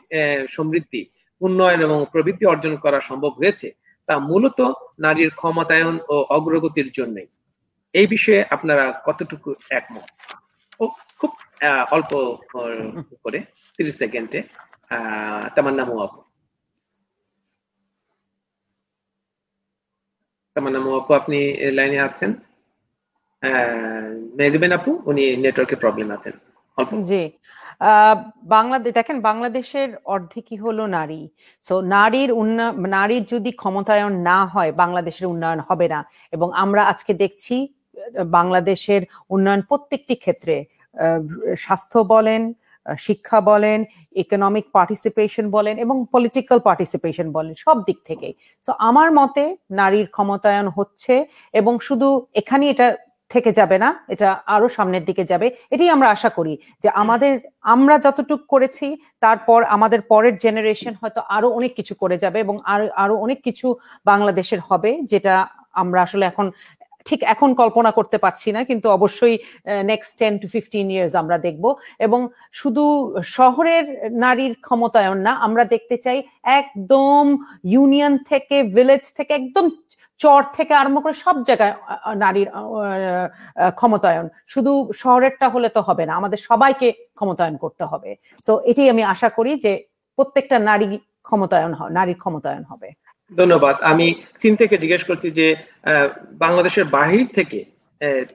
সমৃদ্ধি, উন্নয়ন এবং প্রবৃদ্ধি অর্জন করা সম্ভব হয়েছে, তা মূলত নারীর ক্ষমতায়ন ও অগ্রগতির জন্যই। এই বিষয়ে আপনারা কতটুকু একমত? খুব অল্প করে 30 সেকেন্ডে তামান্না মৌ আপু। তামান্না মৌ আপু, আপনি লাইনে আছেন? মেজবেন আপু, উনি নেটওয়ার্কের প্রবলেম আছেন। জি, দেখেন, বাংলাদেশের অর্ধেকই হলো নারী। সো নারীর যদি ক্ষমতায়ন না হয়, বাংলাদেশের উন্নয়ন হবে না। এবং আমরা আজকে দেখছি বাংলাদেশের উন্নয়ন প্রত্যেকটি ক্ষেত্রে, স্বাস্থ্য বলেন, শিক্ষা বলেন, ইকোনমিক পার্টিসিপেশন বলেন, এবং পলিটিক্যাল পার্টিসিপেশন বলেন, সব দিক থেকে। সো আমার মতে নারীর ক্ষমতায়ন হচ্ছে, এবং শুধু এখানে এটা থেকে যাবে না, এটা আরো সামনের দিকে যাবে। এটাই আমরা আশা করি যে আমরা যতটুকু করেছি তারপর আমাদের পরের জেনারেশন হয়তো আরো অনেক কিছু করে যাবে এবং আরো অনেক কিছু বাংলাদেশের হবে, যেটা আমরা আসলে এখন কল্পনা করতে পারছি না, কিন্তু অবশ্যই নেক্সট 10 to 15 ইয়ার্স আমরা দেখব। এবং শুধু শহরের নারীর ক্ষমতায়ন না, আমরা দেখতে চাই একদম ইউনিয়ন থেকে, ভিলেজ থেকে, একদম চর থেকে আরম্ভ করে সব জায়গায় নারীর ক্ষমতায়ন। শুধু শহরেরটা হলে তো হবে না, আমাদের সবাইকে ক্ষমতায়ন করতে হবে। সো এটাই আমি আশা করি যে প্রত্যেকটা নারীর ক্ষমতায়ন হবে। ধন্যবাদ। আমি চীন থেকে জিজ্ঞেস করছি যে বাংলাদেশের বাহির থেকে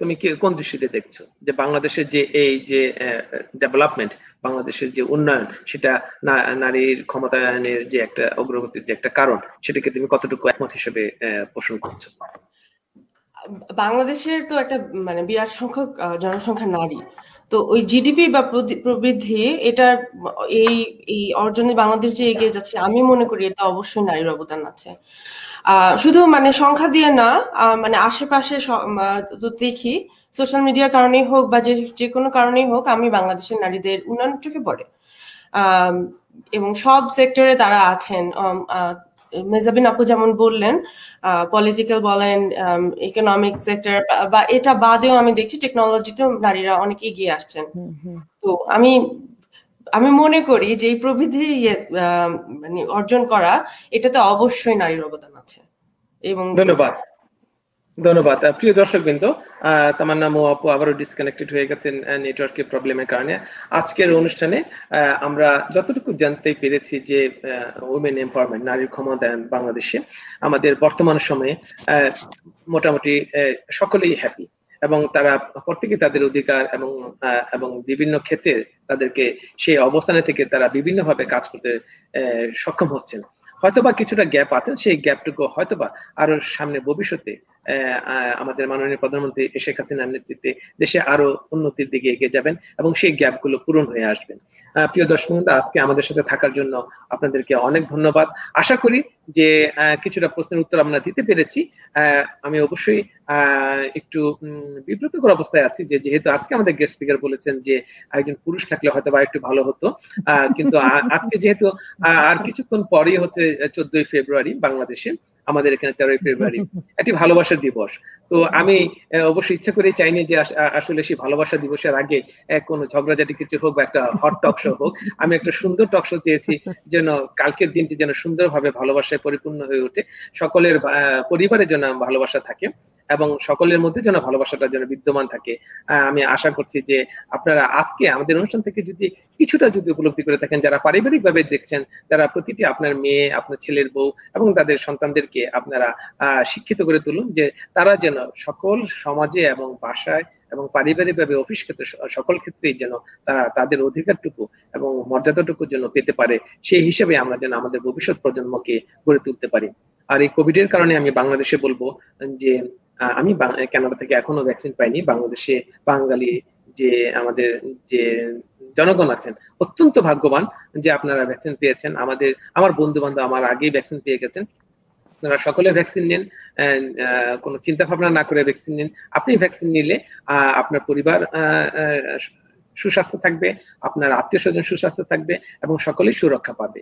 তুমি কি কোন দৃষ্টিতে দেখছো যে বাংলাদেশের যে এই যে ডেভেলপমেন্ট, বাংলাদেশের যে উন্নয়ন, সেটা নারীর ক্ষমতায়নের যে একটা অগ্রগতির যে একটা কারণ, সেটাকে তুমি কতটুকু একমত হিসেবে পোষণ করছো? বাংলাদেশের তো একটা মানে বিরাট সংখ্যক জনসংখ্যা নারী, তো ওই জিডিপি বা প্রবৃদ্ধি এটা এই অর্জনে বাংলাদেশ যে এগিয়ে যাচ্ছে, আমি মনে করি এটা অবশ্যই নারীর অবদান আছে। শুধু মানে সংখ্যা দিয়ে না, মানে আশেপাশে দেখি সোশ্যাল মিডিয়ার কারণেই হোক বা যে কোনো কারণেই হোক, আমি বাংলাদেশের নারীদের উন্নয়ন চোখে পড়ে এবং সব সেক্টরে তারা আছেন। মেজাবিন আপু যেমন বললেন, পলিটিক্যাল বলেন, ইকোনমিক সেক্টর, বা এটা বাদেও আমি দেখছি টেকনোলজিতেও নারীরা অনেক এগিয়ে আসছেন। তো আমি মনে করি যে এই প্রবৃদ্ধি মানে অর্জন করা, এটাতে অবশ্যই নারীর অবদান আছে। এবং ধন্যবাদ প্রিয় দর্শকবৃন্দ, তামান্না মৌ আপু আবারও ডিসকানেক্টেড হয়ে গেছেন নেটওয়ার্কের প্রবলেমের কারণে। আজকের অনুষ্ঠানে আমরা যতটুকু জানতে পেরেছি যে উইমেন এম্পাওয়ারমেন্ট, নারীর ক্ষমতায়ন বাংলাদেশে আমাদের বর্তমান সময়ে মোটামুটি সকলেই হ্যাপি, এবং তারা প্রত্যেকে তাদের অধিকার এবং বিভিন্ন ক্ষেত্রে তাদেরকে সেই অবস্থানে থেকে তারা বিভিন্নভাবে কাজ করতে সক্ষম হচ্ছেন। হয়তোবা কিছুটা গ্যাপ আছে, সেই গ্যাপটুকু হয়তোবা আরো সামনে ভবিষ্যতে আমাদের মাননীয় প্রধানমন্ত্রী শেখ হাসিনার নেতৃত্বে দেশে আরো উন্নতির দিকে এগিয়ে যাবেন এবং সেই গ্যাপগুলো পূরণ হয়ে আসবেন। প্রিয় দর্শক, আজকে আমাদের সাথে থাকার জন্য আপনাদেরকে অনেক ধন্যবাদ। আশা করি যে কিছুটা প্রশ্নের উত্তর আমরা দিতে পেরেছি। আমি অবশ্যই একটু বিব্রতকর অবস্থায় আছি যে যেহেতু আজকে আমাদের গেস্ট স্পিকার বলেছেন যে একজন পুরুষ থাকলে হয়তো বা একটু ভালো হতো, কিন্তু আজকে যেহেতু আর কিছুক্ষণ পরেই হচ্ছে 14ই ফেব্রুয়ারি, বাংলাদেশে আমাদের এখানে 13ই ফেব্রুয়ারি একটি ভালোবাসার দিবস। তো আমি অবশ্যই ইচ্ছা করে চাইনি যে আসলে সেই ভালোবাসা দিবসের আগে কোনো ঝগড়াঝাটি কিছু হোক বা একটা হট টক শো হোক। আমি একটা সুন্দর টক শো চেয়েছি যেন কালকের দিনটি যেন সুন্দরভাবে ভালোবাসায় পরিপূর্ণ হয়ে ওঠে, সকলের পরিবারের জন্য ভালোবাসা থাকে এবং সকলের মধ্যে যেন ভালোবাসাটা যেন বিদ্যমান থাকে। আমি আশা করছি যে আপনারা আজকে আমাদের অনুষ্ঠান থেকে কিছুটা উপলব্ধি করে থাকেন, যারা পারিবারিক ভাবে দেখছেন, যারা প্রতিটি আপনার মেয়ে, আপনার ছেলের বউ এবং তাদের সন্তানদেরকে আপনারা শিক্ষিত করে তুলুন যে তারা যেন সকল সমাজে এবং বাসায় এবং পারিবারিক ভাবে অফিস ক্ষেত্রে সকল ক্ষেত্রেই যেন তারা তাদের অধিকারটুকু এবং মর্যাদাটুকু যেন পেতে পারে, সেই হিসেবে আমরা যেন আমাদের ভবিষ্যৎ প্রজন্মকে গড়ে তুলতে পারি। আর এই কোভিড এর কারণে আমি বাংলাদেশে বলবো যে আমি কানাডা থেকে এখনো ভ্যাকসিন পাইনি। বাংলাদেশে বাঙালি যে আমাদের যে জনগণ আছেন অত্যন্ত ভাগ্যবান যে আপনারা ভ্যাকসিন পেয়েছেন। আমার বন্ধু বান্ধব আমার আগেই ভ্যাকসিন পেয়ে গেছেন। আপনারা সকলে ভ্যাকসিন নেন, কোনো চিন্তা ভাবনা না করে ভ্যাকসিন নিন। আপনি ভ্যাকসিন নিলে আপনার পরিবার সুস্বাস্থ্য থাকবে, আপনার আত্মীয় স্বজন সুস্বাস্থ্য থাকবে এবং সকলেই সুরক্ষা পাবে।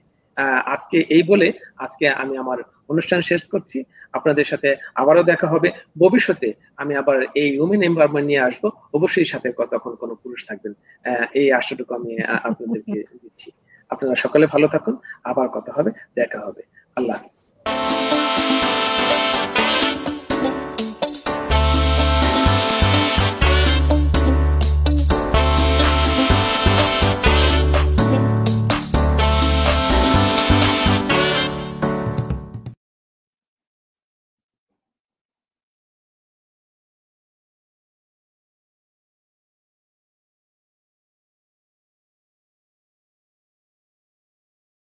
আজকে এই বলে আজকে আমি আমার অনুষ্ঠান শেষ করছি। আপনাদের সাথে আবারও দেখা হবে ভবিষ্যতে। আমি আবার এই উমেন এম্পাওয়ারমেন্ট নিয়ে আসবো, অবশ্যই সাথে তখন কোনো পুরুষ থাকবেন, এই আশাটুকু আমি আপনাদেরকে দিচ্ছি। আপনারা সকলে ভালো থাকুন, আবার কথা হবে, দেখা হবে। আল্লাহ হাফেজ।